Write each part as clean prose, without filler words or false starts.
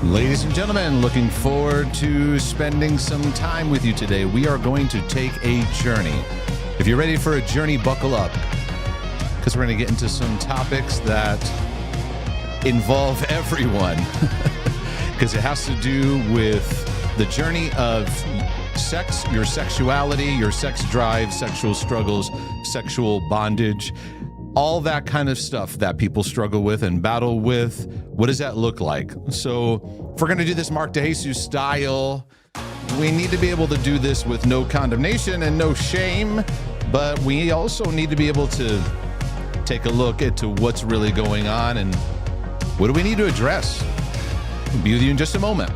Ladies and gentlemen, looking forward to spending some time with you today. We are going to take a journey. If you're ready for a journey, buckle up, because we're going to get into some topics that involve everyone, because it has to do with the journey of sex, your sexuality, your sex drive, sexual struggles, sexual bondage, all that kind of stuff that people struggle with and battle with. What does that look like? So if we're going to do this Mark DeJesus style, we need to be able to do this with no condemnation and no shame, but we also need to be able to take a look into what's really going on and what do we need to address. I'll be with you in just a moment.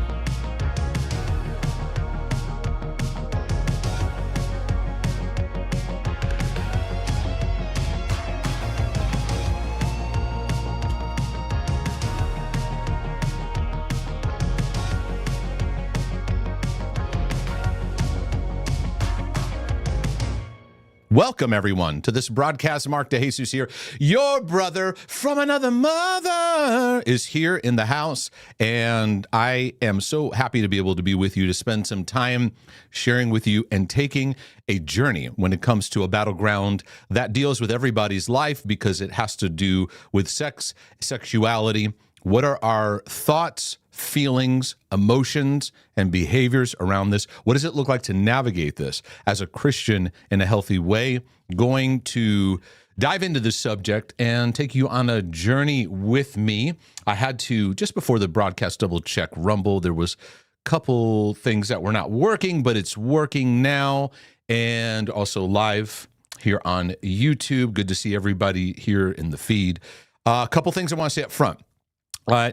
Welcome, everyone, to this broadcast. Mark DeJesus here. Your brother from another mother is here in the house, and I am so happy to be able to be with you to spend some time sharing with you and taking a journey when it comes to a battleground that deals with everybody's life because it has to do with sex, sexuality. What are our thoughts, feelings, emotions, and behaviors around this? What does it look like to navigate this as a Christian in a healthy way? Going to dive into this subject and take you on a journey with me. I had to, just before the broadcast, double check Rumble. There was a couple things that were not working, but it's working now. And also live here on YouTube. Good to see everybody here in the feed. A couple things I want to say up front.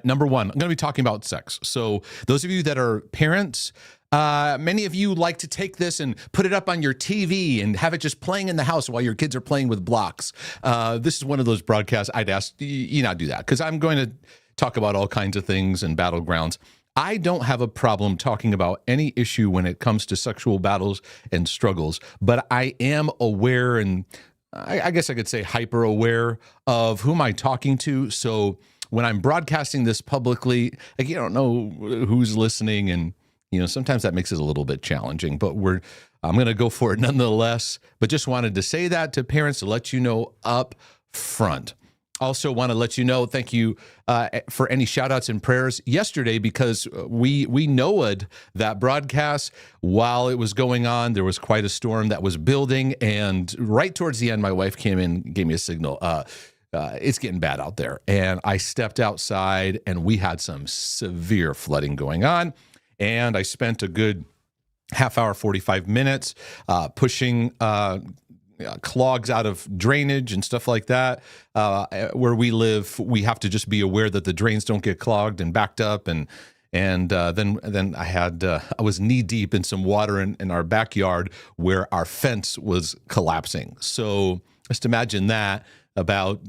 Number one, I'm going to be talking about sex. So those of you that are parents, many of you like to take this and put it up on your TV and have it just playing in the house while your kids are playing with blocks. This is one of those broadcasts I'd ask you not do that, because I'm going to talk about all kinds of things and battlegrounds. I don't have a problem talking about any issue when it comes to sexual battles and struggles, but I am aware, and I guess I could say hyper aware of who am I talking to. So when I'm broadcasting this publicly, like, you don't know who's listening, and sometimes that makes it a little bit challenging, but I'm going to go for it nonetheless. But just wanted to say that to parents to let you know up front. Also want to let you know, thank you for any shout outs and prayers yesterday, because we knowed that broadcast while it was going on. There was quite a storm that was building, and right towards the end, my wife came in, gave me a signal. It's getting bad out there. And I stepped outside, and we had some severe flooding going on. And I spent a good half hour, 45 minutes pushing clogs out of drainage and stuff like that. Where we live, we have to just be aware that the drains don't get clogged and backed up. And then I was knee deep in some water in our backyard where our fence was collapsing. So just imagine that. About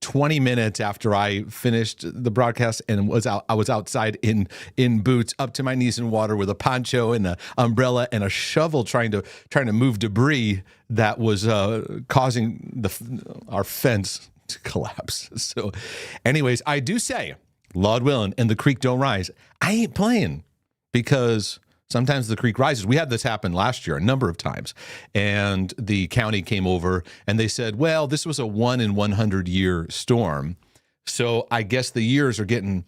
20 minutes after I finished the broadcast and I was outside in boots up to my knees in water with a poncho and an umbrella and a shovel trying to move debris that was causing our fence to collapse. So anyways, I do say, Lord willing, and the creek don't rise, I ain't playing, because sometimes the creek rises. We had this happen last year a number of times, and the county came over and they said, well, this was a 1 in 100 year storm. So I guess the years are getting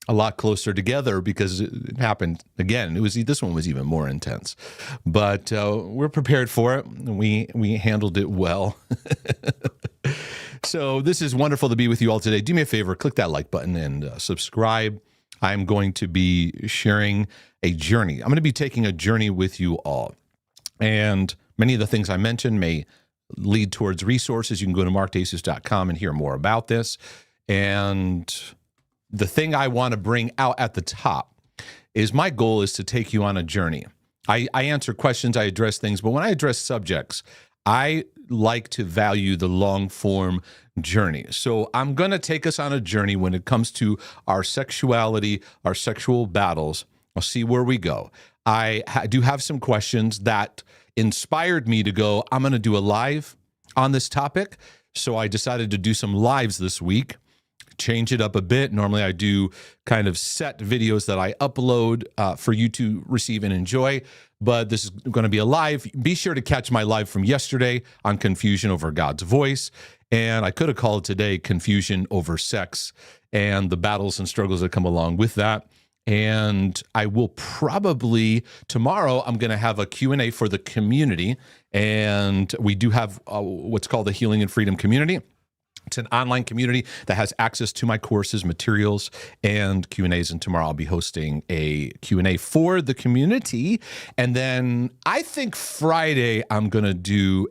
a lot closer together because it happened again. This one was even more intense, but we're prepared for it. We handled it well. So this is wonderful to be with you all today. Do me a favor, click that like button and subscribe. I'm going to be sharing a journey. I'm going to be taking a journey with you all. And many of the things I mentioned may lead towards resources. You can go to markdejesus.com and hear more about this. And the thing I want to bring out at the top is my goal is to take you on a journey. I answer questions, I address things, but when I address subjects, I like to value the long form journey. So I'm going to take us on a journey when it comes to our sexuality, our sexual battles. I'll see where we go. I do have some questions that inspired me to go, I'm going to do a live on this topic. So I decided to do some lives this week change it up a bit. Normally I do kind of set videos that I upload for you to receive and enjoy, but this is going to be a live. Be sure to catch my live from yesterday on confusion over God's voice. And I could have called today confusion over sex and the battles and struggles that come along with that. And I will probably, tomorrow, I'm going to have a Q&A for the community. And we do have what's called the Healing and Freedom Community. It's an online community that has access to my courses, materials, and Q&As. And tomorrow I'll be hosting a Q&A for the community. And then I think Friday I'm going to do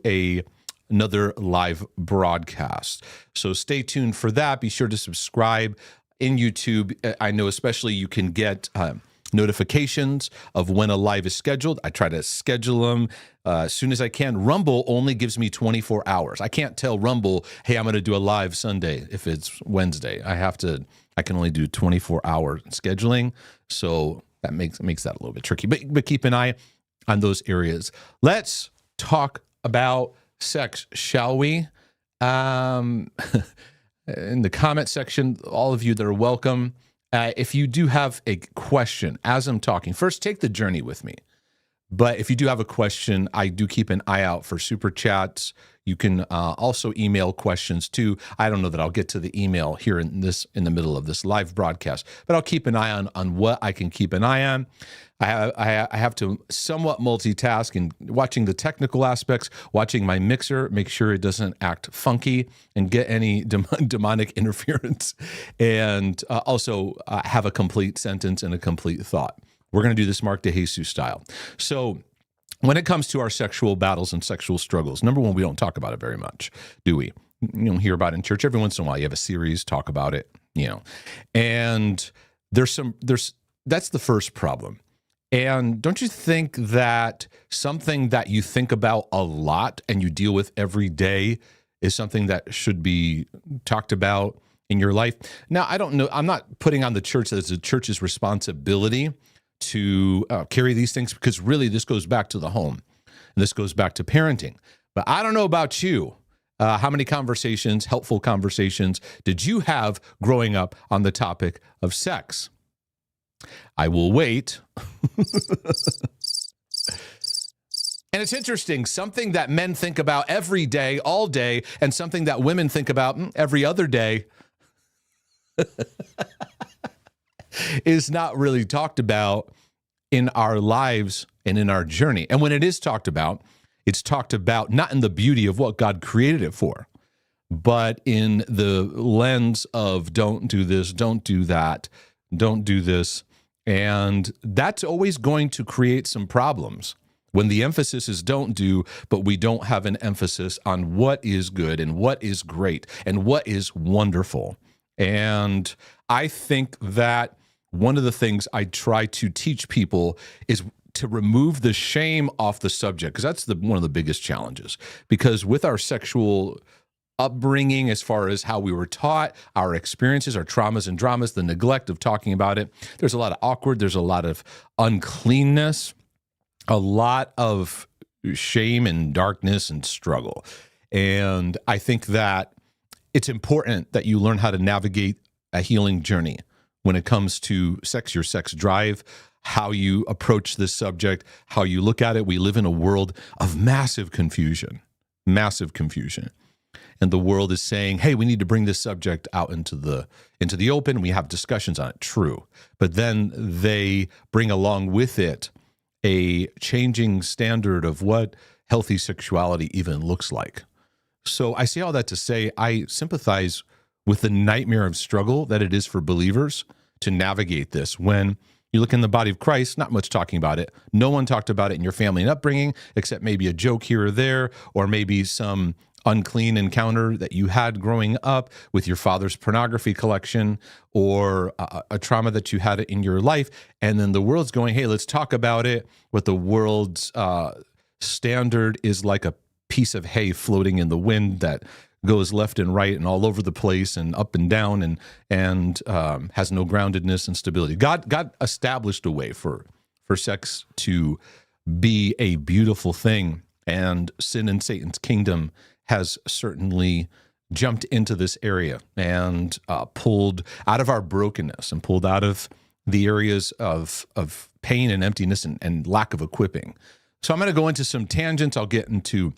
another live broadcast. So stay tuned for that. Be sure to subscribe in YouTube. I know especially you can get notifications of when a live is scheduled. I try to schedule them as soon as I can. Rumble only gives me 24 hours. I can't tell Rumble, hey, I'm going to do a live Sunday if it's Wednesday. I can only do 24-hour scheduling. So that makes that a little bit tricky. But keep an eye on those areas. Let's talk about sex, shall we? In the comment section, all of you that are welcome. If you do have a question as I'm talking, first take the journey with me. But if you do have a question, I do keep an eye out for super chats. You can also email questions too. I don't know that I'll get to the email here in the middle of this live broadcast, but I'll keep an eye on what I can keep an eye on. I have to somewhat multitask in watching the technical aspects, watching my mixer, make sure it doesn't act funky and get any demonic interference, and also have a complete sentence and a complete thought. We're going to do this Mark DeJesus style. So when it comes to our sexual battles and sexual struggles, number one, we don't talk about it very much, do we? You don't hear about it in church. Every once in a while, you have a series, talk about it, and that's the first problem. And don't you think that something that you think about a lot and you deal with every day is something that should be talked about in your life? Now, I don't know. I'm not putting on the church that it's the church's responsibility to carry these things, because really this goes back to the home and this goes back to parenting. But I don't know about you. How many conversations, helpful conversations, did you have growing up on the topic of sex? I will wait. And it's interesting, something that men think about every day, all day, and something that women think about every other day is not really talked about in our lives and in our journey. And when it is talked about, it's talked about not in the beauty of what God created it for, but in the lens of don't do this, don't do that, don't do this. And that's always going to create some problems when the emphasis is don't do, but we don't have an emphasis on what is good and what is great and what is wonderful. And I think that one of the things I try to teach people is to remove the shame off the subject, because that's one of the biggest challenges. Because with our sexual upbringing, as far as how we were taught, our experiences, our traumas and dramas, the neglect of talking about it, there's a lot of awkward, there's a lot of uncleanness, a lot of shame and darkness and struggle. And I think that it's important that you learn how to navigate a healing journey when it comes to sex, your sex drive, how you approach this subject, how you look at it. We live in a world of massive confusion. And the world is saying, hey, we need to bring this subject out into the open. We have discussions on it, true. But then they bring along with it a changing standard of what healthy sexuality even looks like. So I say all that to say I sympathize with the nightmare of struggle that it is for believers to navigate this. When you look in the body of Christ, not much talking about it. No one talked about it in your family and upbringing, except maybe a joke here or there, or maybe some unclean encounter that you had growing up with your father's pornography collection, or a trauma that you had in your life. And then the world's going, hey, let's talk about it. What the world's standard is like a piece of hay floating in the wind that goes left and right and all over the place and up and down and has no groundedness and stability. God established a way for sex to be a beautiful thing, and sin and Satan's kingdom has certainly jumped into this area and pulled out of our brokenness and pulled out of the areas of pain and emptiness and lack of equipping. So I'm going to go into some tangents. I'll definitely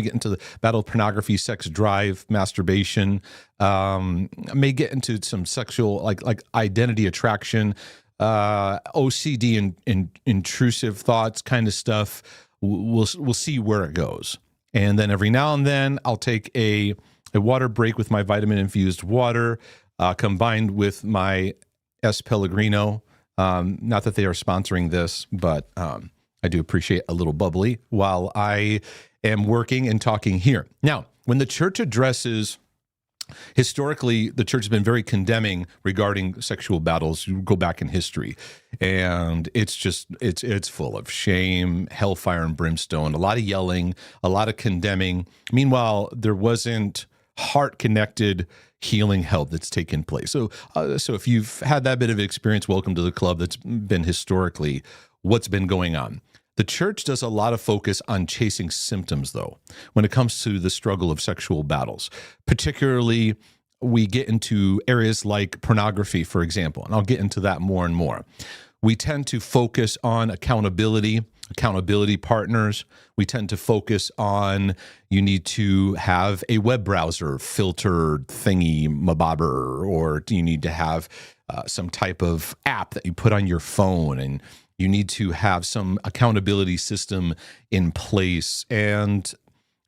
get into the battle of pornography, sex drive, masturbation. I may get into some sexual, like identity attraction, OCD and intrusive thoughts kind of stuff. We'll see where it goes. And then every now and then I'll take a water break with my vitamin infused water, combined with my S. Pellegrino. Not that they are sponsoring this, but I do appreciate a little bubbly while I am working and talking here. Now, when the church addresses, historically, the church has been very condemning regarding sexual battles. You go back in history, and it's full of shame, hellfire and brimstone, a lot of yelling, a lot of condemning. Meanwhile, there wasn't heart-connected healing help that's taken place. So if you've had that bit of experience, welcome to the club. That's been historically what's been going on. The church does a lot of focus on chasing symptoms, though, when it comes to the struggle of sexual battles. Particularly, we get into areas like pornography, for example, and I'll get into that more and more. We tend to focus on accountability partners. We tend to focus on you need to have a web browser filtered thingy mabobber, or you need to have some type of app that you put on your phone, and you need to have some accountability system in place. And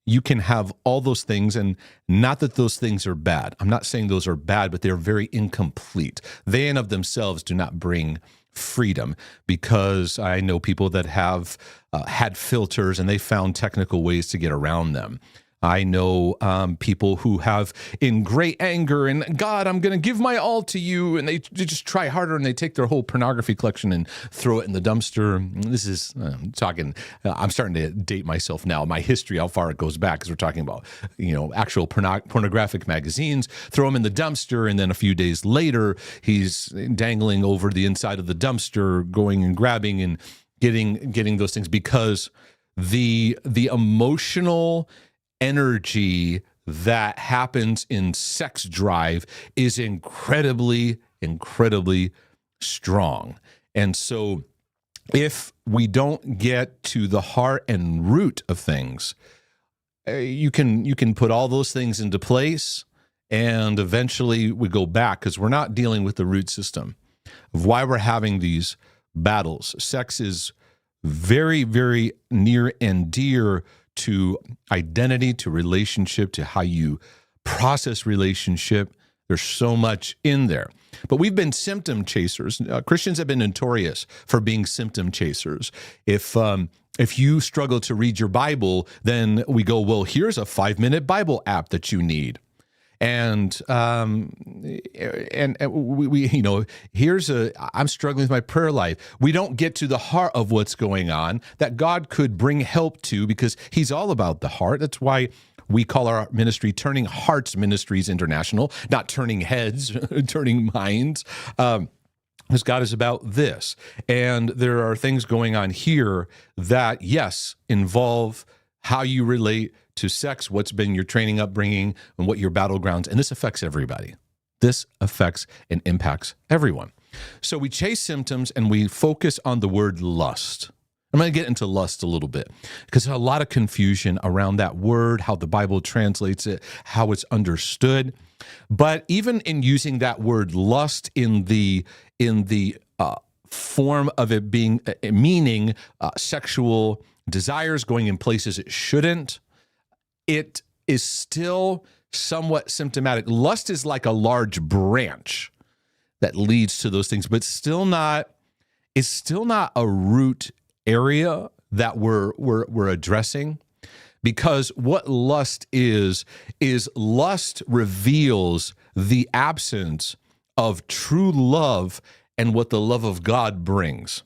you can have all those things, and not that those things are bad. I'm not saying those are bad, but they're very incomplete. They in of themselves do not bring freedom, because I know people that have had filters and they found technical ways to get around them. I know people who have, in great anger and God, I'm going to give my all to you, and they just try harder, and they take their whole pornography collection and throw it in the dumpster. This is I'm starting to date myself now. My history, how far it goes back, because we're talking about actual pornographic magazines. Throw them in the dumpster, and then a few days later, he's dangling over the inside of the dumpster, going and grabbing and getting those things, because the emotional energy that happens in sex drive is incredibly, incredibly strong. And so if we don't get to the heart and root of things, you can put all those things into place, and eventually we go back, because we're not dealing with the root system of why we're having these battles. Sex is very, very near and dear to identity, to relationship, to how you process relationship. There's so much in there. But we've been symptom chasers. Christians have been notorious for being symptom chasers. If you struggle to read your Bible, then we go, well, here's a 5-minute Bible app that you need. And I'm struggling with my prayer life. We don't get to the heart of what's going on that God could bring help to, because he's all about the heart. That's why we call our ministry Turning Hearts Ministries International, not turning heads, turning minds. Because God is about this. And there are things going on here that, yes, involve how you relate to sex, what's been your training, upbringing, and what your battlegrounds. And this affects everybody. This affects and impacts everyone. So we chase symptoms and we focus on the word lust. I'm going to get into lust a little bit, because there's a lot of confusion around that word, how the Bible translates it, how it's understood. But even in using that word lust in the form of it being meaning sexual desires going in places it shouldn't, it is still somewhat symptomatic. Lust is like a large branch that leads to those things, but it's still not a root area that we're addressing. Because what lust is lust reveals the absence of true love and what the love of God brings.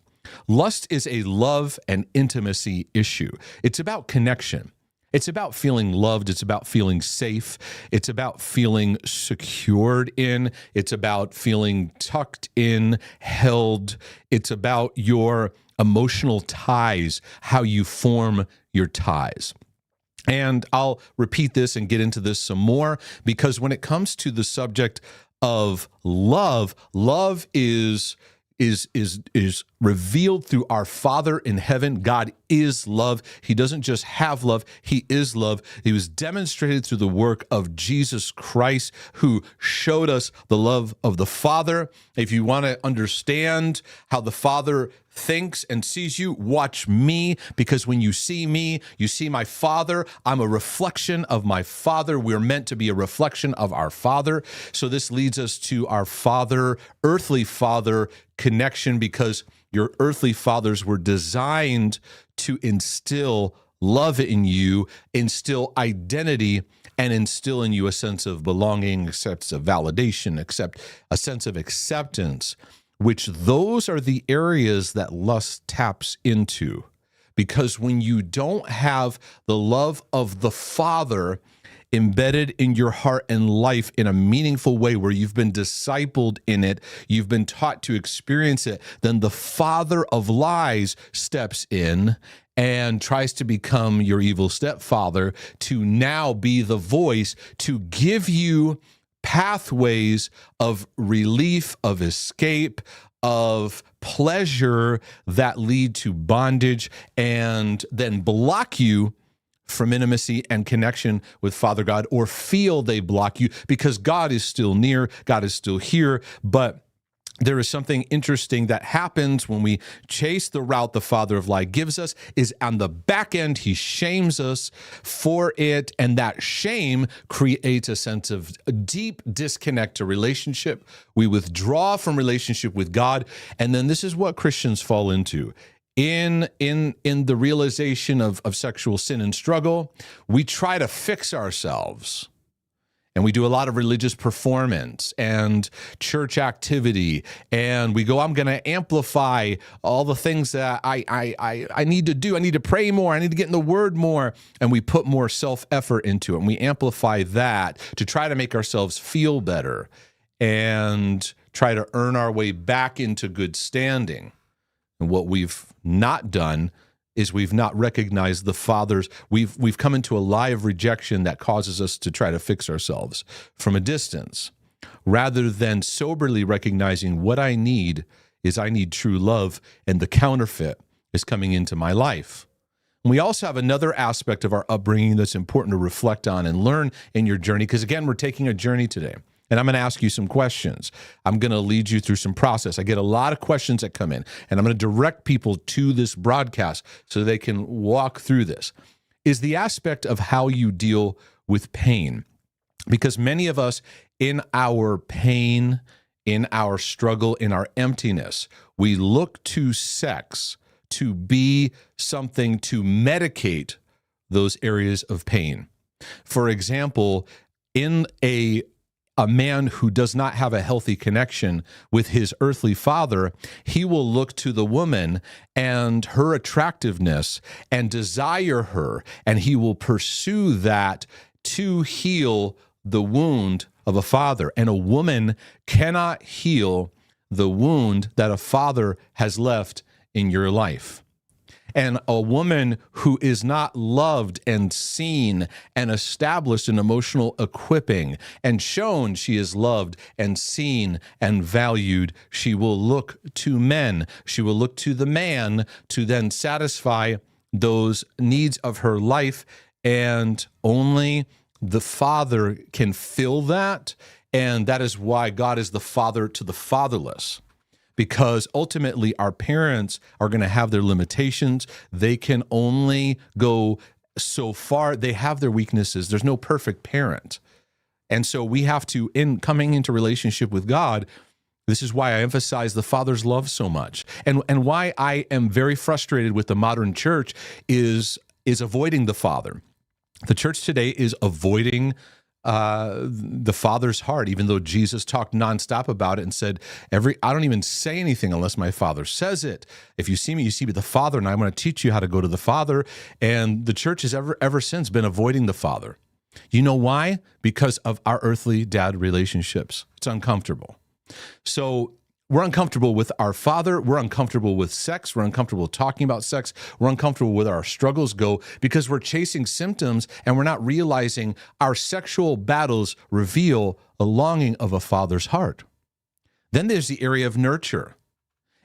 Lust is a love and intimacy issue. It's about connection. It's about feeling loved. It's about feeling safe. It's about feeling secured in. It's about feeling tucked in, held. It's about your emotional ties, how you form your ties. And I'll repeat this and get into this some more, because when it comes to the subject of love, love is revealed through our Father in heaven. God is love. He doesn't just have love, he is love. He was demonstrated through the work of Jesus Christ, who showed us the love of the Father. If you want to understand how the Father thinks and sees you, watch me, because when you see me, you see my Father. I'm a reflection of my Father. We're meant to be a reflection of our Father. So this leads us to our Father, earthly Father connection, because your earthly fathers were designed to instill love in you, instill identity, and instill in you a sense of belonging, a sense of validation, a sense of acceptance, which those are the areas that lust taps into. Because when you don't have the love of the Father embedded in your heart and life in a meaningful way, where you've been discipled in it, you've been taught to experience it, then the father of lies steps in and tries to become your evil stepfather, to now be the voice to give you pathways of relief, of escape, of pleasure that lead to bondage, and then block you from intimacy and connection with Father God, or feel they block you, because God is still near, God is still here. But there is something interesting that happens when we chase the route the father of lie gives us, is on the back end, he shames us for it. And that shame creates a sense of a deep disconnect to relationship. We withdraw from relationship with God. And then this is what Christians fall into. In the realization of sexual sin and struggle, we try to fix ourselves. And we do a lot of religious performance and church activity. And we go, I'm going to amplify all the things that I need to do. I need to pray more. I need to get in the word more. And we put more self-effort into it. And we amplify that to try to make ourselves feel better and try to earn our way back into good standing. And what we've not done is we've not recognized the Father's. We've come into a lie of rejection that causes us to try to fix ourselves from a distance, rather than soberly recognizing what I need true love, and the counterfeit is coming into my life. And we also have another aspect of our upbringing that's important to reflect on and learn in your journey, because again, we're taking a journey today. And I'm going to ask you some questions. I'm going to lead you through some process. I get a lot of questions that come in, and I'm going to direct people to this broadcast so they can walk through this. Is the aspect of how you deal with pain. Because many of us, in our pain, in our struggle, in our emptiness, we look to sex to be something to medicate those areas of pain. For example, in a man who does not have a healthy connection with his earthly father, he will look to the woman and her attractiveness and desire her, and he will pursue that to heal the wound of a father. And a woman cannot heal the wound that a father has left in your life. And a woman who is not loved and seen and established in emotional equipping and shown she is loved and seen and valued, she will look to men. She will look to the man to then satisfy those needs of her life. And only the Father can fill that. And that is why God is the father to the fatherless. Because ultimately our parents are going to have their limitations. They can only go so far. They have their weaknesses. There's no perfect parent. And so we have to, in coming into relationship with God, this is why I emphasize the Father's love so much. And why I am very frustrated with the modern church is avoiding the Father. The church today is avoiding the Father's heart, even though Jesus talked nonstop about it and said, I don't even say anything unless my Father says it. If you see me, you see the Father, and I'm going to teach you how to go to the Father. And the church has ever since been avoiding the Father. You know why? Because of our earthly dad relationships. It's uncomfortable. So We're uncomfortable with our father. We're uncomfortable with sex. We're uncomfortable talking about sex. We're uncomfortable with our struggles go because we're chasing symptoms and we're not realizing our sexual battles reveal a longing of a father's heart. Then there's the area of nurture.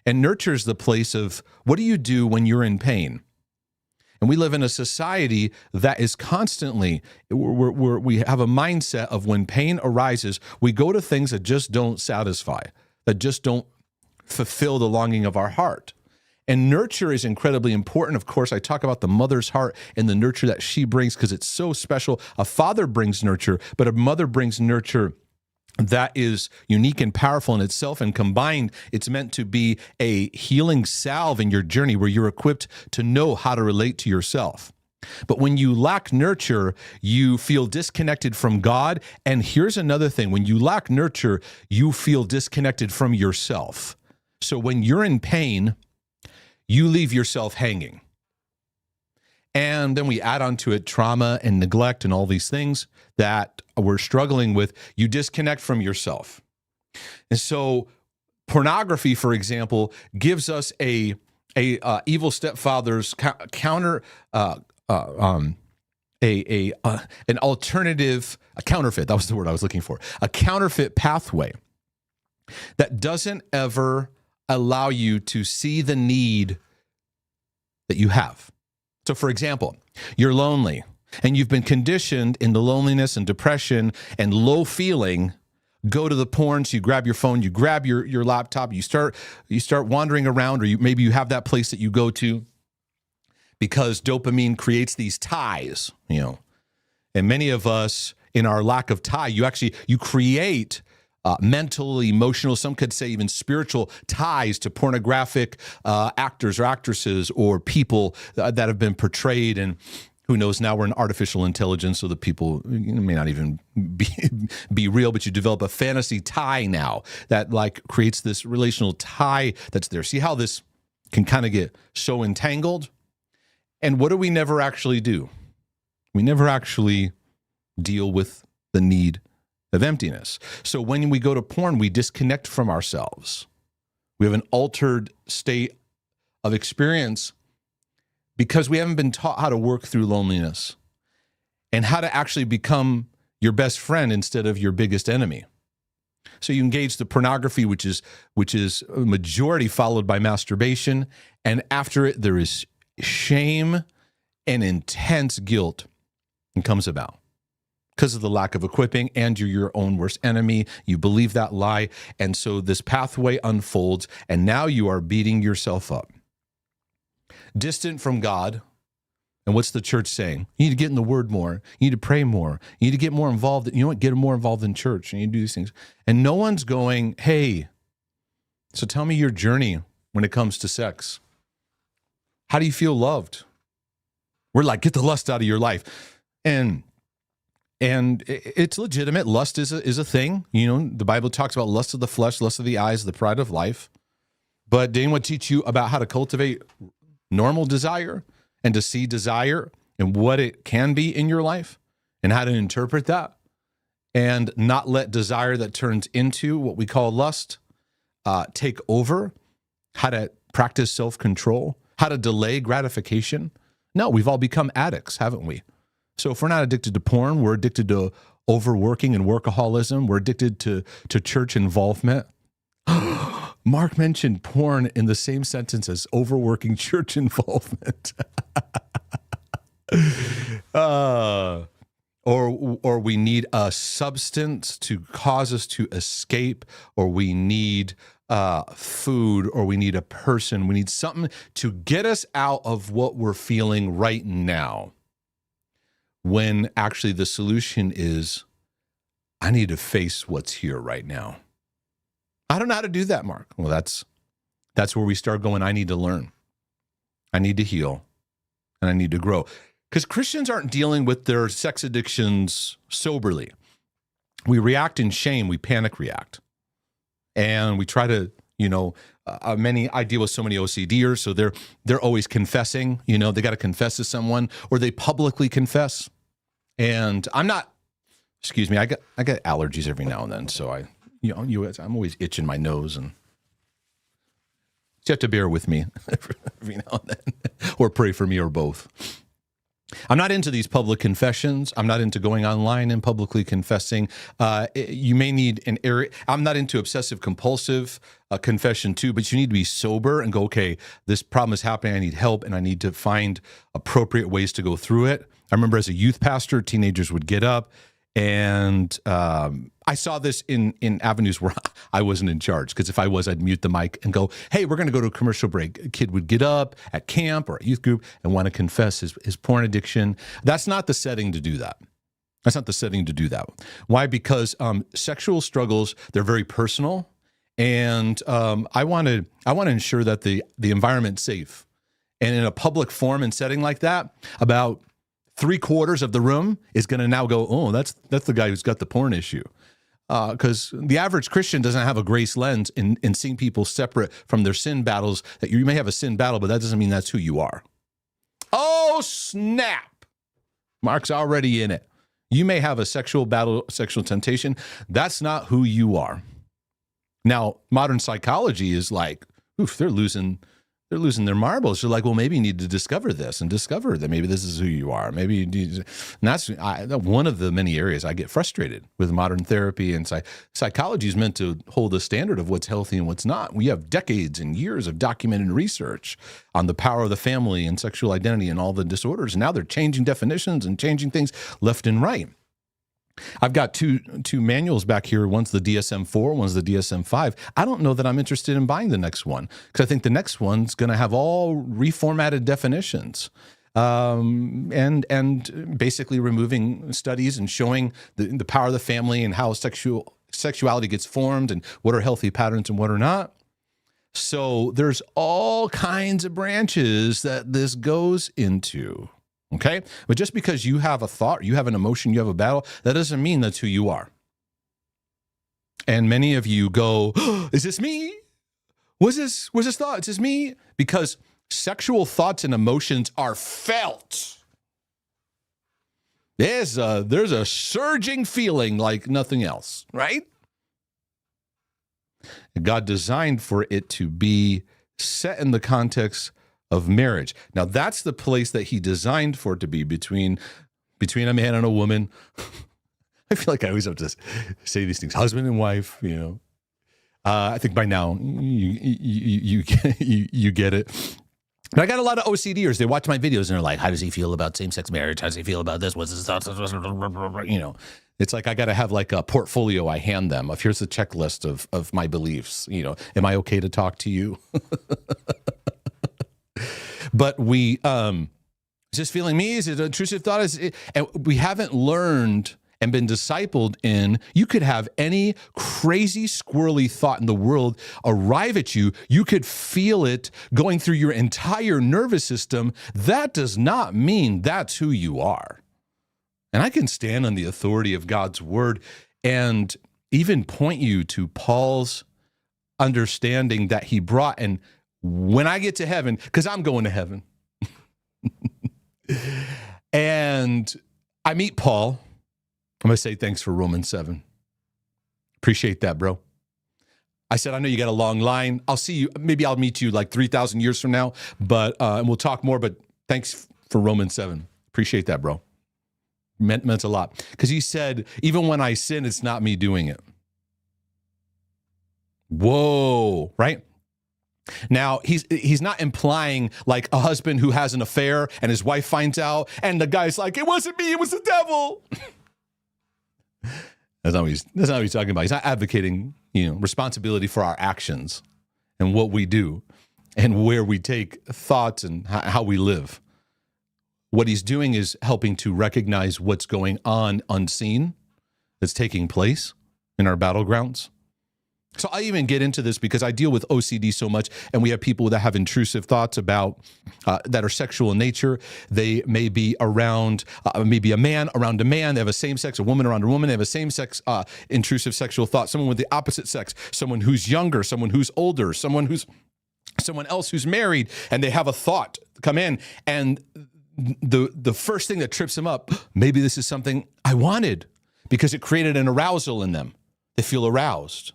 And nurture is the place of what do you do when you're in pain? And we live in a society that is constantly, we have a mindset of when pain arises, we go to things that just don't satisfy, that just don't fulfill the longing of our heart. And nurture is incredibly important. Of course, I talk about the mother's heart and the nurture that she brings because it's so special. A father brings nurture, but a mother brings nurture that is unique and powerful in itself. And combined, it's meant to be a healing salve in your journey where you're equipped to know how to relate to yourself. But when you lack nurture, you feel disconnected from God. And here's another thing. When you lack nurture, you feel disconnected from yourself. So when you're in pain, you leave yourself hanging. And then we add onto it trauma and neglect and all these things that we're struggling with. You disconnect from yourself. And so pornography, for example, gives us a evil stepfather's counter an alternative, a counterfeit, that was the word I was looking for, a counterfeit pathway that doesn't ever allow you to see the need that you have. So for example, you're lonely and you've been conditioned in the loneliness and depression and low feeling. Go to the porn, so you grab your phone, you grab your laptop, you start wandering around, or maybe you have that place that you go to because dopamine creates these ties, And many of us, in our lack of tie, you create mental, emotional, some could say even spiritual ties to pornographic actors or actresses or people that have been portrayed. And who knows, now we're in artificial intelligence, so the people may not even be real, but you develop a fantasy tie now that creates this relational tie that's there. See how this can kind of get so entangled? And what do we never actually do? We never actually deal with the need of emptiness. So when we go to porn, we disconnect from ourselves. We have an altered state of experience because we haven't been taught how to work through loneliness and how to actually become your best friend instead of your biggest enemy. So you engage the pornography, which is a majority followed by masturbation. And after it, there is shame and intense guilt that comes about because of the lack of equipping, and you're your own worst enemy. You believe that lie. And so this pathway unfolds, and now you are beating yourself up. Distant from God. And what's the church saying? You need to get in the word more. You need to pray more. You need to get more involved. You know what? Get more involved in church. And you do these things. And no one's going, hey, so tell me your journey when it comes to sex. How do you feel loved? We're like, get the lust out of your life. And it's legitimate. Lust is a thing. The Bible talks about lust of the flesh, lust of the eyes, the pride of life. But did anyone teach you about how to cultivate normal desire and to see desire and what it can be in your life and how to interpret that and not let desire that turns into what we call lust take over, how to practice self-control, how to delay gratification? No, we've all become addicts, haven't we? So if we're not addicted to porn, we're addicted to overworking and workaholism. We're addicted to church involvement. Mark mentioned porn in the same sentence as overworking church involvement. Or we need a substance to cause us to escape, or we need food, or we need a person. We need something to get us out of what we're feeling right now. When actually the solution is, I need to face what's here right now. I don't know how to do that, Mark. Well, that's where we start going, I need to learn. I need to heal. And I need to grow. Because Christians aren't dealing with their sex addictions soberly. We react in shame. We panic react. And we try to, I deal with so many OCDers, so they're always confessing. They got to confess to someone, or they publicly confess. And I'm not, I get allergies every now and then, so I'm always itching my nose, and You have to bear with me every now and then, or pray for me, or both. I'm not into these public confessions. I'm not into going online and publicly confessing. You may need an area. I'm not into obsessive compulsive confession too, but you need to be sober and go, okay, this problem is happening. I need help, and I need to find appropriate ways to go through it. I remember as a youth pastor, teenagers would get up, and I saw this in avenues where I wasn't in charge, because if I was, I'd mute the mic and go, hey, we're going to go to a commercial break. A kid would get up at camp or at youth group and want to confess his porn addiction. That's not the setting to do that. That's not the setting to do that. Why? Because sexual struggles, they're very personal, and I want to ensure that the environment's safe. And in a public forum and setting like that, about 3/4 of the room is going to now go, oh, that's the guy who's got the porn issue. Because the average Christian doesn't have a grace lens in seeing people separate from their sin battles. That you may have a sin battle, but that doesn't mean that's who you are. Oh, snap. Mark's already in it. You may have a sexual battle, sexual temptation. That's not who you are. Now, modern psychology is like, oof, they're losing their marbles. They're like, well, maybe you need to discover this and discover that maybe this is who you are. Maybe you need to, and that's one of the many areas I get frustrated with modern therapy. And psychology is meant to hold a standard of what's healthy and what's not. We have decades and years of documented research on the power of the family and sexual identity and all the disorders. And now they're changing definitions and changing things left and right. I've got two manuals back here. One's the DSM-4, one's the DSM-5. I don't know that I'm interested in buying the next one, because I think the next one's going to have all reformatted definitions, and basically removing studies and showing the power of the family and how sexuality gets formed and what are healthy patterns and what are not. So there's all kinds of branches that this goes into. Okay? But just because you have a thought, you have an emotion, you have a battle, that doesn't mean that's who you are. And many of you go, oh, is this me? Was this thought? Is this me? Because sexual thoughts and emotions are felt. There's a surging feeling like nothing else, right? God designed for it to be set in the context of marriage. Now, that's the place that he designed for it to be between a man and a woman. I feel like I always have to say these things, husband and wife, you know. I think by now you get it. But I got a lot of OCDers. They watch my videos and they're like, how does he feel about same-sex marriage? How does he feel about this? What's his thoughts? You know, it's like I got to have like a portfolio I hand them of, here's the checklist of my beliefs. You know, am I okay to talk to you? But is this feeling me? Is it an intrusive thought? And we haven't learned and been discipled in, you could have any crazy, squirrely thought in the world arrive at you. You could feel it going through your entire nervous system. That does not mean that's who you are. And I can stand on the authority of God's word and even point you to Paul's understanding that he brought. And when I get to heaven, because I'm going to heaven, and I meet Paul, I'm going to say thanks for Romans 7. Appreciate that, bro. I said, I know you got a long line. I'll see you. Maybe I'll meet you like 3,000 years from now, but and we'll talk more. But thanks for Romans 7. Appreciate that, bro. Meant a lot. Because he said, even when I sin, it's not me doing it. Whoa, right? Now, he's not implying like a husband who has an affair and his wife finds out and the guy's like, it wasn't me, it was the devil. That's not what he's talking about. He's not advocating, responsibility for our actions and what we do and where we take thoughts and how we live. What he's doing is helping to recognize what's going on unseen that's taking place in our battlegrounds. So I even get into this because I deal with OCD so much, and we have people that have intrusive thoughts about that are sexual in nature. They may be around maybe a man around a man. They have a same sex, a woman around a woman. They have a same sex intrusive sexual thought. Someone with the opposite sex, someone who's younger, someone who's older, someone else who's married, and they have a thought come in, and the first thing that trips them up, maybe this is something I wanted because it created an arousal in them. They feel aroused.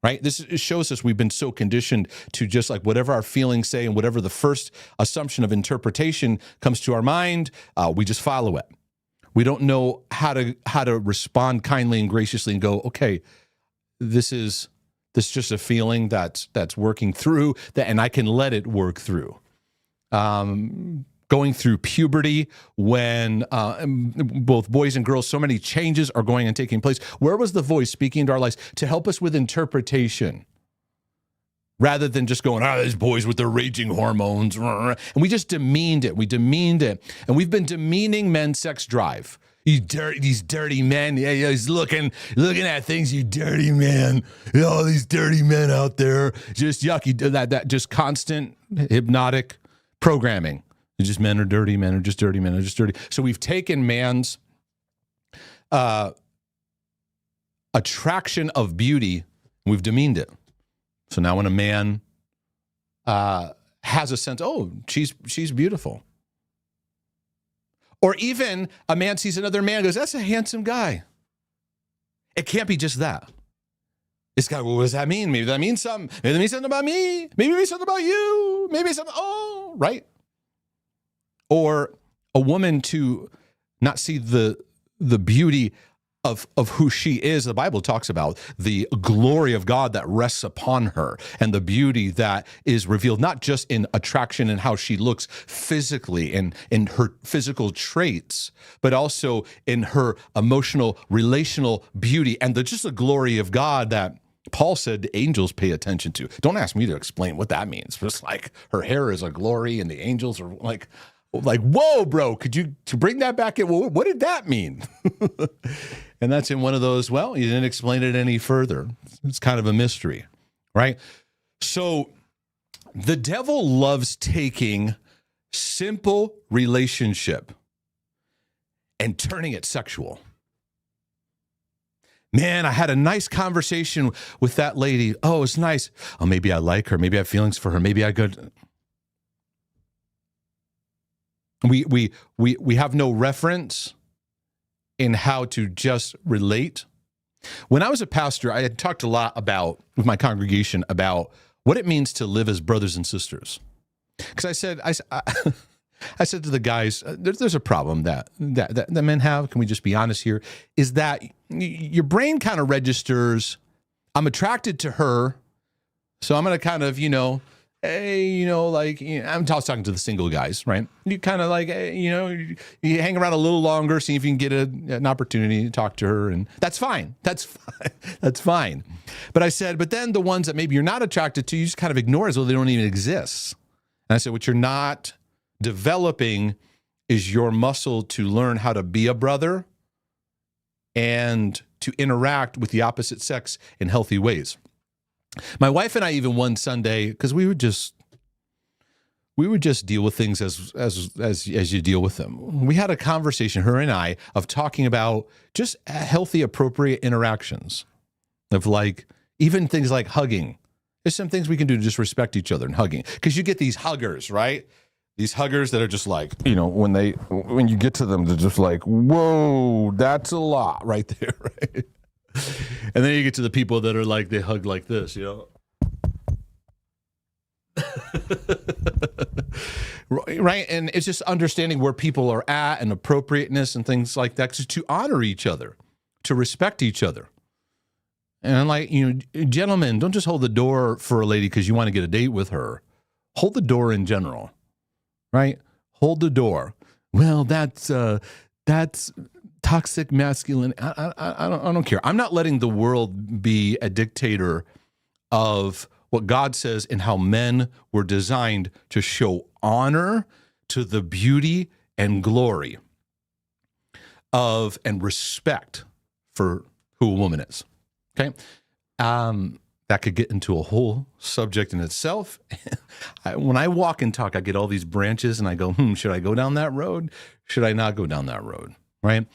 right? This shows us we've been so conditioned to just like whatever our feelings say and whatever the first assumption of interpretation comes to our mind, we just follow it. We don't know how to respond kindly and graciously and go, okay, this is just a feeling that's working through that, and I can let it work through. Going through puberty when both boys and girls, so many changes are going and taking place. Where was the voice speaking into our lives to help us with interpretation? Rather than just going, these boys with their raging hormones. And we just demeaned it. We demeaned it. And we've been demeaning men's sex drive. These dirty men. Yeah, he's looking at things, you dirty man. All these dirty men out there. Just yucky. That just constant hypnotic programming. Just men are dirty, men are just dirty, men are just dirty. So we've taken man's attraction of beauty, we've demeaned it. So now when a man has a sense, oh, she's beautiful. Or even a man sees another man and goes, that's a handsome guy. It can't be just that. It's got, what does that mean? Maybe that means something. Maybe that means something about me. Maybe it means something about you. Maybe something, right? Or a woman to not see the beauty of who she is. The Bible talks about the glory of God that rests upon her and the beauty that is revealed not just in attraction and how she looks physically and in her physical traits, but also in her emotional, relational beauty and just the glory of God that Paul said the angels pay attention to. Don't ask me to explain what that means. It's like her hair is a glory and the angels are like, whoa, bro, could you to bring that back in? Well, what did that mean? And that's in one of those, well, you didn't explain it any further. It's kind of a mystery, right? So the devil loves taking simple relationship and turning it sexual. Man, I had a nice conversation with that lady. Oh, it's nice. Oh, maybe I like her. Maybe I have feelings for her. Maybe I could. We have no reference in how to just relate. When I was a pastor, I had talked a lot with my congregation about what it means to live as brothers and sisters. Because I said to the guys, there's a problem that men have. Can we just be honest here? Is that your brain kind of registers, I'm attracted to her, so I'm going to kind of, hey, I'm talking to the single guys, right? You kind of like, you hang around a little longer, see if you can get an opportunity to talk to her, and that's fine. That's fine. That's fine. But I said, but then the ones that maybe you're not attracted to, you just kind of ignore as though they don't even exist. And I said, what you're not developing is your muscle to learn how to be a brother and to interact with the opposite sex in healthy ways. My wife and I even one Sunday, because we would just deal with things as you deal with them. We had a conversation, her and I, of talking about just healthy, appropriate interactions of like even things like hugging. There's some things we can do to just respect each other and hugging, because you get these huggers, right? These huggers that are just like, when you get to them, they're just like, whoa, that's a lot right there, right? And then you get to the people that are like, they hug like this, right? And it's just understanding where people are at and appropriateness and things like that, just to honor each other, to respect each other. And like, gentlemen, don't just hold the door for a lady because you want to get a date with her. Hold the door in general, right? Hold the door. Well, that's toxic masculine. I don't care. I'm not letting the world be a dictator of what God says and how men were designed to show honor to the beauty and glory of and respect for who a woman is. Okay. That could get into a whole subject in itself. When I walk and talk, I get all these branches and I go, should I go down that road? Should I not go down that road? Right.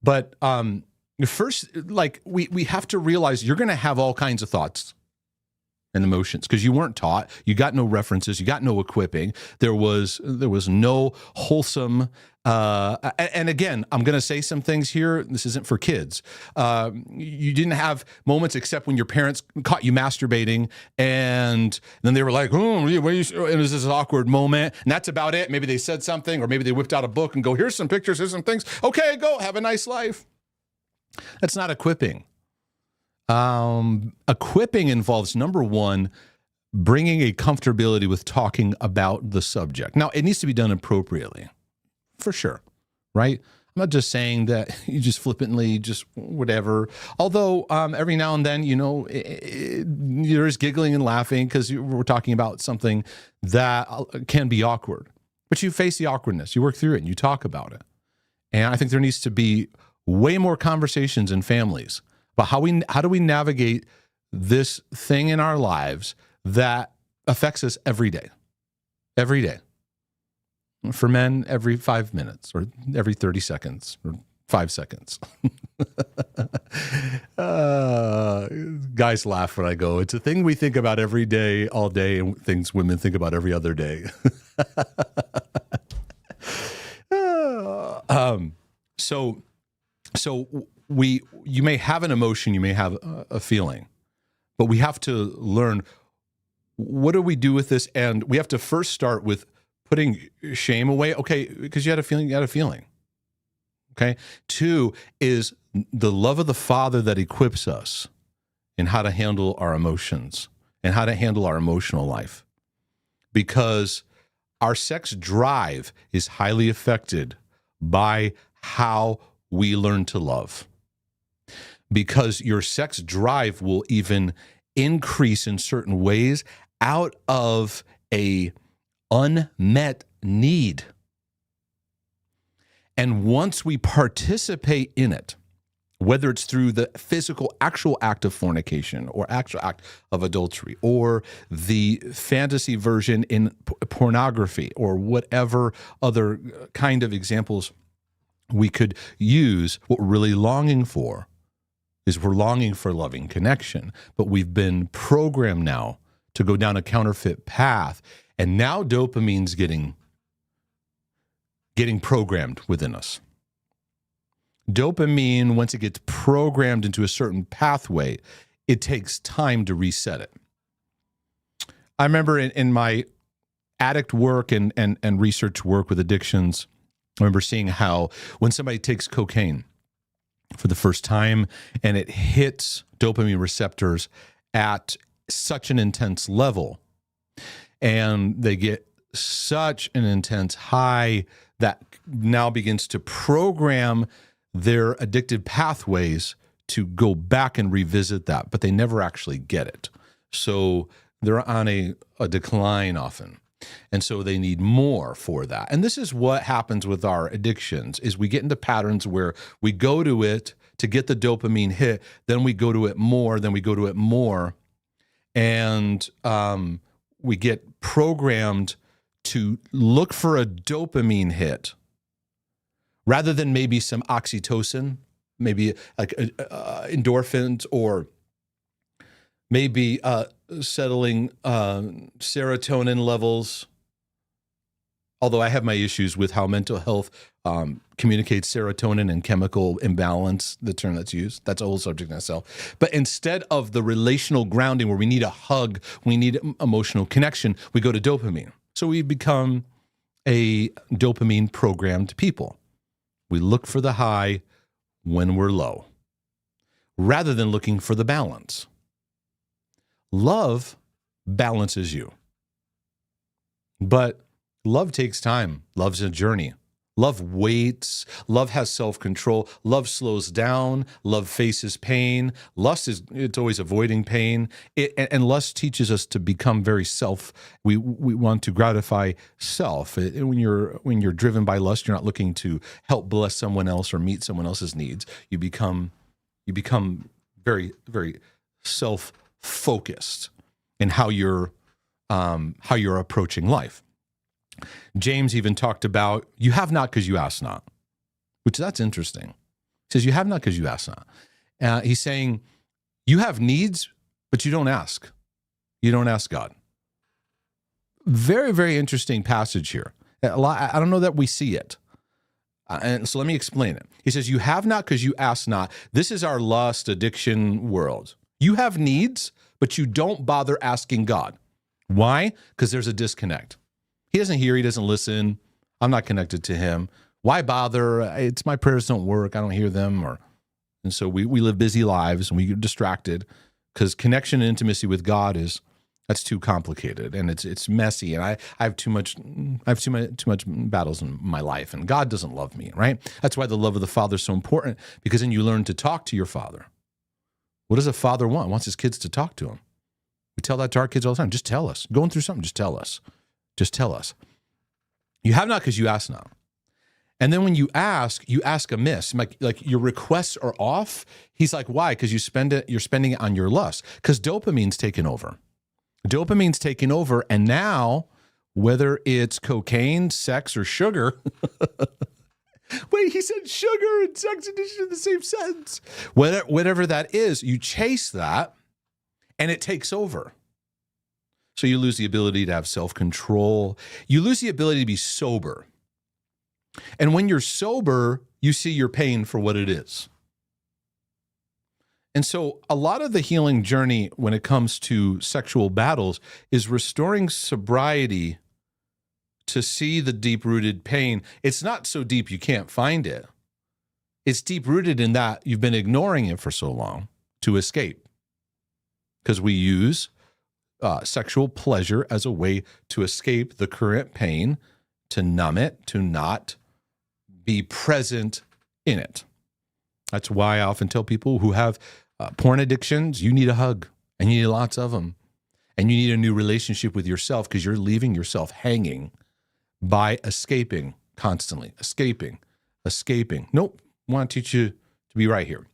But first, like we have to realize you're going to have all kinds of thoughts and emotions because you weren't taught. You got no references. You got no equipping. There was no wholesome. And again, I'm going to say some things here. This isn't for kids. You didn't have moments except when your parents caught you masturbating, and then they were like, "Oh, it was this awkward moment," and that's about it. Maybe they said something, or maybe they whipped out a book and go, "Here's some pictures. Here's some things. Okay, go have a nice life." That's not equipping. Equipping involves, number one, bringing a comfortability with talking about the subject. Now, it needs to be done appropriately, for sure, right? I'm not just saying that you just flippantly, just whatever. Although every now and then, there's giggling and laughing because we're talking about something that can be awkward. But you face the awkwardness, you work through it, and you talk about it. And I think there needs to be way more conversations in families about how do we navigate this thing in our lives that affects us every day. Every day. For men, every 5 minutes or every 30 seconds or 5 seconds. Guys laugh when I go, it's a thing we think about every day, all day, and things women think about every other day. You may have an emotion, you may have a feeling, but we have to learn, what do we do with this? And we have to first start with putting shame away. Okay, because you had a feeling, Okay. 2 is the love of the Father that equips us in how to handle our emotions and how to handle our emotional life. Because our sex drive is highly affected by how we learn to love. Because your sex drive will even increase in certain ways out of a unmet need. And once we participate in it, whether it's through the physical, actual act of fornication or actual act of adultery or the fantasy version in pornography or whatever other kind of examples we could use, what we're really longing for is we're longing for loving connection, but we've been programmed now to go down a counterfeit path, and now dopamine's getting programmed within us. Dopamine, once it gets programmed into a certain pathway, it takes time to reset it. I remember in my addict work and research work with addictions, I remember seeing how when somebody takes cocaine for the first time and it hits dopamine receptors at such an intense level, and they get such an intense high that now begins to program their addictive pathways to go back and revisit that, but they never actually get it. So they're on a decline often. And so they need more for that. And this is what happens with our addictions, is we get into patterns where we go to it to get the dopamine hit, then we go to it more, then we go to it more. And we get programmed to look for a dopamine hit rather than maybe some oxytocin, maybe like endorphins, or maybe settling serotonin levels. Although I have my issues with how mental health communicates serotonin and chemical imbalance, the term that's used. That's a whole subject in itself. But instead of the relational grounding where we need a hug, we need emotional connection, we go to dopamine. So we become a dopamine programmed people. We look for the high when we're low, rather than looking for the balance. Love balances you. But love takes time. Love's a journey. Love waits. Love has self-control. Love slows down. Love faces pain. Lust it's always avoiding pain. And lust teaches us to become very we want to gratify self. When you're driven by lust, you're not looking to help bless someone else or meet someone else's needs. You become very, very self-focused in how you're approaching life. James even talked about, you have not because you ask not, which that's interesting. He says, you have not because you ask not. He's saying, you have needs, but you don't ask. You don't ask God. Very, very interesting passage here. I don't know that we see it. And so let me explain it. He says, you have not because you ask not. This is our lust addiction world. You have needs, but you don't bother asking God. Why? Because there's a disconnect. He doesn't hear, he doesn't listen. I'm not connected to him. Why bother? It's my prayers don't work. I don't hear them. And so we live busy lives and we get distracted because connection and intimacy with God that's too complicated and it's messy. And I have too much battles in my life and God doesn't love me, right? That's why the love of the Father is so important, because then you learn to talk to your Father. What does a father want? He wants his kids to talk to him. We tell that to our kids all the time. Just tell us. Going through something, just tell us. Just tell us. You have not because you ask not. And then when you ask amiss. Like your requests are off. He's like, why? Because you're spending it on your lust. Because dopamine's taken over. Dopamine's taken over. And now, whether it's cocaine, sex, or sugar, wait, he said sugar and sex addiction in the same sentence. Whatever that is, you chase that and it takes over. So you lose the ability to have self-control. You lose the ability to be sober. And when you're sober, you see your pain for what it is. And so a lot of the healing journey when it comes to sexual battles is restoring sobriety to see the deep-rooted pain. It's not so deep you can't find it. It's deep-rooted in that you've been ignoring it for so long to escape. Because we use sexual pleasure as a way to escape the current pain, to numb it, to not be present in it. That's why I often tell people who have porn addictions, you need a hug, and you need lots of them. And you need a new relationship with yourself because you're leaving yourself hanging by escaping constantly. Escaping. Nope, I want to teach you to be right here.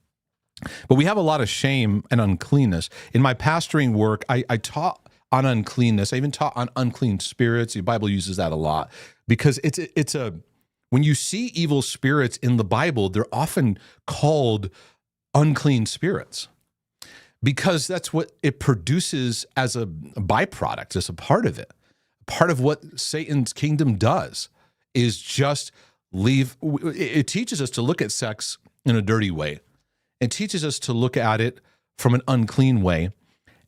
But we have a lot of shame and uncleanness. In my pastoring work, I taught on uncleanness. I even taught on unclean spirits. The Bible uses that a lot because when you see evil spirits in the Bible, they're often called unclean spirits because that's what it produces as a byproduct, as a part of it. Part of what Satan's kingdom does is just leave. It teaches us to look at sex in a dirty way. It teaches us to look at it from an unclean way.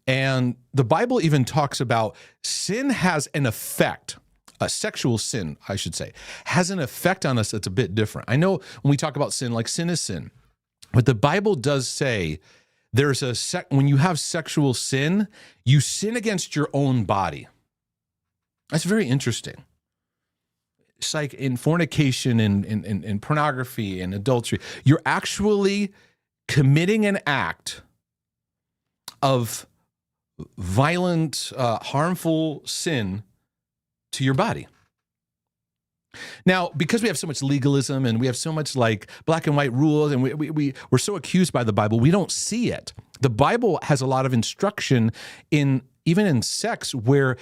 And the Bible even talks about sin has an effect. A sexual sin, I should say, has an effect on us that's a bit different. I know when we talk about sin, like sin is sin. But the Bible does say there's when you have sexual sin, you sin against your own body. That's very interesting. It's like in fornication and in pornography and adultery, you're actually committing an act of violent, harmful sin to your body. Now, because we have so much legalism and we have so much like black and white rules and we're so accused by the Bible, we don't see it. The Bible has a lot of instruction even in sex where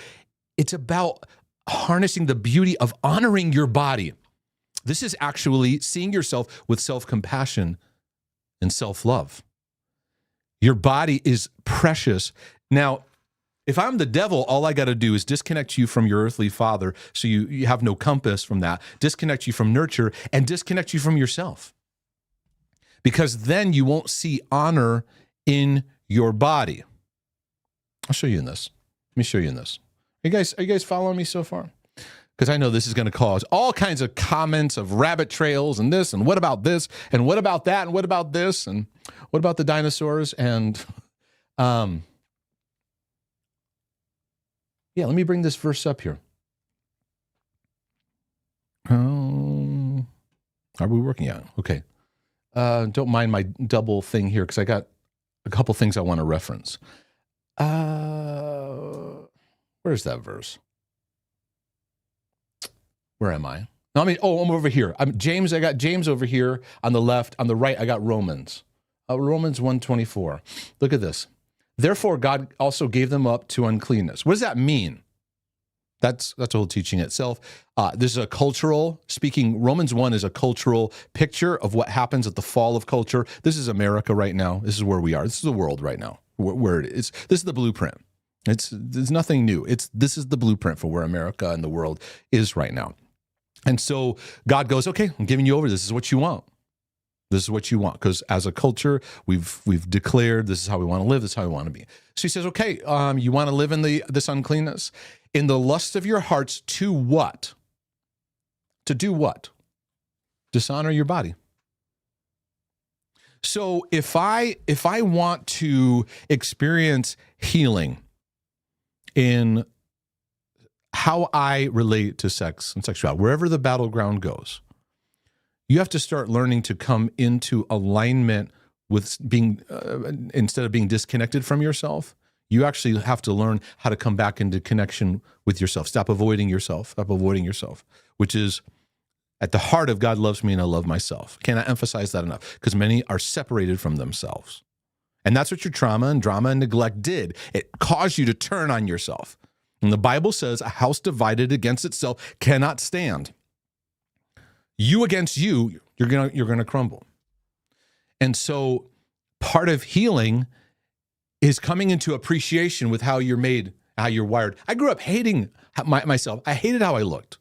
it's about harnessing the beauty of honoring your body. This is actually seeing yourself with self-compassion and self-love. Your body is precious. Now, if I'm the devil, all I got to do is disconnect you from your earthly father so you have no compass from that, disconnect you from nurture, and disconnect you from yourself. Because then you won't see honor in your body. I'll show you in this. Let me show you in this. Are you guys following me so far? Because I know this is going to cause all kinds of comments of rabbit trails and this, and what about this, and what about that, and what about this, and what about the dinosaurs, and yeah, let me bring this verse up here. Are we working out? Okay. Don't mind my double thing here because I got a couple things I want to reference. Where's that verse? Where am I? No, I'm over here. I got James over here on the left. On the right, I got Romans. Romans 1:24. Look at this. Therefore, God also gave them up to uncleanness. What does that mean? That's a whole teaching itself. This is a cultural speaking. Romans 1 is a cultural picture of what happens at the fall of culture. This is America right now. This is where we are. This is the world right now, where it is. This is the blueprint. There's nothing new. This is the blueprint for where America and the world is right now. And so God goes, okay, I'm giving you over. This is what you want. This is what you want. Because as a culture, we've declared this is how we want to live. This is how we want to be. So he says, okay, you want to live in this uncleanness? In the lust of your hearts, to what? To do what? Dishonor your body. So if I want to experience healing in how I relate to sex and sexuality, wherever the battleground goes, you have to start learning to come into alignment with being, instead of being disconnected from yourself, you actually have to learn how to come back into connection with yourself. Stop avoiding yourself, which is at the heart of God loves me and I love myself. Cannot emphasize that enough, because many are separated from themselves. And that's what your trauma and drama and neglect did. It caused you to turn on yourself. And the Bible says a house divided against itself cannot stand. You against you, you're gonna crumble. And so part of healing is coming into appreciation with how you're made, how you're wired. I grew up hating myself. I hated how I looked.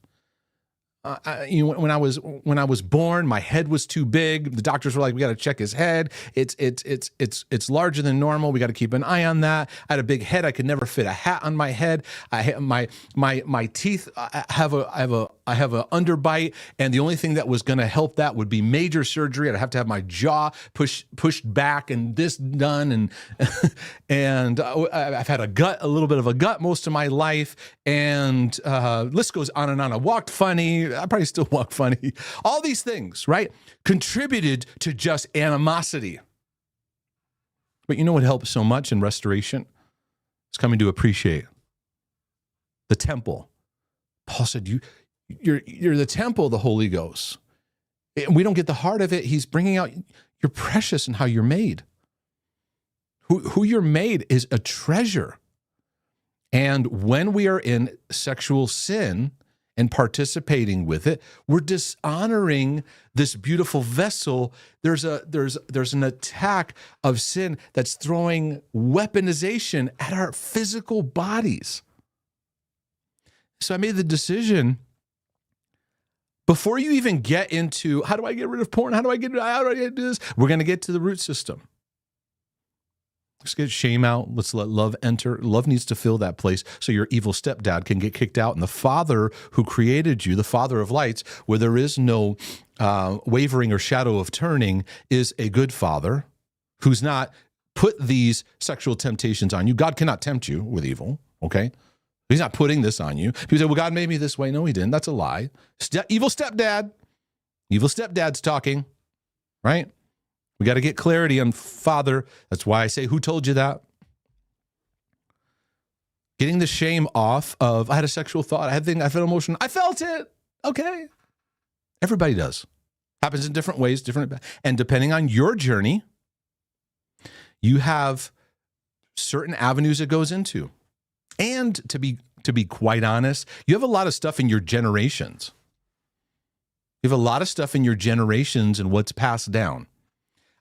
When I was born, my head was too big. The doctors were like, "We got to check his head. It's larger than normal. We got to keep an eye on that." I had a big head. I could never fit a hat on my head. My teeth. I have a underbite, and the only thing that was going to help that would be major surgery. I'd have to have my jaw pushed back and this done, and I've had a little bit of a gut most of my life, and list goes on and on. I walked funny. I probably still walk funny. All these things, right, contributed to just animosity. But you know what helps so much in restoration? It's coming to appreciate the temple. Paul said, you're the temple of the Holy Ghost. And we don't get the heart of it. He's bringing out you're precious in how you're made. Who you're made is a treasure. And when we are in sexual sin and participating with it, we're dishonoring this beautiful vessel. There's an attack of sin that's throwing weaponization at our physical bodies. So I made the decision, before you even get into how do I get rid of porn? How do I do this? We're going to get to the root system. Let's get shame out. Let's let love enter. Love needs to fill that place so your evil stepdad can get kicked out. And the Father who created you, the Father of lights, where there is no wavering or shadow of turning, is a good Father who's not put these sexual temptations on you. God cannot tempt you with evil, okay? He's not putting this on you. People say, well, God made me this way. No, he didn't. That's a lie. Evil stepdad. Evil stepdad's talking, right? We got to get clarity on Father. That's why I say, who told you that? Getting the shame off of, I had a sexual thought. I felt emotion. I felt it. Okay. Everybody does. Happens in different ways, and depending on your journey, you have certain avenues it goes into. And to be quite honest, you have a lot of stuff in your generations. You have a lot of stuff in your generations and what's passed down.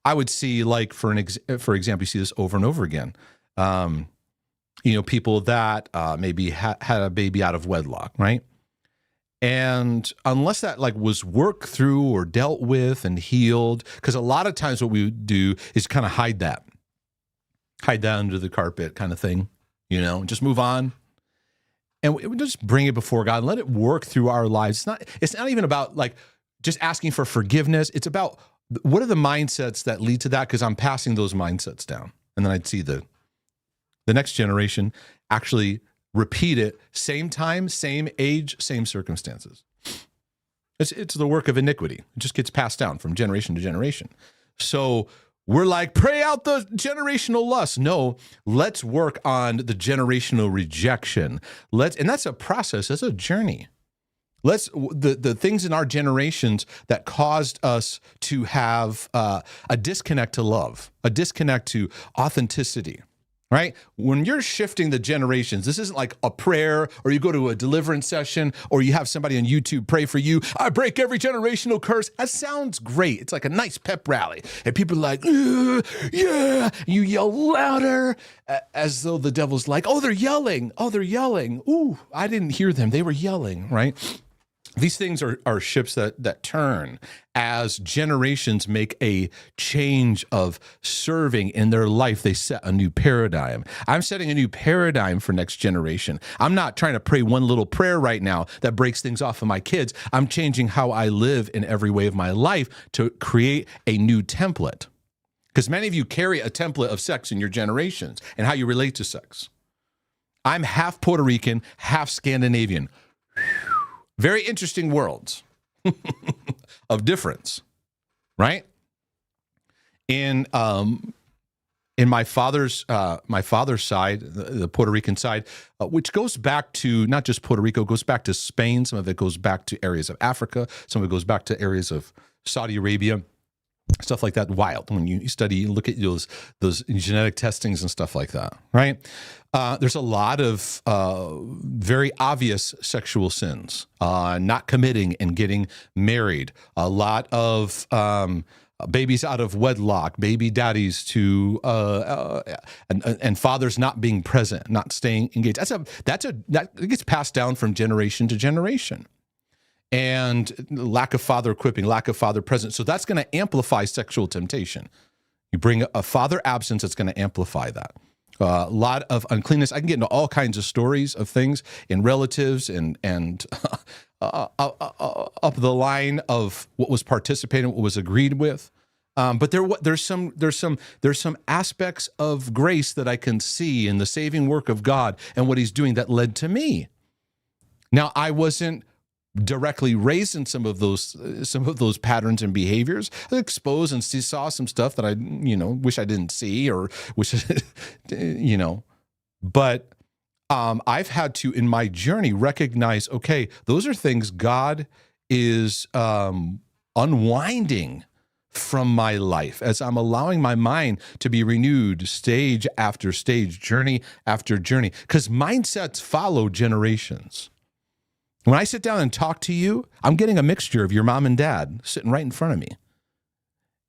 I would see, like, for example, you see this over and over again. People that maybe had a baby out of wedlock, right? And unless that was worked through or dealt with and healed, because a lot of times what we would do is kind of hide that under the carpet kind of thing, just move on. And we just bring it before God and let it work through our lives. It's not even about just asking for forgiveness. It's about, what are the mindsets that lead to that? Because I'm passing those mindsets down. And then I'd see the next generation actually repeat it, same time, same age, same circumstances. It's the work of iniquity. It just gets passed down from generation to generation. So we're like, pray out the generational lust. No, let's work on the generational rejection. And that's a process. That's a journey. The things in our generations that caused us to have a disconnect to love, a disconnect to authenticity, right? When you're shifting the generations, this isn't like a prayer or you go to a deliverance session or you have somebody on YouTube pray for you. I break every generational curse. That sounds great. It's like a nice pep rally. And people are like, yeah. You yell louder as though the devil's like, oh, they're yelling. Oh, they're yelling. Ooh, I didn't hear them. They were yelling, right? These things are ships that turn as generations make a change of serving in their life. They set a new paradigm. I'm setting a new paradigm for next generation. I'm not trying to pray one little prayer right now that breaks things off of my kids. I'm changing how I live in every way of my life to create a new template. Because many of you carry a template of sex in your generations and how you relate to sex. I'm half Puerto Rican, half Scandinavian. Very interesting worlds of difference, right? In my father's side, the Puerto Rican side, which goes back to not just Puerto Rico, goes back to Spain. Some of it goes back to areas of Africa. Some of it goes back to areas of Saudi Arabia. Stuff like that, wild. When you study, look at those genetic testings and stuff like that, right? There's a lot of very obvious sexual sins, not committing and getting married. A lot of babies out of wedlock, baby daddies to and fathers not being present, not staying engaged. That gets passed down from generation to generation. And lack of father equipping, lack of father presence. So that's going to amplify sexual temptation. You bring a father absence, it's going to amplify that. A lot of uncleanness. I can get into all kinds of stories of things in relatives and up the line of what was participated, what was agreed with. But there's some aspects of grace that I can see in the saving work of God and what He's doing that led to me. Now, I wasn't directly raised in some of those patterns and behaviors. I exposed and saw some stuff that I wish I didn't see or wish but I've had to in my journey recognize, okay, those are things God is unwinding from my life as I'm allowing my mind to be renewed stage after stage, journey after journey, because mindsets follow generations. When I sit down and talk to you, I'm getting a mixture of your mom and dad sitting right in front of me.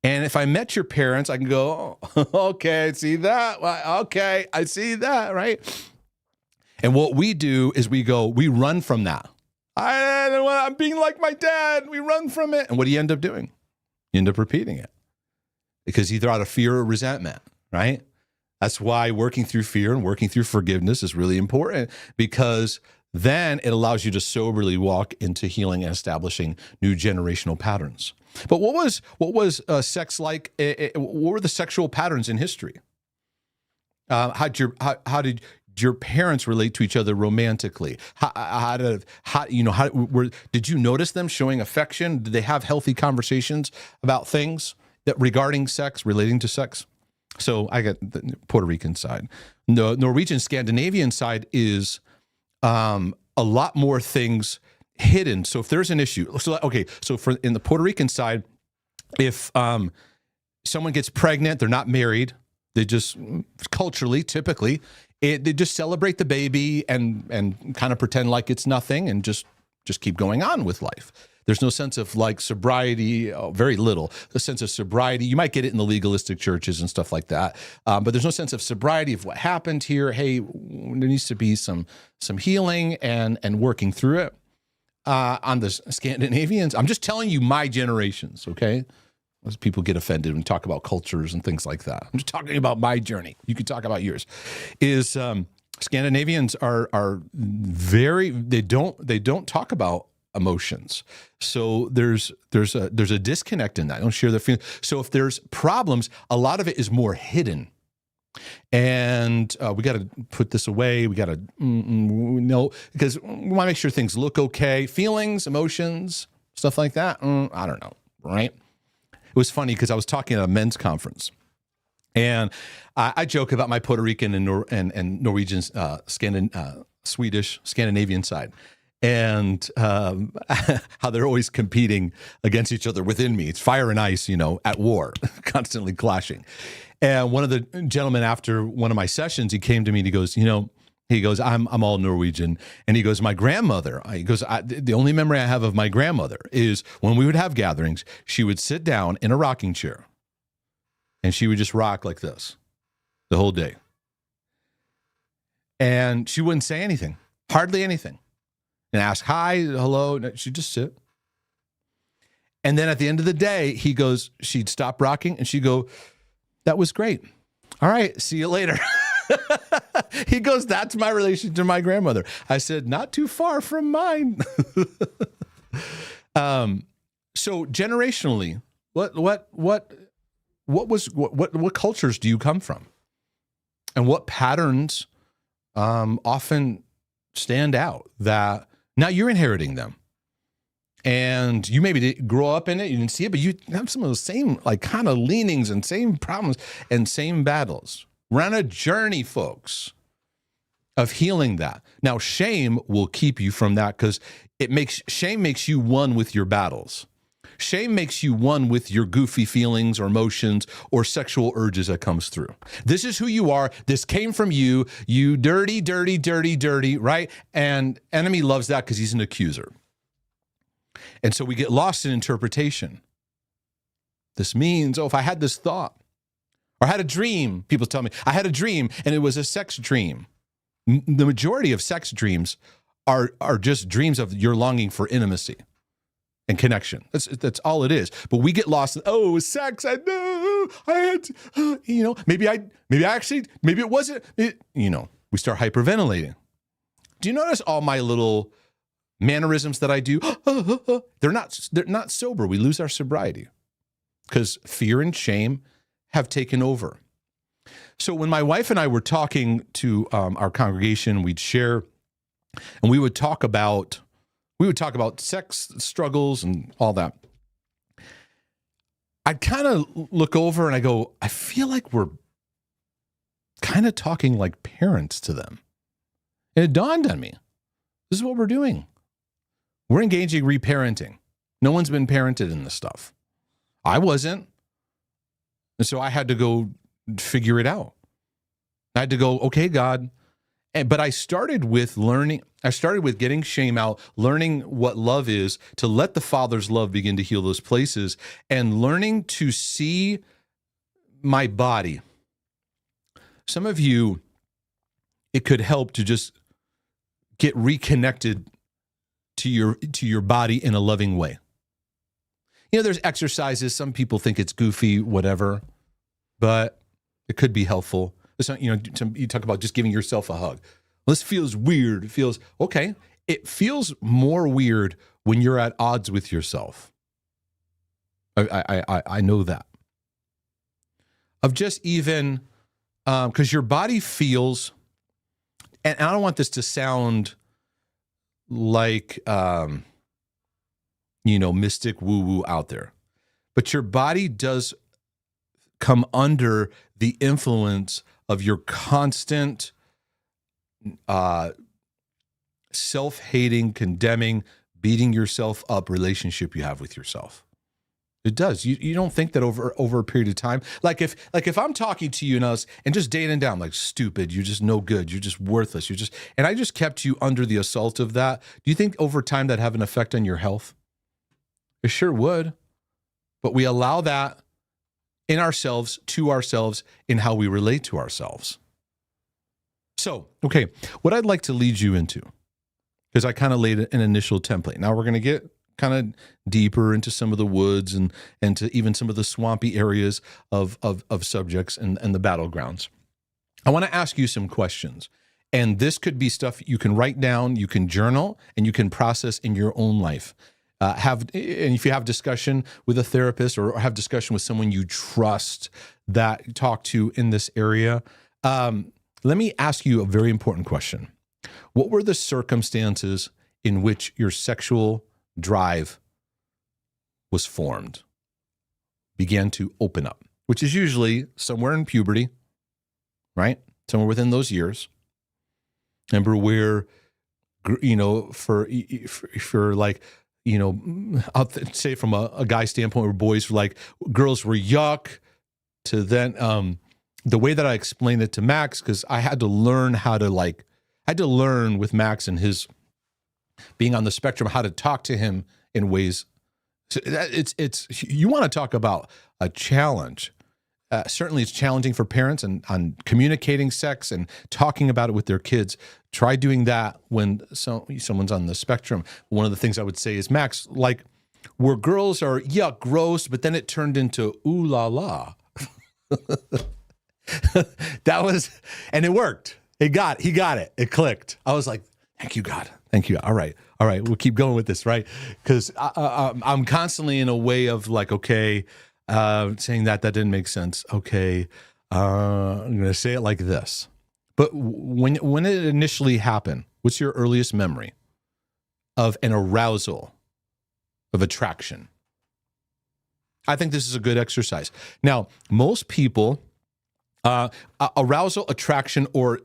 And if I met your parents, I can go, oh, okay, I see that. Okay, I see that, right? And what we do is we run from that. I'm being like my dad. We run from it. And what do you end up doing? You end up repeating it because either out of fear or resentment, right? That's why working through fear and working through forgiveness is really important, because then it allows you to soberly walk into healing and establishing new generational patterns. But what was sex like? What were the sexual patterns in history? How did your parents relate to each other romantically? Did you notice them showing affection? Did they have healthy conversations about things that regarding sex, relating to sex? So I got the Puerto Rican side. The Norwegian Scandinavian side is a lot more things hidden. So if there's an issue, so in the Puerto Rican side, if someone gets pregnant, they're not married, they just culturally, typically, they just celebrate the baby and kind of pretend like it's nothing and just keep going on with life. There's no sense of like sobriety, very little. The sense of sobriety, you might get it in the legalistic churches and stuff like that, but there's no sense of sobriety of what happened here. Hey, there needs to be some healing and working through it. On the Scandinavians, I'm just telling you my generations, okay? As people get offended when we talk about cultures and things like that. I'm just talking about my journey. You could talk about yours. Scandinavians are very, they don't talk about emotions. So there's a disconnect in that. I don't share their feelings. So if there's problems, a lot of it is more hidden. And we got to put this away. We got to know, because we want to make sure things look okay. Feelings, emotions, stuff like that. I don't know, right? It was funny because I was talking at a men's conference, and I joke about my Puerto Rican and Norwegian, Swedish, Scandinavian side, and how they're always competing against each other within me. It's fire and ice, at war, constantly clashing. And one of the gentlemen after one of my sessions, he came to me and he goes, I'm all Norwegian. And he goes, my grandmother, the only memory I have of my grandmother is when we would have gatherings, she would sit down in a rocking chair and she would just rock like this the whole day. And she wouldn't say anything, hardly anything. And ask hi, hello. She'd just sit. And then at the end of the day, he goes, she'd stop rocking and she'd go, that was great. All right, see you later. He goes, that's my relation to my grandmother. I said, not too far from mine. So generationally, what cultures do you come from? And what patterns often stand out that now you're inheriting them? And you maybe didn't grow up in it, you didn't see it, but you have some of those same like kind of leanings and same problems and same battles. We're on a journey, folks, of healing that. Now, shame will keep you from that because shame makes you one with your battles. Shame makes you one with your goofy feelings or emotions or sexual urges that comes through. This is who you are. This came from you. You dirty, dirty, dirty, dirty, right? And enemy loves that because he's an accuser. And so we get lost in interpretation. This means, if I had this thought, or I had a dream, people tell me, I had a dream and it was a sex dream. The majority of sex dreams are just dreams of your longing for intimacy and connection. That's all it is. But we get lost in, sex, I know, I had to, maybe it wasn't, we start hyperventilating. Do you notice all my little mannerisms that I do? They're not sober. We lose our sobriety because fear and shame have taken over. So when my wife and I were talking to our congregation, we'd share, and we would talk about sex struggles and all that. I'd kind of look over and I go, I feel like we're kind of talking like parents to them. And it dawned on me, this is what we're doing. We're engaging reparenting. No one's been parented in this stuff. I wasn't. And so I had to go figure it out. I had to go, okay, God. But I started with learning. I started with getting shame out, learning what love is, to let the Father's love begin to heal those places, and learning to see my body. Some of you, it could help to just get reconnected to your body in a loving way. There's exercises. Some people think it's goofy, whatever, but it could be helpful. You talk about just giving yourself a hug. Well, this feels weird. It feels okay. It feels more weird when you're at odds with yourself. I know that. Of just even, because your body feels, and I don't want this to sound like, mystic woo-woo out there. But your body does come under the influence of your constant self-hating, condemning, beating yourself up relationship you have with yourself. It does. You don't think that over a period of time, like if I'm talking to you and just dating down, like, stupid, you're just no good, you're just worthless, and I just kept you under the assault of that. Do you think over time that'd have an effect on your health? It sure would. But we allow that in ourselves, to ourselves, in how we relate to ourselves. So, okay, what I'd like to lead you into, because I kind of laid an initial template. Now we're going to get kind of deeper into some of the woods and to even some of the swampy areas of subjects and the battlegrounds. I want to ask you some questions. And this could be stuff you can write down, you can journal, and you can process in your own life. And if you have discussion with a therapist or have discussion with someone you trust that you talk to in this area, let me ask you a very important question. What were the circumstances in which your sexual drive was formed, began to open up, which is usually somewhere in puberty, right? Somewhere within those years. Remember where, for like, I'll say from a guy standpoint where girls were yuck, to then the way that I explained it to Max, because I had to learn with Max and his being on the spectrum, how to talk to him in ways. It's you want to talk about a challenge. Certainly, it's challenging for parents and on communicating sex and talking about it with their kids. Try doing that when someone's on the spectrum. One of the things I would say is, Max, like where girls are, yuck, gross, but then it turned into ooh la la. And it worked. He got it. It clicked. I was like, thank you, God. Thank you. All right. We'll keep going with this, right? Because I'm constantly in a way of like, okay, saying that didn't make sense. Okay, I'm going to say it like this. But when it initially happened, what's your earliest memory of an arousal, of attraction? I think this is a good exercise. Now, most people, arousal, attraction, or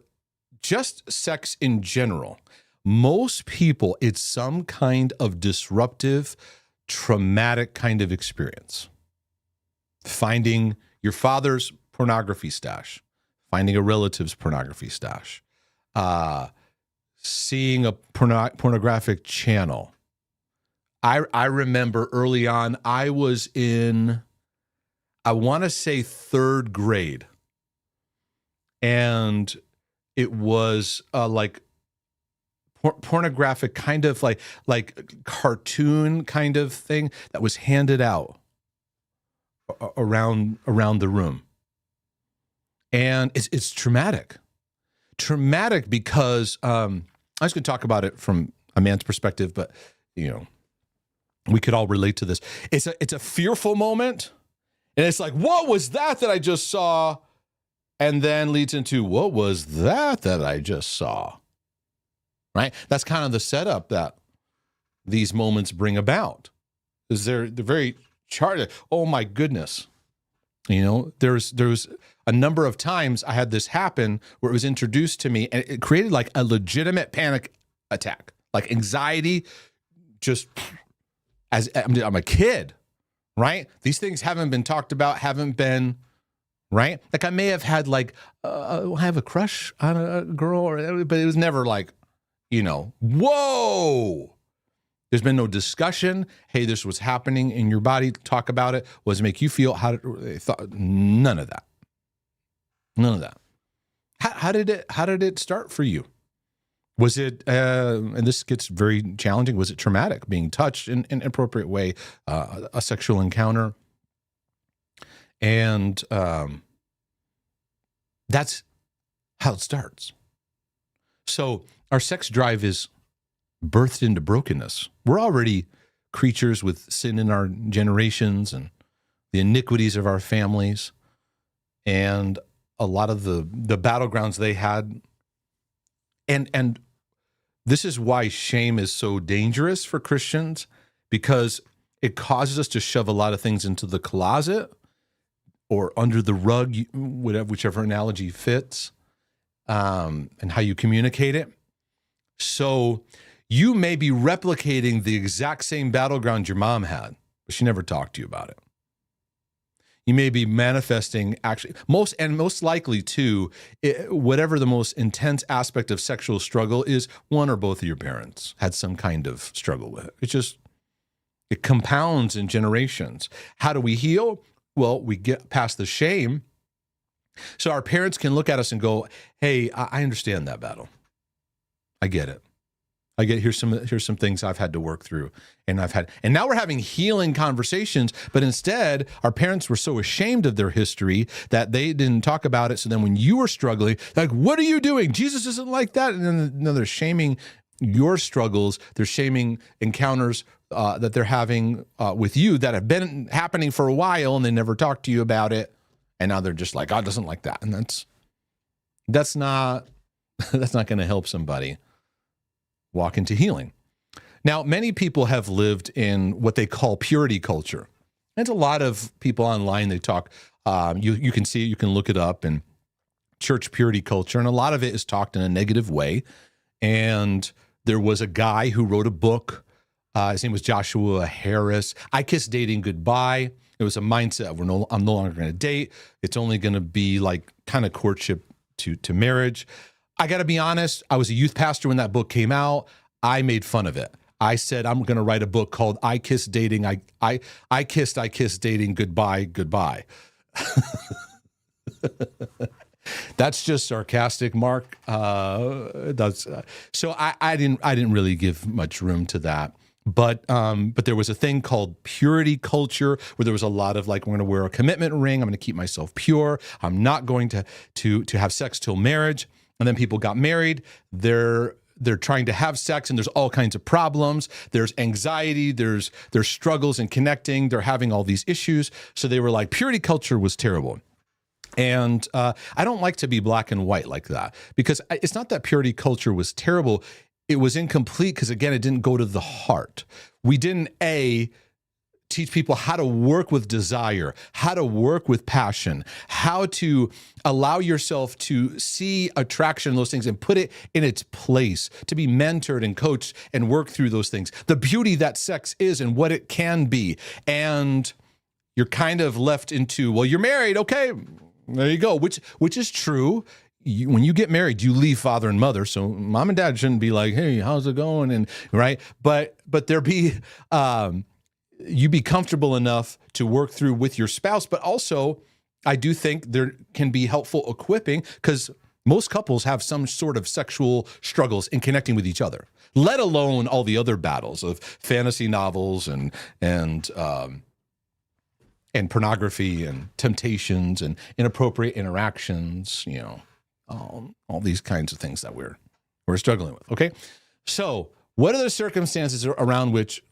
just sex in general, most people, it's some kind of disruptive, traumatic kind of experience. Finding your father's pornography stash, finding a relative's pornography stash, seeing a pornographic channel. I remember early on, I was in, I want to say 3rd grade, and it was like pornographic kind of like cartoon kind of thing that was handed out around the room. And it's traumatic because I was going to talk about it from a man's perspective, but we could all relate to this. It's a fearful moment, and it's like, what was that I just saw? And then leads into, what was that I just saw? Right? That's kind of the setup that these moments bring about. Is they're very charged. Oh my goodness. There's a number of times I had this happen where it was introduced to me, and it created like a legitimate panic attack, like anxiety. Just as I'm a kid, right? These things haven't been talked about, haven't been, right? Like I may have had like, I have a crush on a girl, but it was never like, whoa. There's been no discussion. Hey, this was happening in your body. Talk about it. What does it make you feel? None of that. None of that. How did it start for you? Was it, and this gets very challenging, was it traumatic, being touched in an appropriate way, a sexual encounter? And that's how it starts. So our sex drive is birthed into brokenness. We're already creatures with sin in our generations and the iniquities of our families. And a lot of the battlegrounds they had. And this is why shame is so dangerous for Christians, because it causes us to shove a lot of things into the closet or under the rug, whichever analogy fits, and how you communicate it. So you may be replicating the exact same battleground your mom had, but she never talked to you about it. You may be manifesting actually most likely too, whatever the most intense aspect of sexual struggle is, one or both of your parents had some kind of struggle with it. It compounds in generations. How do we heal? Well, we get past the shame. So our parents can look at us and go, hey, I understand that battle. I get it. Here's some things I've had to work through, and now we're having healing conversations, but instead our parents were so ashamed of their history that they didn't talk about it. So then when you were struggling, like, what are you doing? Jesus isn't like that. And then they're shaming your struggles. They're shaming encounters that they're having with you that have been happening for a while, and they never talked to you about it. And now they're just like, God doesn't like that. And that's not going to help somebody walk into healing. Now, many people have lived in what they call purity culture. There's a lot of people online, they talk, you can see it, you can look it up, and church purity culture, and a lot of it is talked in a negative way. And there was a guy who wrote a book, his name was Joshua Harris, I Kissed Dating Goodbye. It was a mindset of I'm no longer going to date. It's only going to be like kind of courtship to marriage. I got to be honest. I was a youth pastor when that book came out. I made fun of it. I said, I'm going to write a book called I Kissed Dating. I kissed dating. Goodbye, goodbye. That's just sarcastic, Mark. So I didn't really give much room to that. But there was a thing called purity culture where there was a lot of like, I'm going to wear a commitment ring. I'm going to keep myself pure. I'm not going to have sex till marriage. And then people got married. They're trying to have sex, and there's all kinds of problems. There's anxiety. There's struggles in connecting. They're having all these issues. So they were like, purity culture was terrible. And I don't like to be black and white like that, because it's not that purity culture was terrible. It was incomplete because, again, it didn't go to the heart. We didn't, teach people how to work with desire, how to work with passion, how to allow yourself to see attraction in those things and put it in its place, to be mentored and coached and work through those things. The beauty that sex is and what it can be. And you're kind of left into, well, you're married. Okay, there you go, which is true. When you get married, you leave father and mother. So mom and dad shouldn't be like, hey, how's it going? And right. But there be, you be comfortable enough to work through with your spouse. But also, I do think there can be helpful equipping, because most couples have some sort of sexual struggles in connecting with each other, let alone all the other battles of fantasy novels and pornography and temptations and inappropriate interactions, all these kinds of things that we're struggling with. Okay. So what are the circumstances around which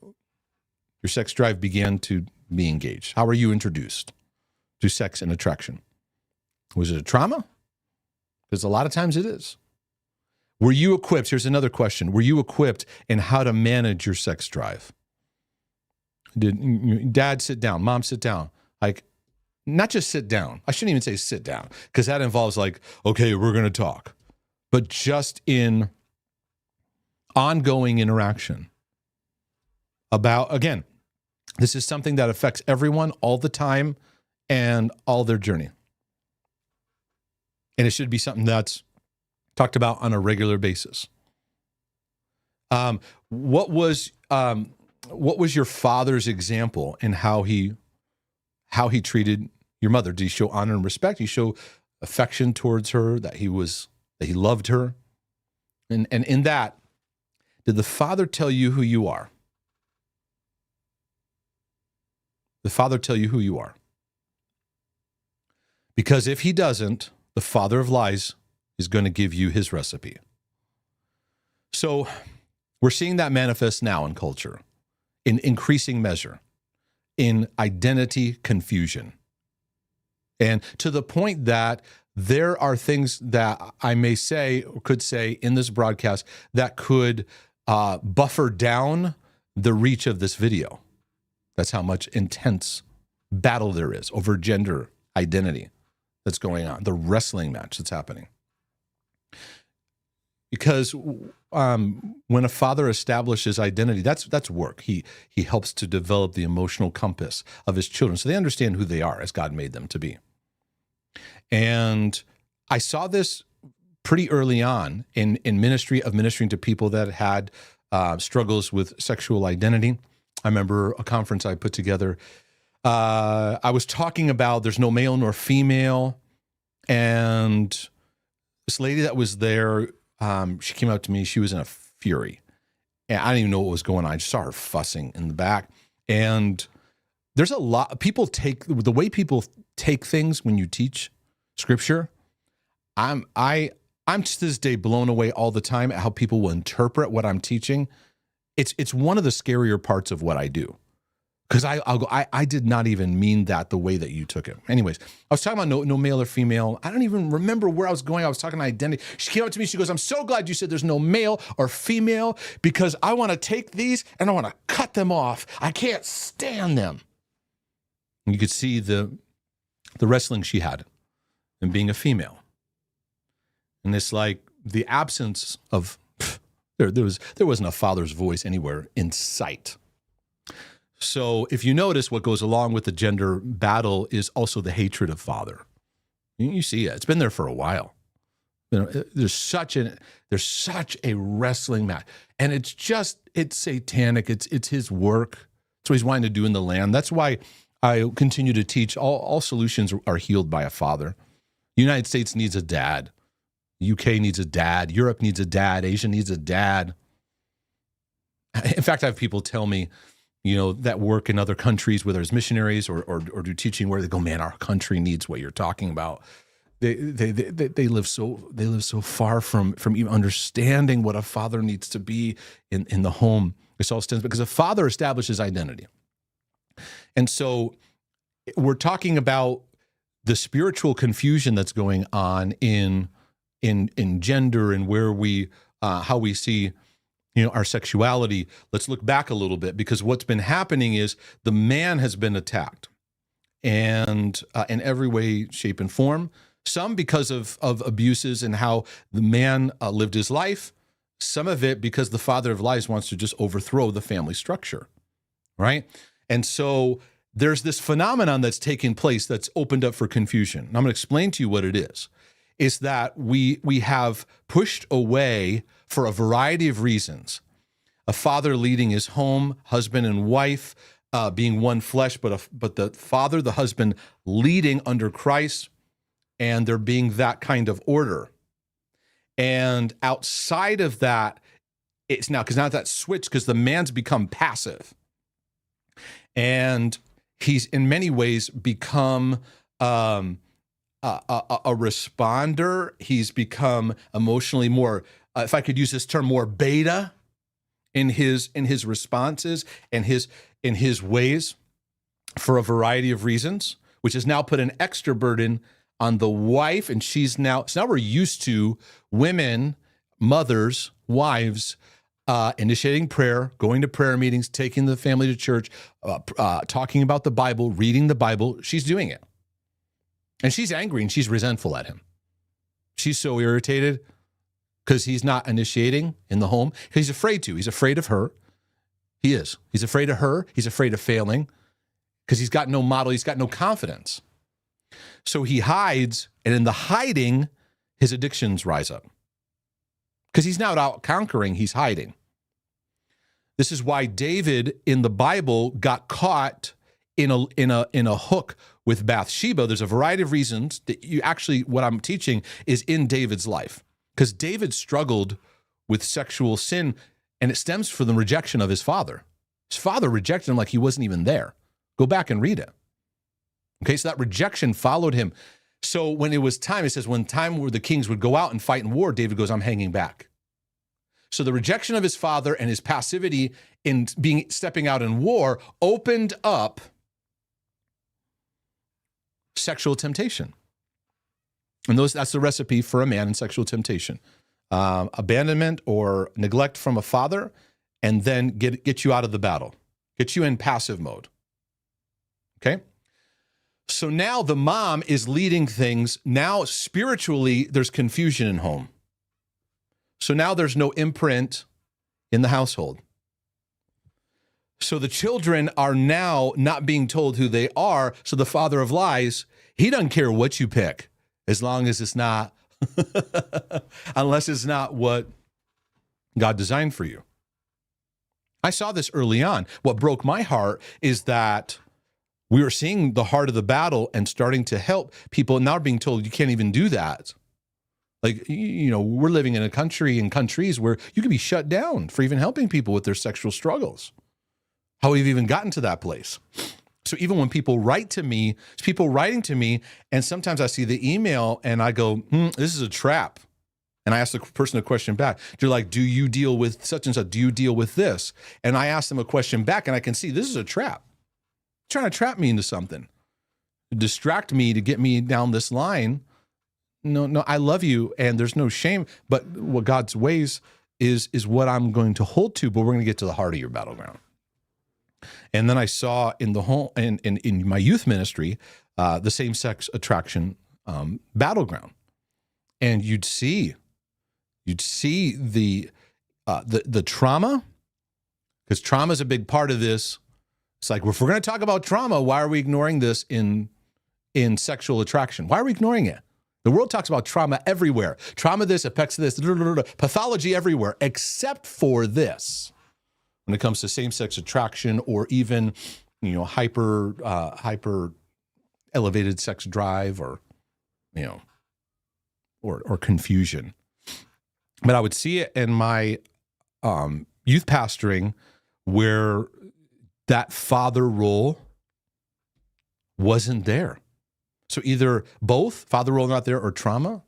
your sex drive began to be engaged? How were you introduced to sex and attraction? Was it a trauma? Because a lot of times it is. Were you equipped? Here's another question. Were you equipped in how to manage your sex drive? Did dad sit down? Mom sit down? Like, not just sit down. I shouldn't even say sit down, because that involves like, okay, we're going to talk. But just in ongoing interaction about, again, this is something that affects everyone all the time and all their journey. And it should be something that's talked about on a regular basis. What was your father's example in how he treated your mother? Did he show honor and respect? Did he show affection towards her, that he loved her? And in that, did the father tell you who you are? The father tell you who you are? Because if he doesn't, the father of lies is going to give you his recipe. So we're seeing that manifest now in culture, in increasing measure, in identity confusion. And to the point that there are things that I may say or could say in this broadcast that could buffer down the reach of this video. That's how much intense battle there is over gender identity that's going on, the wrestling match that's happening. Because when a father establishes identity, that's work. He helps to develop the emotional compass of his children so they understand who they are as God made them to be. And I saw this pretty early on in ministering to people that had struggles with sexual identity. I remember a conference I put together. I was talking about there's no male nor female, and this lady that was there, she came up to me. She was in a fury, and I didn't even know what was going on. I just saw her fussing in the back. And there's a lot people take the way people take things when you teach scripture. I'm to this day blown away all the time at how people will interpret what I'm teaching. It's one of the scarier parts of what I do, because I did not even mean that the way that you took it. Anyways, I was talking about no male or female. I don't even remember where I was going. I was talking identity. She came up to me. She goes, "I'm so glad you said there's no male or female, because I want to take these and I want to cut them off. I can't stand them." And you could see the wrestling she had in being a female. And it's like the absence of, there wasn't a father's voice anywhere in sight. So if you notice, what goes along with the gender battle is also the hatred of father. You see it. It's been there for a while. There's such a wrestling match, and it's satanic. It's his work. That's what he's wanting to do in the land. That's why I continue to teach all solutions are healed by a father. The United States needs a dad. The UK needs a dad. Europe needs a dad. Asia needs a dad. In fact, I have people tell me, that work in other countries, whether it's missionaries or do teaching, where they go, man, our country needs what you're talking about. They live so far from even understanding what a father needs to be in the home. This all stems because a father establishes identity. And so we're talking about the spiritual confusion that's going on in gender and where we how we see our sexuality. Let's look back a little bit, because what's been happening is the man has been attacked, and in every way, shape, and form. Some because of abuses and how the man lived his life. Some of it because the father of lies wants to just overthrow the family structure, right? And so there's this phenomenon that's taking place that's opened up for confusion. And I'm going to explain to you what it is. It's that we have pushed away, for a variety of reasons, a father leading his home, husband and wife being one flesh, but the father, the husband leading under Christ, and there being that kind of order. And outside of that, it's now that switch, because the man's become passive. And he's in many ways become a responder. He's become emotionally more, if I could use this term, more beta in his responses and in his ways, for a variety of reasons, which has now put an extra burden on the wife. And so now we're used to women, mothers, wives, initiating prayer, going to prayer meetings, taking the family to church, talking about the Bible, reading the Bible. She's doing it. And she's angry and she's resentful at him. She's so irritated because he's not initiating in the home, because he's afraid to. He's afraid of her. He is. He's afraid of her. He's afraid of failing because he's got no model. He's got no confidence. So he hides, and in the hiding, his addictions rise up. Because he's not out conquering, he's hiding. This is why David in the Bible got caught in a hook with Bathsheba. There's a variety of reasons that what I'm teaching is in David's life. Because David struggled with sexual sin, and it stems from the rejection of his father. His father rejected him like he wasn't even there. Go back and read it. Okay, so that rejection followed him. So when it was time, it says, when time where the kings would go out and fight in war, David goes, I'm hanging back. So the rejection of his father and his passivity in stepping out in war opened up sexual temptation. And that's the recipe for a man in sexual temptation. Abandonment or neglect from a father, and then get you out of the battle, get you in passive mode. Okay? So now the mom is leading things. Now spiritually, there's confusion in home. So now there's no imprint in the household. So the children are now not being told who they are. So the father of lies, he doesn't care what you pick, as long as it's not, unless it's not what God designed for you. I saw this early on. What broke my heart is that we were seeing the heart of the battle and starting to help people, and now being told you can't even do that. Like, we're living in countries where you can be shut down for even helping people with their sexual struggles. How we've even gotten to that place. So even when people write to me, it's people writing to me, and sometimes I see the email and I go, this is a trap. And I ask the person a question back. They're like, do you deal with such and such? Do you deal with this? And I ask them a question back, and I can see this is a trap. Trying to trap me into something, distract me to get me down this line. No, I love you, and there's no shame. But what God's ways is what I'm going to hold to. But we're going to get to the heart of your battleground. And then I saw in the home in my youth ministry the same-sex attraction battleground, and you'd see the trauma, because trauma is a big part of this. It's like, if we're going to talk about trauma, why are we ignoring this in sexual attraction? Why are we ignoring it? The world talks about trauma everywhere. Trauma this affects this, pathology everywhere, except for this. When it comes to same-sex attraction or even, hyper elevated sex drive or confusion. But I would see it in my youth pastoring where that father role wasn't there. So either both, father role not there, or trauma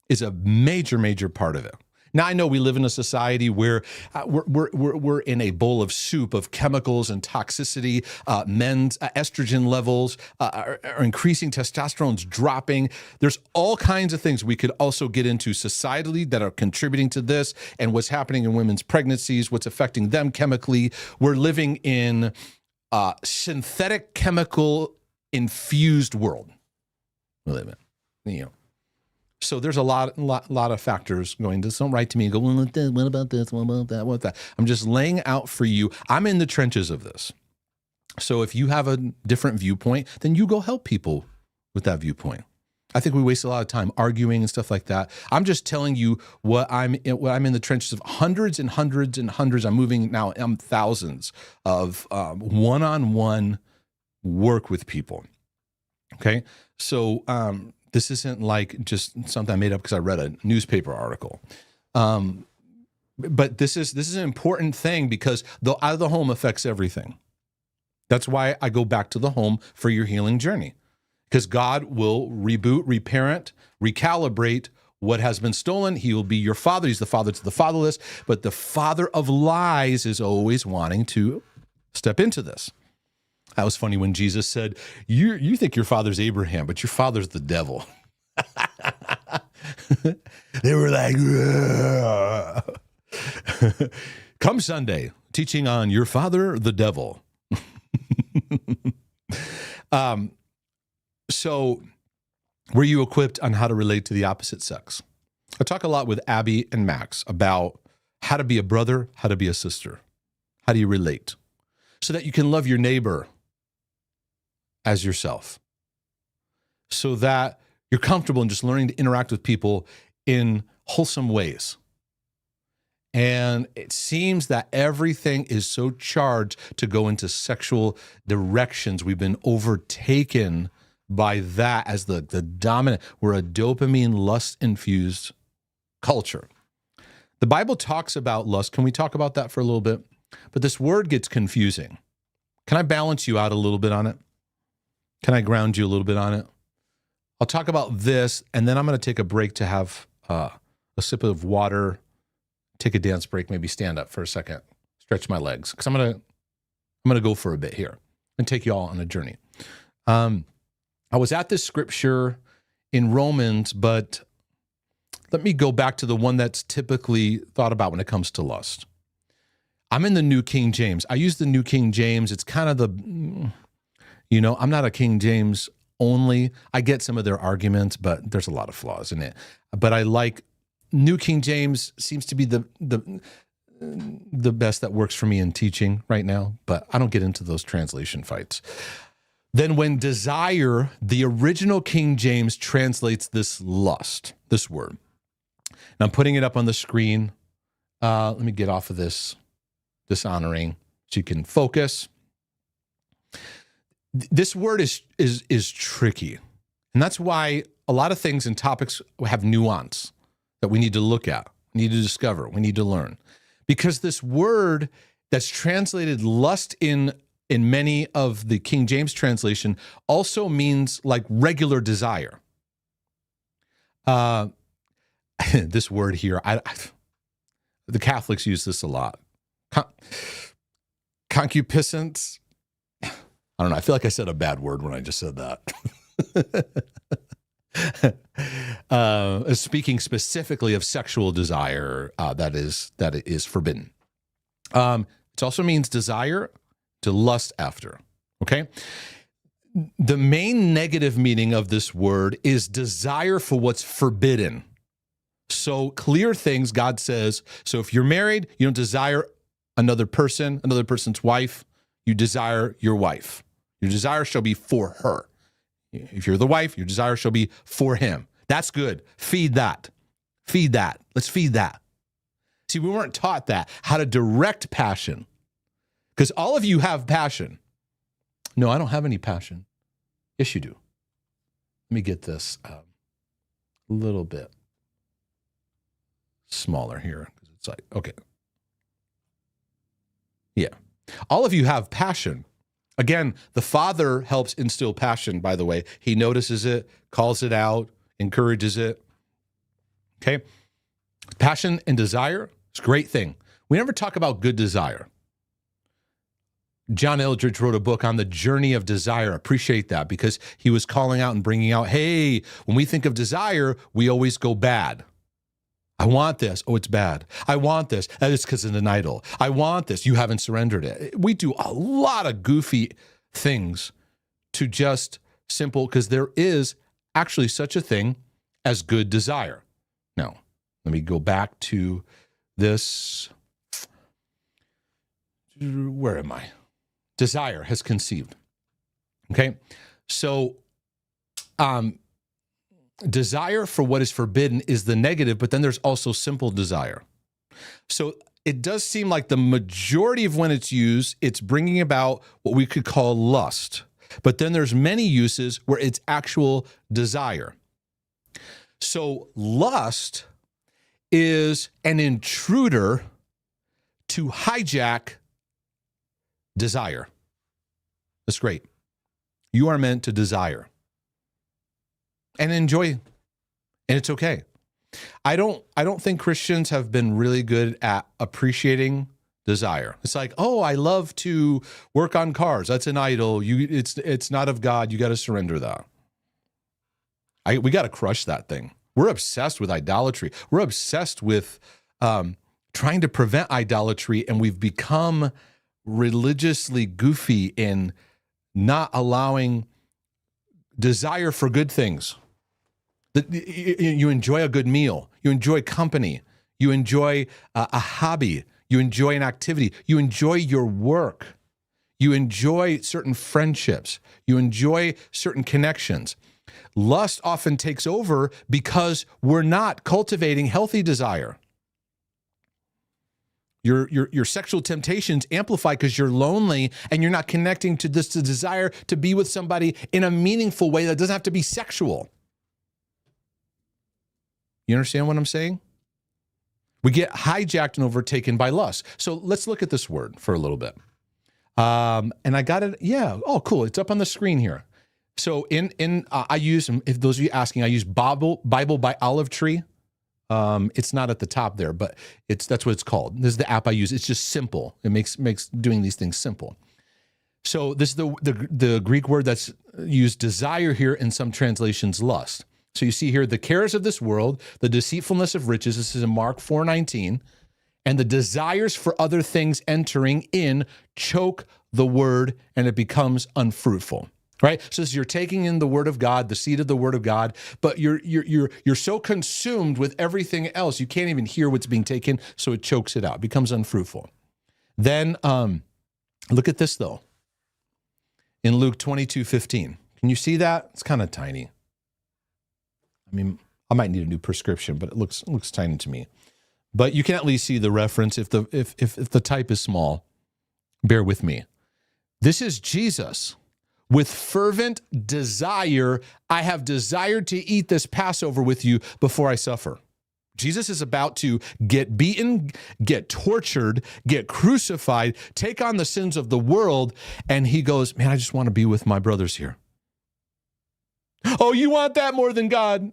is a major, major part of it. Now, I know we live in a society where we're in a bowl of soup of chemicals and toxicity. Men's estrogen levels are increasing, testosterone's dropping. There's all kinds of things we could also get into societally that are contributing to this and what's happening in women's pregnancies, what's affecting them chemically. We're living in a synthetic chemical infused world. We live in, So there's a lot of factors going. Just don't write to me and go, well, what about this? What about that? What about that? I'm just laying out for you. I'm in the trenches of this. So if you have a different viewpoint, then you go help people with that viewpoint. I think we waste a lot of time arguing and stuff like that. I'm just telling you what I'm in the trenches of hundreds and hundreds and hundreds. I'm moving now. I'm thousands of one-on-one work with people. Okay. So, this isn't like just something I made up because I read a newspaper article. But this is an important thing because the out of the home affects everything. That's why I go back to the home for your healing journey. Because God will reboot, reparent, recalibrate what has been stolen. He will be your father. He's the father to the fatherless. But the father of lies is always wanting to step into this. That was funny when Jesus said, you think your father's Abraham, but your father's the devil. They were like, come Sunday, teaching on your father, the devil. So were you equipped on how to relate to the opposite sex? I talk a lot with Abby and Max about how to be a brother, how to be a sister. How do you relate? So that you can love your neighbor as yourself, so that you're comfortable in just learning to interact with people in wholesome ways. And it seems that everything is so charged to go into sexual directions. We've been overtaken by that as the dominant. We're a dopamine, lust-infused culture. The Bible talks about lust. Can we talk about that for a little bit? But this word gets confusing. Can I balance you out a little bit on it? Can I ground you a little bit on it? I'll talk about this, and then I'm going to take a break to have a sip of water, take a dance break, maybe stand up for a second, stretch my legs, because I'm gonna go for a bit here and take you all on a journey. I was at this scripture in Romans, but let me go back to the one that's typically thought about when it comes to lust. I'm in the New King James. I use the New King James. It's kind of the... I'm not a King James only. I get some of their arguments, but there's a lot of flaws in it. But I like New King James. Seems to be the best that works for me in teaching right now, but I don't get into those translation fights. Then when desire, the original King James translates this lust, this word. And I'm putting it up on the screen. Let me get off of this dishonoring so you can focus. This word is tricky. And that's why a lot of things and topics have nuance that we need to look at, need to discover, we need to learn. Because this word that's translated lust in many of the King James translation also means like regular desire. This word here, the Catholics use this a lot. Concupiscence. I don't know. I feel like I said a bad word when I just said that. Speaking specifically of sexual desire, that is forbidden. It also means desire to lust after. Okay. The main negative meaning of this word is desire for what's forbidden. So clear things, God says. So if you're married, you don't desire another person, another person's wife. you desire your wife. Your desire shall be for her. If you're the wife, your desire shall be for him. That's good. Feed that. Feed that. Let's feed that. See, we weren't taught that, how to direct passion. Because all of you have passion. No, I don't have any passion. Yes, you do. Let me get this a little bit smaller here. It's like, okay. Yeah. All of you have passion. Again, the Father helps instill passion, by the way. He notices it, calls it out, encourages it. Okay? Passion and desire is a great thing. We never talk about good desire. John Eldridge wrote a book on the journey of desire. Appreciate that, because he was calling out and bringing out, hey, when we think of desire, we always go bad. I want this. Oh, it's bad. I want this. That is because it's an idol. I want this. You haven't surrendered it. We do a lot of goofy things to just simple, because there is actually such a thing as good desire. Now, let me go back to this. Where am I? Desire has conceived. Okay? So, desire for what is forbidden is the negative, but then there's also simple desire. So it does seem like the majority of when it's used, it's bringing about what we could call lust. But then there's many uses where it's actual desire. So lust is an intruder to hijack desire. That's great. You are meant to desire and enjoy, and it's okay. I don't think Christians have been really good at appreciating desire. It's like, oh, I love to work on cars. That's an idol. It's not of God. You got to surrender that. We got to crush that thing. We're obsessed with idolatry. We're obsessed with trying to prevent idolatry, and we've become religiously goofy in not allowing desire for good things. You enjoy a good meal. You enjoy company. You enjoy a hobby. You enjoy an activity. You enjoy your work. You enjoy certain friendships. You enjoy certain connections. Lust often takes over because we're not cultivating healthy desire. Your sexual temptations amplify because you're lonely and you're not connecting to this desire to be with somebody in a meaningful way that doesn't have to be sexual. You understand what I'm saying? We get hijacked and overtaken by lust. So let's look at this word for a little bit. And I got it. Yeah. Oh, cool. It's up on the screen here. So I use, if those of you asking, I use Bible by Olive Tree. It's not at the top there, but that's what it's called. This is the app I use. It's just simple. It makes doing these things simple. So this is the Greek word that's used, desire, here in some translations, lust. So you see here, the cares of this world, the deceitfulness of riches, this is in Mark 4:19, and the desires for other things entering in choke the word, and it becomes unfruitful. Right? So you're taking in the word of God, the seed of the word of God, but you're so consumed with everything else, you can't even hear what's being taken, so it chokes it out, becomes unfruitful. Then look at this though. In Luke 22:15. Can you see that? It's kind of tiny. I mean, I might need a new prescription, but it looks tiny to me. But you can at least see the reference if the type is small. Bear with me. This is Jesus. With fervent desire, I have desired to eat this Passover with you before I suffer. Jesus is about to get beaten, get tortured, get crucified, take on the sins of the world, and he goes, man, I just want to be with my brothers here. Oh, you want that more than God?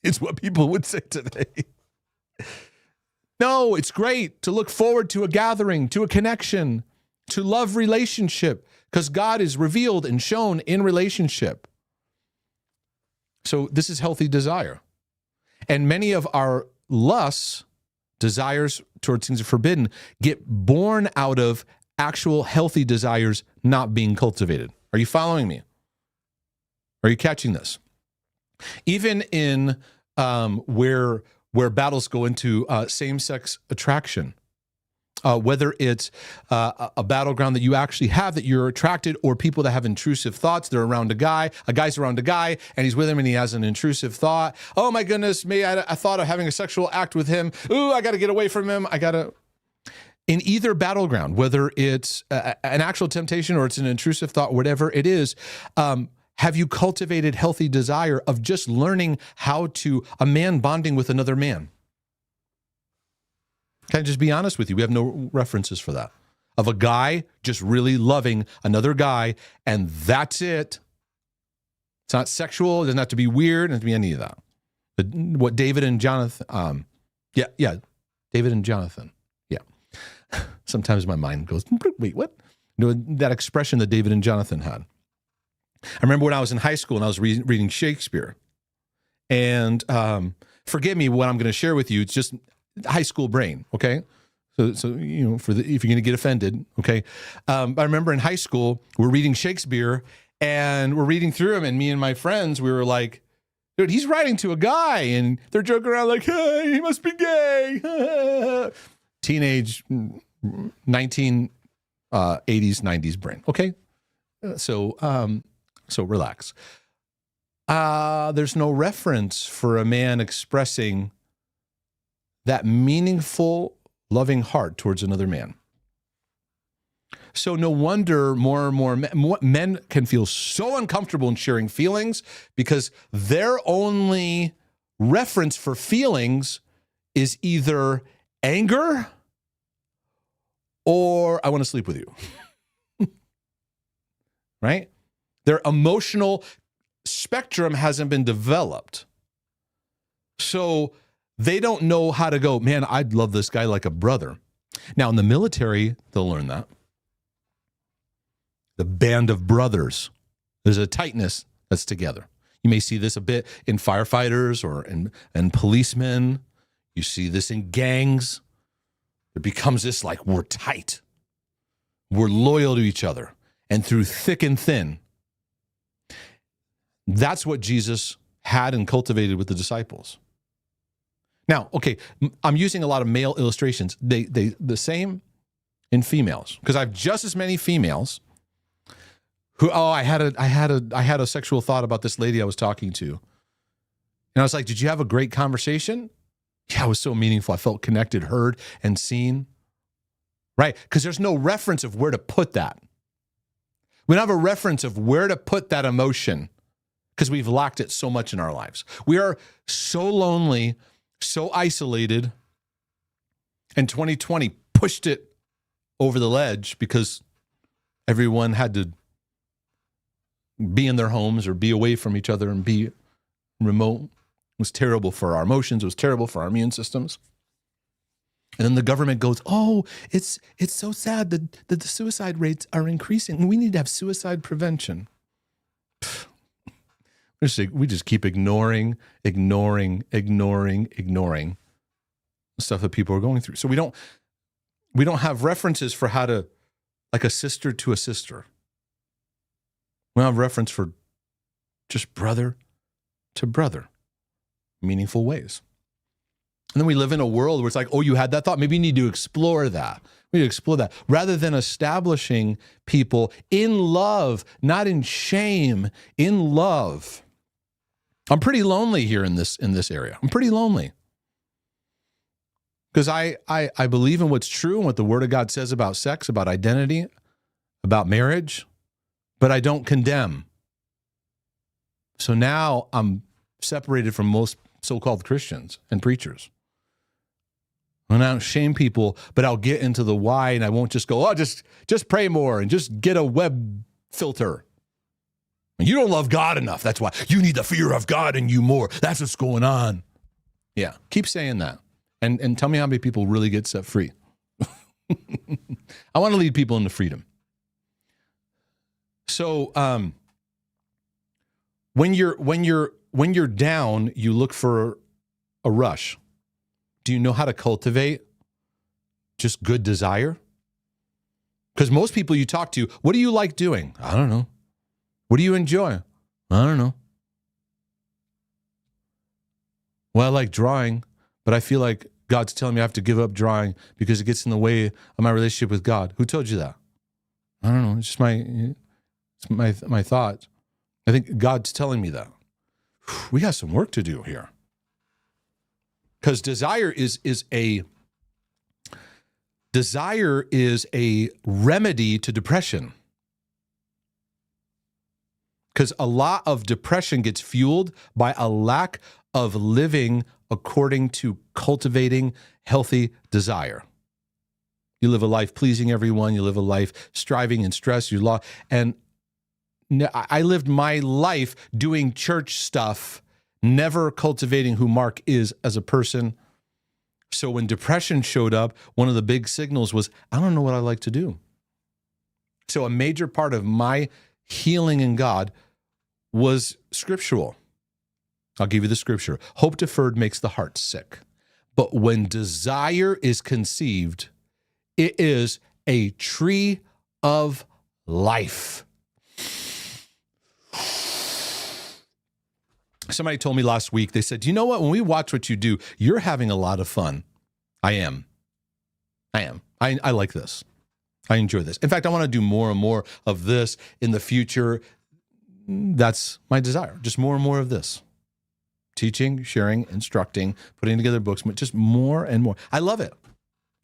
It's what people would say today. No, it's great to look forward to a gathering, to a connection, to love relationship, because God is revealed and shown in relationship. So this is healthy desire. And many of our lusts, desires towards things that are forbidden, get born out of actual healthy desires not being cultivated. Are you following me? Are you catching this? Even in where battles go into same-sex attraction, whether it's a battleground that you actually have that you're attracted, or people that have intrusive thoughts. They're around a guy's around a guy, and he's with him, and he has an intrusive thought. Oh my goodness, I thought of having a sexual act with him. Ooh, I got to get away from him. In either battleground, whether it's an actual temptation or it's an intrusive thought, whatever it is, have you cultivated healthy desire of just learning how to, a man bonding with another man? Can I just be honest with you? We have no references for that. Of a guy just really loving another guy, and that's it. It's not sexual. It doesn't have to be weird. It doesn't have to be any of that. But what David and Jonathan, David and Jonathan. Yeah. Sometimes my mind goes, wait, what? That expression that David and Jonathan had. I remember when I was in high school and I was reading Shakespeare. And forgive me what I'm going to share with you. It's just high school brain, okay? So if you're going to get offended, okay? I remember in high school, we're reading Shakespeare, and we're reading through him, and me and my friends, we were like, dude, he's writing to a guy, and they're joking around like, hey, he must be gay. Teenage 1980s, 90s brain, okay? So relax. There's no reference for a man expressing that meaningful, loving heart towards another man. So no wonder more and more men can feel so uncomfortable in sharing feelings, because their only reference for feelings is either anger or I want to sleep with you. Right? Their emotional spectrum hasn't been developed. So they don't know how to go, man, I'd love this guy like a brother. Now, in the military, they'll learn that. The band of brothers. There's a tightness that's together. You may see this a bit in firefighters or in policemen. You see this in gangs. It becomes this like, we're tight. We're loyal to each other. And through thick and thin, that's what Jesus had and cultivated with the disciples. Now, okay, I'm using a lot of male illustrations. They the same in females, because I have just as many females who, I had a sexual thought about this lady I was talking to. And I was like, did you have a great conversation? Yeah, it was so meaningful. I felt connected, heard, and seen. Right? Because there's no reference of where to put that. We don't have a reference of where to put that emotion because we've lacked it so much in our lives. We are so lonely, so isolated, and 2020 pushed it over the ledge because everyone had to be in their homes or be away from each other and be remote. It was terrible for our emotions. It was terrible for our immune systems. And then the government goes, oh, it's so sad that the suicide rates are increasing. We need to have suicide prevention. We just keep ignoring stuff that people are going through. So we don't have references for how to, like a sister to a sister. We don't have reference for just brother to brother, meaningful ways. And then we live in a world where it's like, oh, you had that thought. Maybe you need to explore that. We need to explore that. Rather than establishing people in love, not in shame, in love. I'm pretty lonely here in this area. I'm pretty lonely. Because I believe in what's true and what the Word of God says about sex, about identity, about marriage, but I don't condemn. So now I'm separated from most so-called Christians and preachers. And I don't shame people, but I'll get into the why, and I won't just go, oh, just pray more and just get a web filter. You don't love God enough. That's why you need the fear of God in you more. That's what's going on. Yeah, keep saying that. And tell me how many people really get set free. I want to lead people into freedom. So when you're down, you look for a rush. Do you know how to cultivate just good desire? Because most people you talk to, what do you like doing? I don't know. What do you enjoy? I don't know. Well, I like drawing, but I feel like God's telling me I have to give up drawing because it gets in the way of my relationship with God. Who told you that? I don't know. It's just my thoughts. I think God's telling me that. We got some work to do here. Because desire is a remedy to depression. Because a lot of depression gets fueled by a lack of living according to cultivating healthy desire. You live a life pleasing everyone. You live a life striving and stress. And I lived my life doing church stuff, never cultivating who Mark is as a person. So when depression showed up, one of the big signals was, I don't know what I like to do. So a major part of my healing in God was scriptural. I'll give you the scripture. Hope deferred makes the heart sick. But when desire is conceived, it is a tree of life. Somebody told me last week, they said, you know what? When we watch what you do, you're having a lot of fun. I am. I like this. I enjoy this. In fact, I want to do more and more of this in the future. That's my desire. Just more and more of this. Teaching, sharing, instructing, putting together books, just more and more. I love it.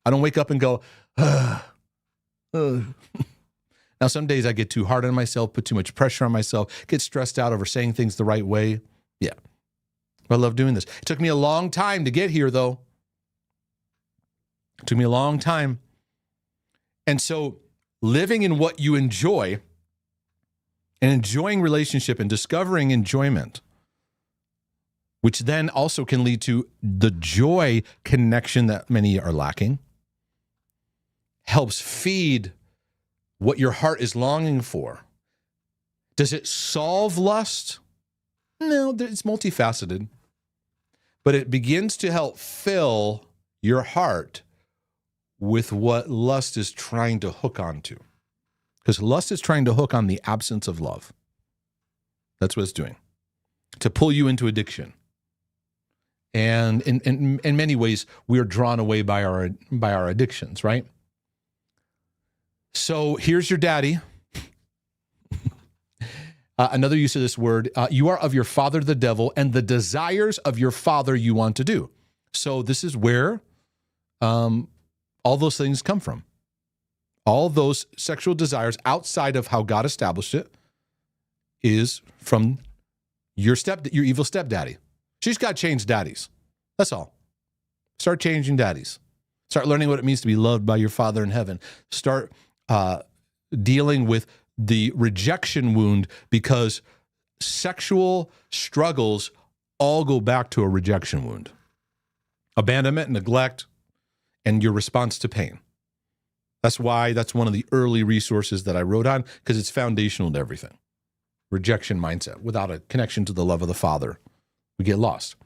I don't wake up and go, ugh. Now, some days I get too hard on myself, put too much pressure on myself, get stressed out over saying things the right way. Yeah. I love doing this. It took me a long time to get here, though. It took me a long time. And so living in what you enjoy and enjoying relationship and discovering enjoyment, which then also can lead to the joy connection that many are lacking, helps feed what your heart is longing for. Does it solve lust? No, it's multifaceted. But it begins to help fill your heart with what lust is trying to hook onto. Because lust is trying to hook on the absence of love. That's what it's doing. To pull you into addiction. And in many ways, we are drawn away by our addictions, right? So here's your daddy. Another use of this word, you are of your father the devil, and the desires of your father you want to do. So this is where all those things come from. All those sexual desires outside of how God established it is from your evil stepdaddy. She's got to change daddies. That's all. Start changing daddies. Start learning what it means to be loved by your Father in heaven. Start dealing with the rejection wound, because sexual struggles all go back to a rejection wound. Abandonment, neglect, and your response to pain. That's why that's one of the early resources that I wrote on, because it's foundational to everything. Rejection mindset. Without a connection to the love of the Father, we get lost.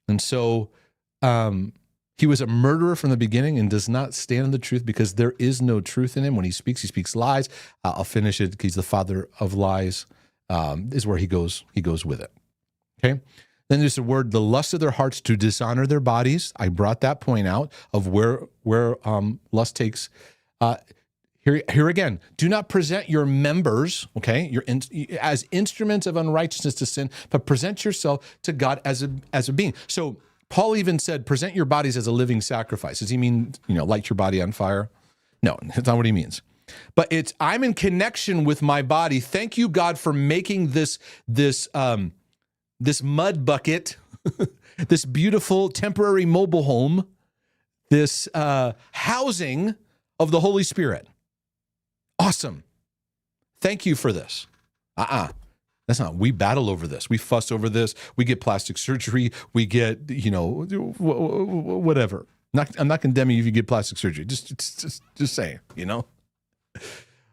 And so he was a murderer from the beginning and does not stand in the truth, because there is no truth in him. When he speaks lies. I'll finish it. He's the father of lies, is where he goes with it. Okay. Then there's the word, the lust of their hearts to dishonor their bodies. I brought that point out of where lust takes. Here again, do not present your members, okay, as instruments of unrighteousness to sin, but present yourself to God as a being. So Paul even said, present your bodies as a living sacrifice. Does he mean, light your body on fire? No, that's not what he means. But it's, I'm in connection with my body. Thank you, God, for making this mud bucket, this beautiful temporary mobile home, this housing of the Holy Spirit. Awesome. Thank you for this. That's not, we battle over this. We fuss over this. We get plastic surgery. We get, whatever. I'm not condemning you if you get plastic surgery. Just saying,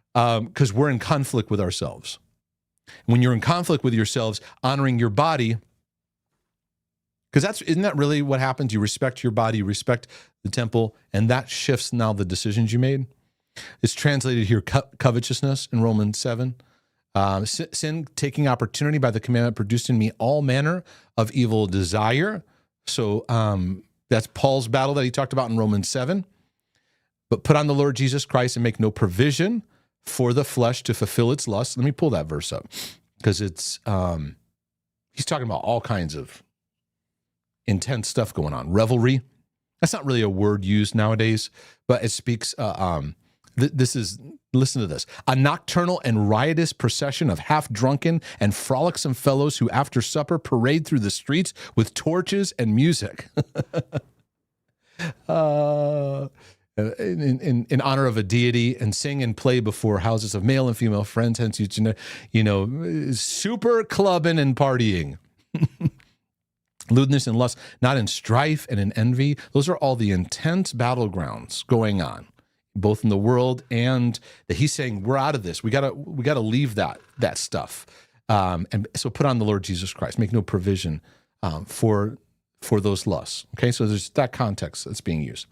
because we're in conflict with ourselves. When you're in conflict with yourselves, honoring your body, because isn't that really what happens? You respect your body, you respect the temple, and that shifts now the decisions you made. It's translated here, covetousness in Romans 7. Sin, taking opportunity by the commandment, produced in me all manner of evil desire. So That's Paul's battle that he talked about in Romans 7. But put on the Lord Jesus Christ and make no provision for the flesh to fulfill its lust. Let me pull that verse up because it's he's talking about all kinds of intense stuff going on. Revelry. That's not really a word used nowadays, but it speaks. Listen to this. A nocturnal and riotous procession of half-drunken and frolicsome fellows who after supper parade through the streets with torches and music. In honor of a deity, and sing and play before houses of male and female friends, hence, super clubbing and partying. Lewdness and lust, not in strife and in envy. Those are all the intense battlegrounds going on, both in the world and that he's saying, we're out of this. We gotta leave that stuff. And so put on the Lord Jesus Christ. Make no provision for those lusts. Okay, so there's that context that's being used.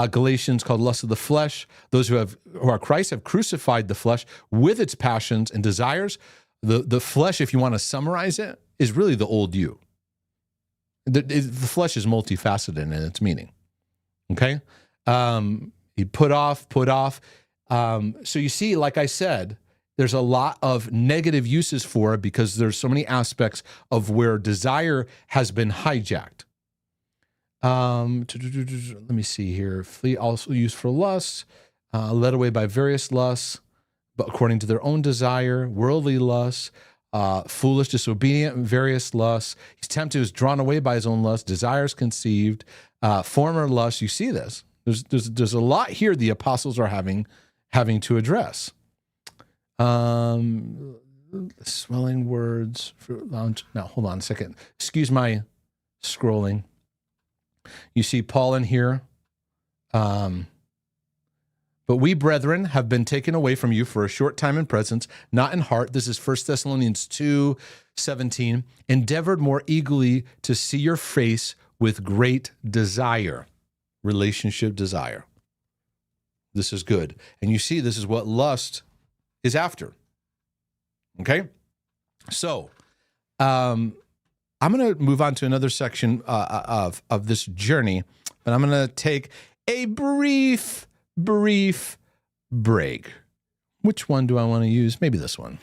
Galatians called lust of the flesh. Those who are Christ have crucified the flesh with its passions and desires. The flesh, if you want to summarize it, is really the old you. The flesh is multifaceted in its meaning. Okay? You put off. So you see, like I said, there's a lot of negative uses for it because there's so many aspects of where desire has been hijacked. Let me see here. Flee also used for lust, led away by various lusts, but according to their own desire, worldly lusts, foolish, disobedient, various lusts. He's tempted, is drawn away by his own lust, desires conceived, former lusts. You see this. There's a lot here the apostles are having to address. Swelling words. Now, hold on a second. Excuse my scrolling. You see Paul in here. But we, brethren, have been taken away from you for a short time in presence, not in heart. This is 1 Thessalonians 2:17. Endeavored more eagerly to see your face with great desire. Relationship desire. This is good. And you see, this is what lust is after. Okay? So, I'm going to move on to another section of this journey, but I'm going to take a brief break. Which one do I want to use? Maybe this one.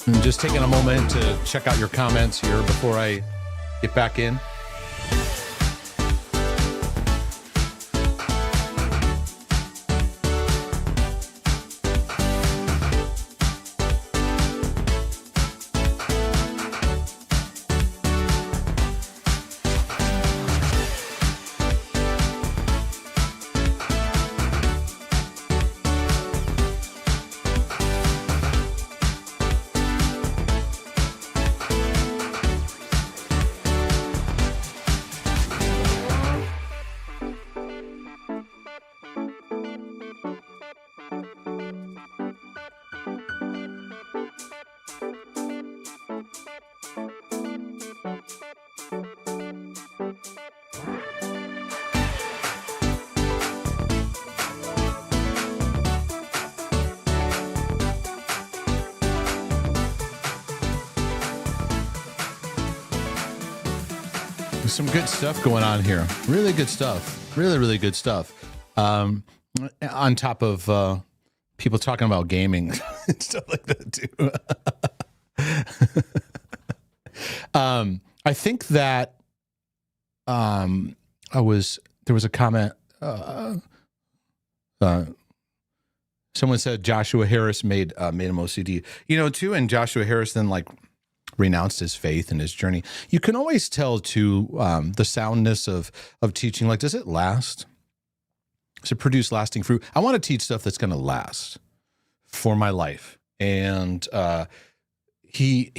I'm just taking a moment to check out your comments here before I get back in. Some good stuff going on here. Really good stuff. Really, really good stuff. On top of people talking about gaming and stuff like that too. I think that there was a comment. Someone said Joshua Harris made him OCD. Too, and Joshua Harris then renounced his faith and his journey. You can always tell too the soundness of teaching. Like, does it last? Does it produce lasting fruit? I want to teach stuff that's going to last for my life. And he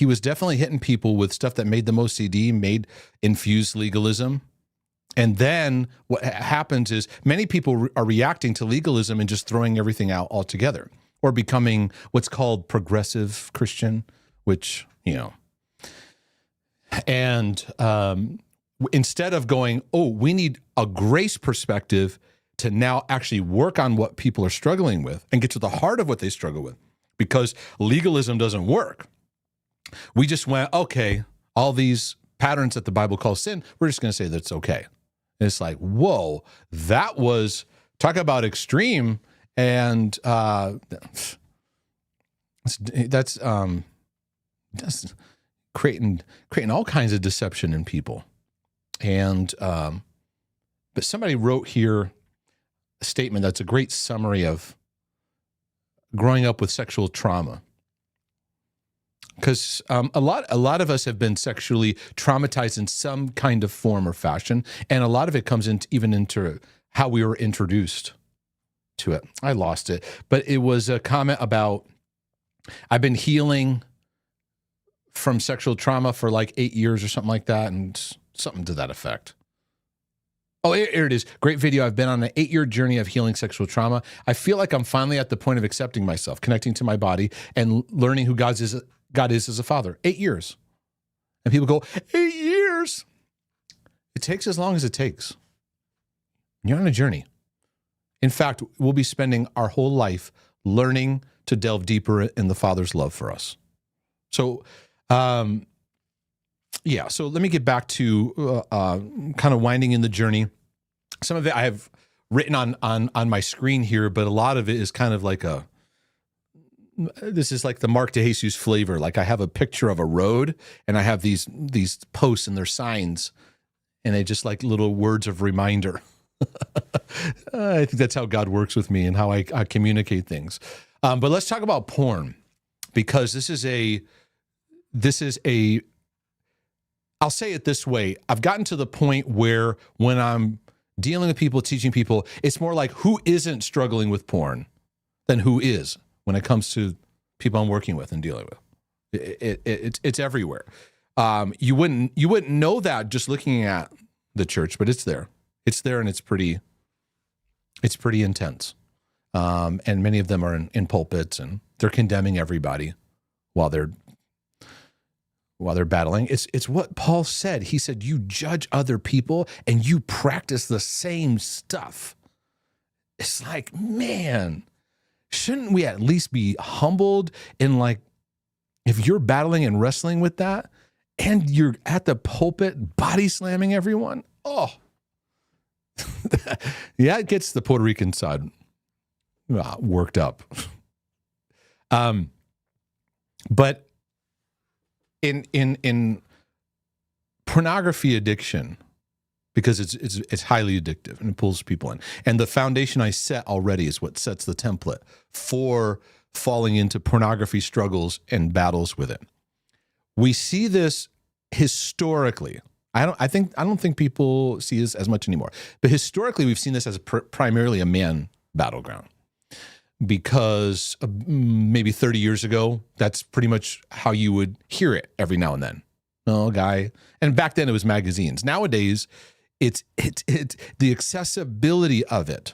was definitely hitting people with stuff that made them OCD, infused legalism. And then what happens is many people are reacting to legalism and just throwing everything out altogether, or becoming what's called progressive Christian, which, and instead of going, we need a grace perspective to now actually work on what people are struggling with and get to the heart of what they struggle with, because legalism doesn't work. We just went, okay, all these patterns that the Bible calls sin, we're just going to say that's okay. And it's like, whoa, that was, talk about extreme, and that's creating all kinds of deception in people. And but somebody wrote here a statement that's a great summary of growing up with sexual trauma. Because a lot of us have been sexually traumatized in some kind of form or fashion, and a lot of it comes into how we were introduced to it. I lost it, but it was a comment about, I've been healing from sexual trauma for like 8 years or something like that, and something to that effect. Oh, here it is. Great video. I've been on an 8-year journey of healing sexual trauma. I feel like I'm finally at the point of accepting myself, connecting to my body, and learning who God is as a father. 8 years. And people go, 8 years? It takes as long as it takes. You're on a journey. In fact, we'll be spending our whole life learning to delve deeper in the Father's love for us. So, so let me get back to kind of winding in the journey. Some of it I have written on my screen here, but a lot of it is kind of like this is like the Mark DeJesus flavor. Like, I have a picture of a road, and I have these posts and their signs, and they just like little words of reminder. I think that's how God works with me and how I communicate things. But let's talk about porn, because this is a, I'll say it this way. I've gotten to the point where when I'm dealing with people, teaching people, it's more like who isn't struggling with porn than who is when it comes to people I'm working with and dealing with. It's everywhere. You wouldn't know that just looking at the church, but it's there. It's there, and it's pretty intense. And many of them are in pulpits, and they're condemning everybody while they're battling. It's what Paul said. He said, you judge other people and you practice the same stuff. It's like, man, shouldn't we at least be humbled in, like, if you're battling and wrestling with that and you're at the pulpit body slamming everyone? Oh, yeah, it gets the Puerto Rican side worked up. But in pornography addiction, because it's highly addictive and it pulls people in, and the foundation I set already is what sets the template for falling into pornography struggles and battles with it. We see this historically. I don't think people see this as much anymore, but historically we've seen this as primarily a man battleground. Because maybe 30 years ago, that's pretty much how you would hear it every now and then. Oh, guy. And back then it was magazines. Nowadays, it's the accessibility of it.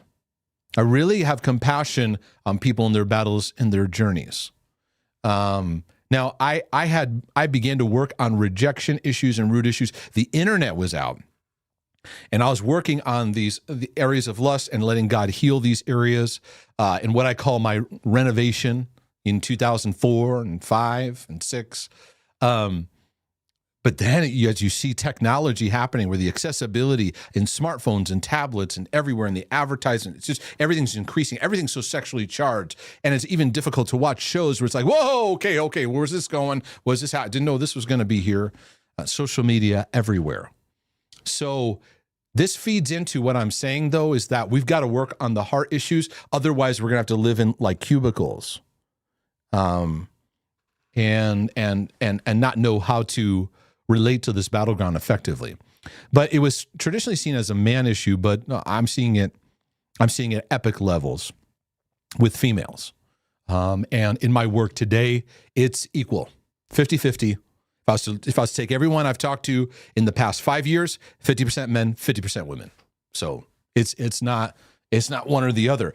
I really have compassion on people in their battles and their journeys. Now, I began to work on rejection issues and root issues. The internet was out. And I was working on the areas of lust and letting God heal these areas in what I call my renovation in 2004 and 5 and 6. But then as you see technology happening where the accessibility in smartphones and tablets and everywhere and the advertising, it's just everything's increasing. Everything's so sexually charged. And it's even difficult to watch shows where it's like, whoa, okay, where's this going? Was this how? I didn't know this was going to be here. Social media everywhere. So this feeds into what I'm saying, though, is that we've got to work on the heart issues. Otherwise, we're going to have to live in like cubicles and not know how to relate to this battleground effectively. But it was traditionally seen as a man issue, but no, I'm seeing it at epic levels with females. And in my work today, it's equal, 50-50. If I was to take everyone I've talked to in the past 5 years, 50% men, 50% women. So it's not one or the other.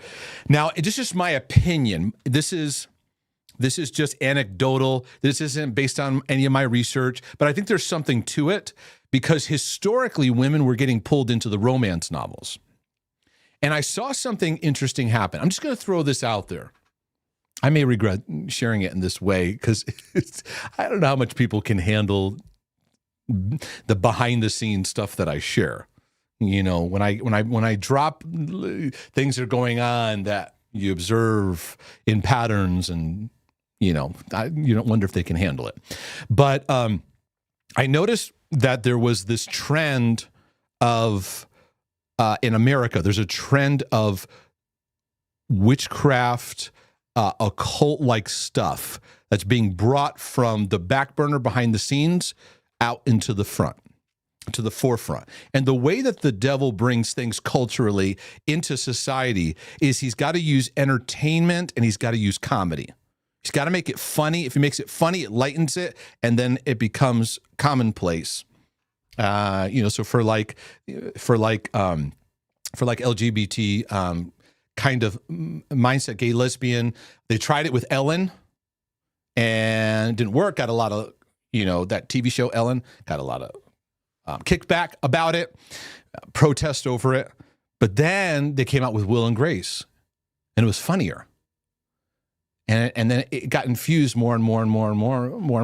Now, it's just my opinion. This is just anecdotal. This isn't based on any of my research, but I think there's something to it because historically women were getting pulled into the romance novels. And I saw something interesting happen. I'm just going to throw this out there. I may regret sharing it in this way because I don't know how much people can handle the behind the scenes stuff that I share. You know, when I drop things that are going on that you observe in patterns and you don't wonder if they can handle it. But I noticed that there was this trend of, in America, there's a trend of witchcraft, occult-like stuff that's being brought from the back burner behind the scenes out into the front, to the forefront. And the way that the devil brings things culturally into society is he's got to use entertainment and he's got to use comedy. He's got to make it funny. If he makes it funny, it lightens it, and then it becomes commonplace. So for LGBT kind of mindset, gay, lesbian, they tried it with Ellen, and it didn't work. Got a lot of that TV show Ellen got a lot of kickback about it, protest over it. But then they came out with Will and Grace, and it was funnier. And then it got infused more and more. And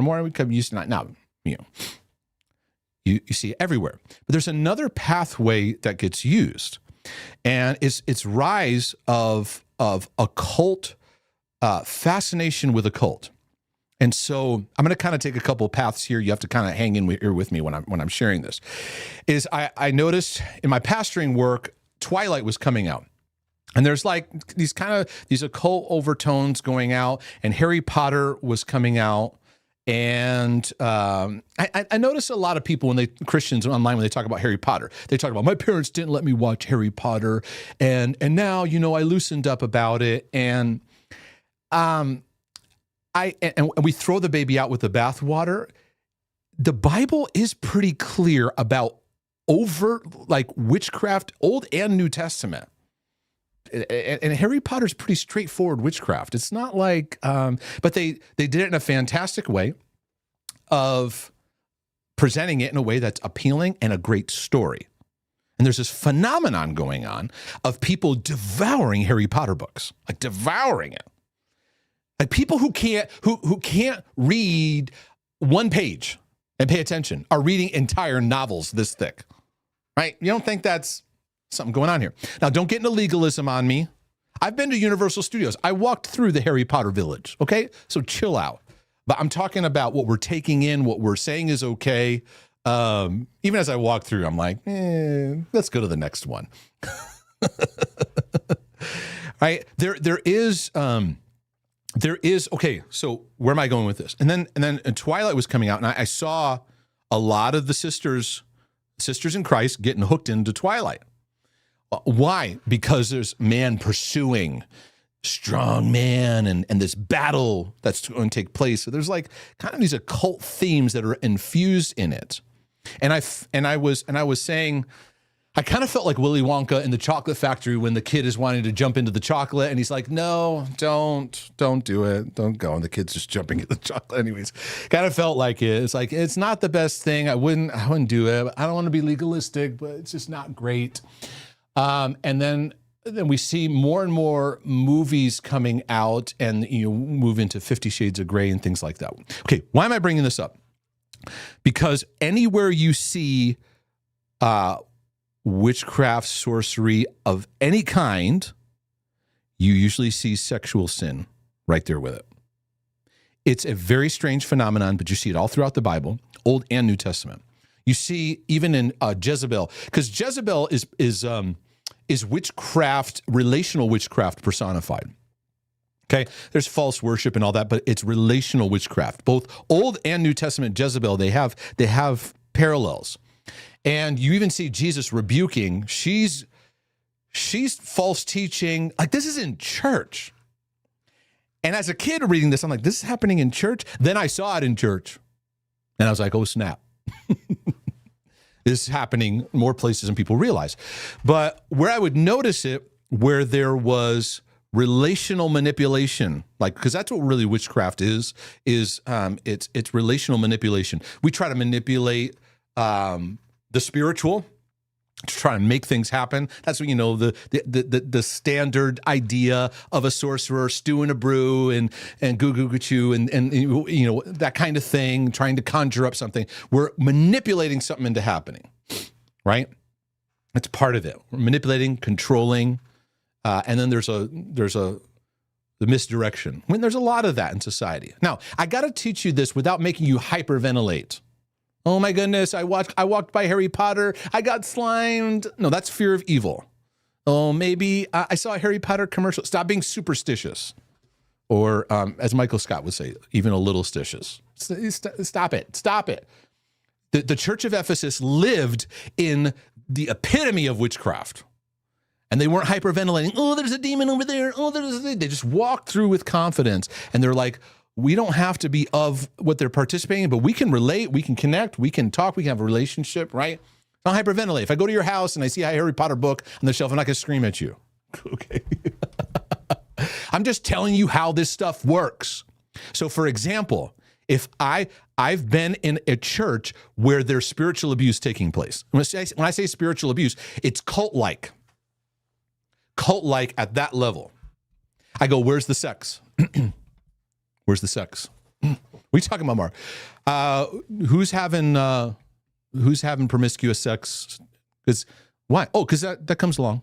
we become used to now, you see it everywhere. But there's another pathway that gets used, and it's rise of occult fascination with occult. And so I'm going to kind of take a couple of paths here. You have to kind of hang in here with me when I'm sharing this. I noticed in my pastoring work, Twilight was coming out. And there's like these occult overtones going out, and Harry Potter was coming out. And I notice a lot of people Christians online, when they talk about Harry Potter, they talk about, my parents didn't let me watch Harry Potter. And now, I loosened up about it. And we throw the baby out with the bathwater. The Bible is pretty clear about overt, like witchcraft, Old and New Testament. And Harry Potter's pretty straightforward witchcraft. It's not like, but they did it in a fantastic way of presenting it in a way that's appealing and a great story. And there's this phenomenon going on of people devouring Harry Potter books, like devouring it. Like people who can't read one page and pay attention are reading entire novels this thick, right? You don't think that's something going on here? Now, don't get into legalism on me. I've been to Universal Studios. I walked through the Harry Potter village, okay? So chill out. But I'm talking about what we're taking in, what we're saying is okay. Even as I walk through, I'm like, let's go to the next one. Right? There is, okay, so where am I going with this? And then Twilight was coming out, and I saw a lot of the sisters in Christ getting hooked into Twilight. Why? Because there's man pursuing strong man and this battle that's going to take place. So there's like kind of these occult themes that are infused in it. And I was saying, I kind of felt like Willy Wonka in the chocolate factory when the kid is wanting to jump into the chocolate and he's like, no, don't do it. Don't go. And the kid's just jumping into the chocolate anyways. Kind of felt like it. It's like, it's not the best thing. I wouldn't do it. I don't want to be legalistic, but it's just not great. And then we see more and more movies coming out and move into 50 Shades of Grey and things like that. Okay, why am I bringing this up? Because anywhere you see witchcraft, sorcery of any kind, you usually see sexual sin right there with it. It's a very strange phenomenon, but you see it all throughout the Bible, Old and New Testament. You see even in Jezebel, because Jezebel is witchcraft, relational witchcraft personified. Okay, there's false worship and all that, but it's relational witchcraft. Both Old and New Testament Jezebel, they have parallels. And you even see Jesus rebuking. She's false teaching. Like, this is in church. And as a kid reading this, I'm like, this is happening in church? Then I saw it in church. And I was like, oh, snap. This is happening more places than people realize. But where I would notice it, where there was relational manipulation, like, because that's what really witchcraft is it's relational manipulation. We try to manipulate the spiritual to try and make things happen. That's what, the standard idea of a sorcerer stewing a brew and goo goo goo choo and that kind of thing, trying to conjure up something. We're manipulating something into happening, right? It's part of it. We're manipulating, controlling, and then there's the misdirection. There's a lot of that in society. Now, I got to teach you this without making you hyperventilate. Oh my goodness, I walked by Harry Potter, I got slimed. No, that's fear of evil. Oh, maybe I saw a Harry Potter commercial. Stop being superstitious. Or as Michael Scott would say, even a little stitious. Stop it. The Church of Ephesus lived in the epitome of witchcraft. And they weren't hyperventilating. Oh, there's a demon over there. Oh, they just walked through with confidence. And they're like, we don't have to be of what they're participating in, but we can relate, we can connect, we can talk, we can have a relationship, right? Don't hyperventilate. If I go to your house and I see a Harry Potter book on the shelf, I'm not going to scream at you. Okay. I'm just telling you how this stuff works. So, for example, if I've been in a church where there's spiritual abuse taking place. When I say spiritual abuse, it's cult-like at that level. I go, where's the sex? Where's the sex? What are you talking about, Mark? Who's having promiscuous sex? Because why? Oh, because that comes along.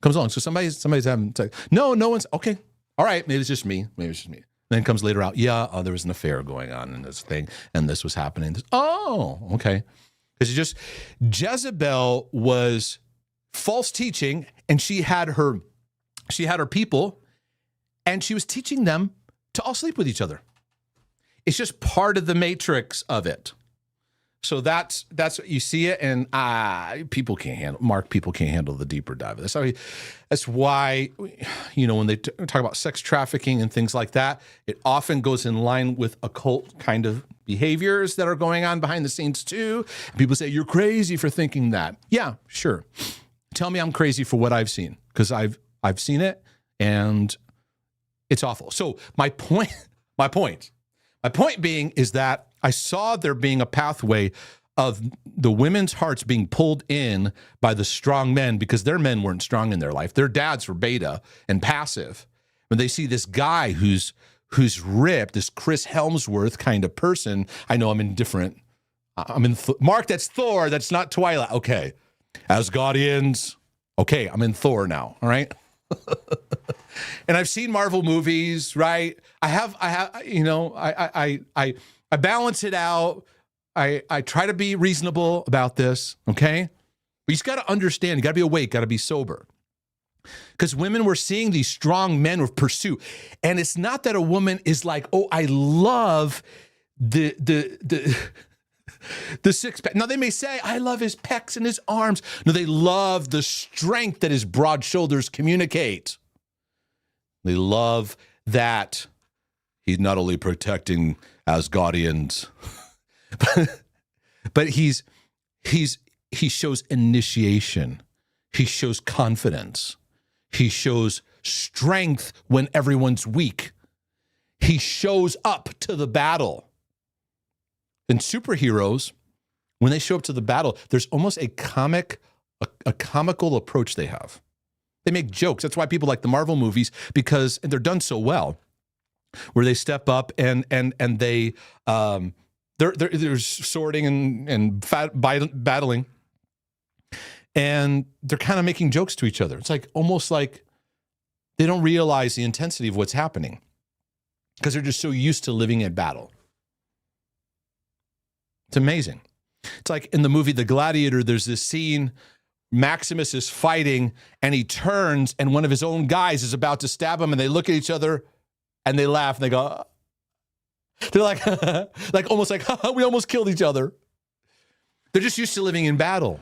So somebody's having sex. No one's okay. All right, maybe it's just me. Then it comes later out. Yeah, there was an affair going on in this thing, and this was happening. Oh, okay. Because Jezebel was false teaching, and she had her people, and she was teaching them to all sleep with each other. It's just part of the matrix of it. So that's what you see it, and people can't handle the deeper dive of this. That's why, when they talk about sex trafficking and things like that, it often goes in line with occult kind of behaviors that are going on behind the scenes too. People say, you're crazy for thinking that. Yeah, sure. Tell me I'm crazy for what I've seen, because I've seen it, and it's awful. So my point being is that I saw there being a pathway of the women's hearts being pulled in by the strong men, because their men weren't strong in their life. Their dads were beta and passive. When they see this guy who's ripped, this Chris Helmsworth kind of person, I know I'm in Mark, that's Thor, that's not Twilight. Okay. Asgardians. Okay, I'm in Thor now, all right? And I've seen Marvel movies, right? I balance it out. I try to be reasonable about this, okay? But you just got to understand, you got to be awake, got to be sober. Because women were seeing these strong men with pursuit. And it's not that a woman is like, oh, I love the six pack. Now, they may say, I love his pecs and his arms. No, they love the strength that his broad shoulders communicate. They love that he's not only protecting Asgardians, but he shows initiation. He shows confidence. He shows strength when everyone's weak. He shows up to the battle. And superheroes, when they show up to the battle, there's almost a comical approach they have. They make jokes. That's why people like the Marvel movies, because they're done so well, where they step up and they they're sorting and battling, and they're kind of making jokes to each other. It's like almost like they don't realize the intensity of what's happening because they're just so used to living in battle. It's amazing. It's like in the movie The Gladiator, there's this scene, Maximus is fighting and he turns and one of his own guys is about to stab him and they look at each other and they laugh and they go, they're like, almost like, we almost killed each other. They're just used to living in battle.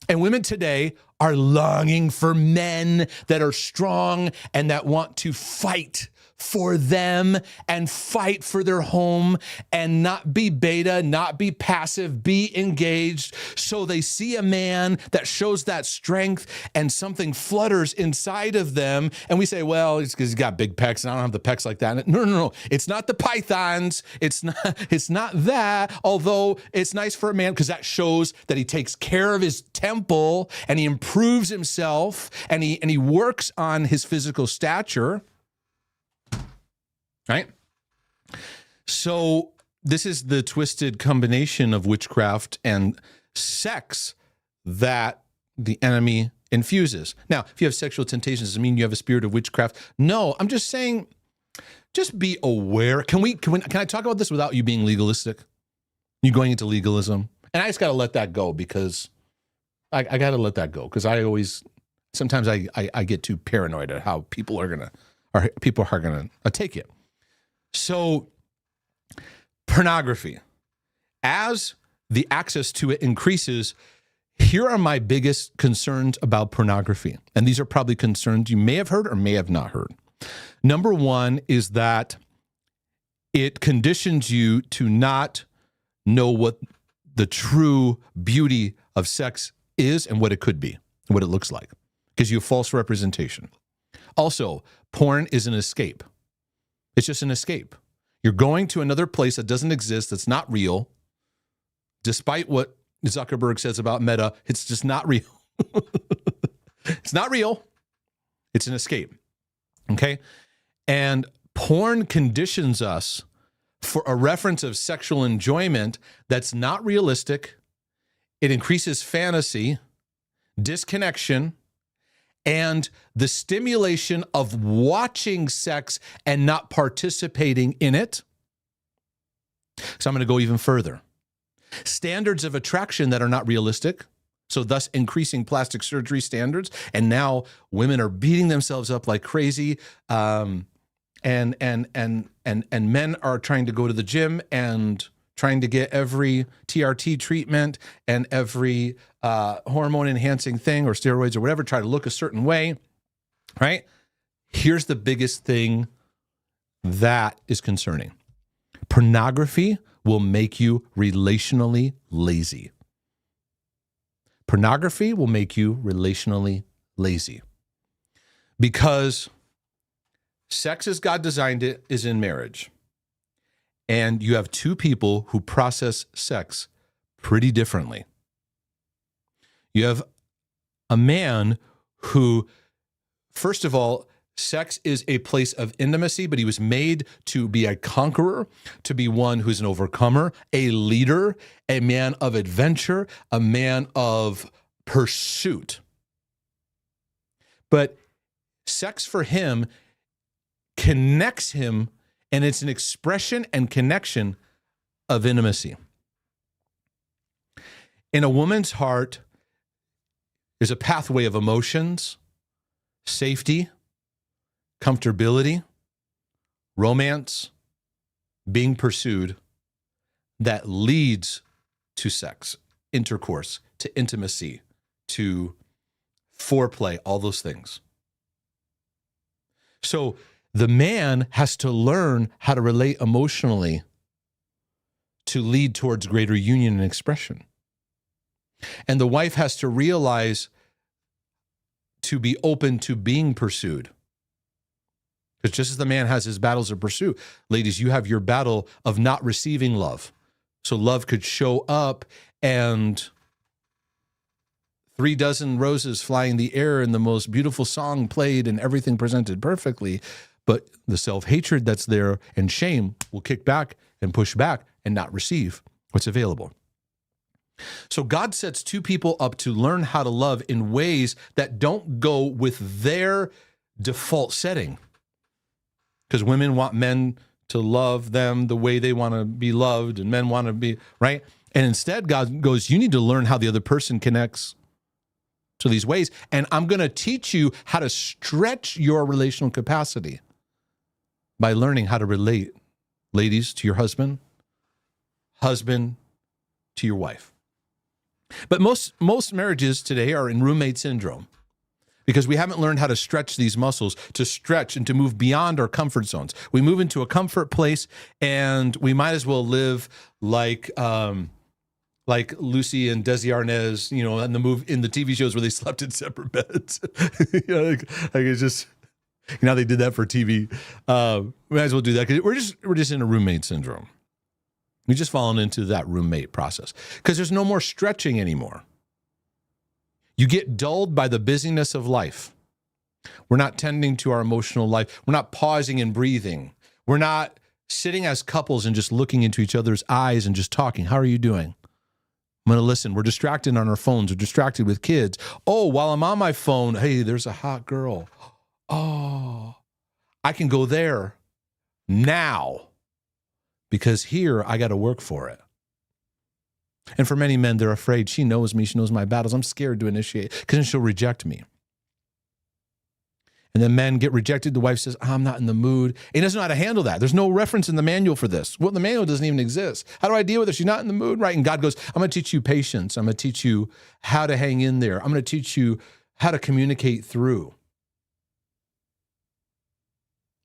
And women today are longing for men that are strong and that want to fight for them and fight for their home and not be beta, not be passive, be engaged. So they see a man that shows that strength and something flutters inside of them. And we say, well, it's because he's got big pecs and I don't have the pecs like that. No. It's not the pythons. It's not that, although it's nice for a man because that shows that he takes care of his temple and he improves himself and he works on his physical stature. Right? So this is the twisted combination of witchcraft and sex that the enemy infuses. Now, if you have sexual temptations, does it mean you have a spirit of witchcraft? No, I'm just saying, just be aware. Can I talk about this without you being legalistic? You going into legalism? And I just got to let that go because I got to let that go because sometimes I get too paranoid at how people are going to take it. So pornography, as the access to it increases, here are my biggest concerns about pornography. And these are probably concerns you may have heard or may have not heard. Number one is that it conditions you to not know what the true beauty of sex is and what it could be, what it looks like. Gives you a false representation. Also, porn is an escape. It's just an escape. You're going to another place that doesn't exist, that's not real. Despite what Zuckerberg says about Meta, it's just not real. It's not real. It's an escape. Okay? And porn conditions us for a reference of sexual enjoyment that's not realistic. It increases fantasy, disconnection, and the stimulation of watching sex and not participating in it. So I'm going to go even further. Standards of attraction that are not realistic, so thus increasing plastic surgery standards. And now women are beating themselves up like crazy, and men are trying to go to the gym and trying to get every TRT treatment and every hormone-enhancing thing or steroids or whatever, try to look a certain way, right? Here's the biggest thing that is concerning. Pornography will make you relationally lazy. Pornography will make you relationally lazy because sex as God designed it is in marriage. And you have two people who process sex pretty differently. You have a man who, first of all, sex is a place of intimacy, but he was made to be a conqueror, to be one who's an overcomer, a leader, a man of adventure, a man of pursuit. But sex for him connects him, and it's an expression and connection of intimacy. In a woman's heart, there's a pathway of emotions, safety, comfortability, romance, being pursued that leads to sex, intercourse, to intimacy, to foreplay, all those things. So the man has to learn how to relate emotionally to lead towards greater union and expression. And the wife has to realize to be open to being pursued. Because just as the man has his battles of pursuit, ladies, you have your battle of not receiving love. So love could show up and 36 roses fly in the air and the most beautiful song played and everything presented perfectly. But the self-hatred that's there and shame will kick back and push back and not receive what's available. So God sets two people up to learn how to love in ways that don't go with their default setting. Because women want men to love them the way they want to be loved, and men want to be, right? And instead, God goes, you need to learn how the other person connects to these ways. And I'm going to teach you how to stretch your relational capacity by learning how to relate, ladies, to your husband, husband to your wife. But most marriages today are in roommate syndrome because we haven't learned how to stretch these muscles, to stretch and to move beyond our comfort zones. We move into a comfort place, and we might as well live like Lucy and Desi Arnaz, in the TV shows where they slept in separate beds. Like it's just, they did that for TV. We might as well do that because we're just in a roommate syndrome. We've just fallen into that roommate process because there's no more stretching anymore. You get dulled by the busyness of life. We're not tending to our emotional life. We're not pausing and breathing. We're not sitting as couples and just looking into each other's eyes and just talking. How are you doing? I'm going to listen. We're distracted on our phones. We're distracted with kids. Oh, while I'm on my phone, hey, there's a hot girl. Oh, I can go there now because here I got to work for it. And for many men, they're afraid. She knows me. She knows my battles. I'm scared to initiate because then she'll reject me. And then men get rejected. The wife says, I'm not in the mood. He doesn't know how to handle that. There's no reference in the manual for this. Well, the manual doesn't even exist. How do I deal with it? She's not in the mood, right? And God goes, I'm going to teach you patience. I'm going to teach you how to hang in there. I'm going to teach you how to communicate through.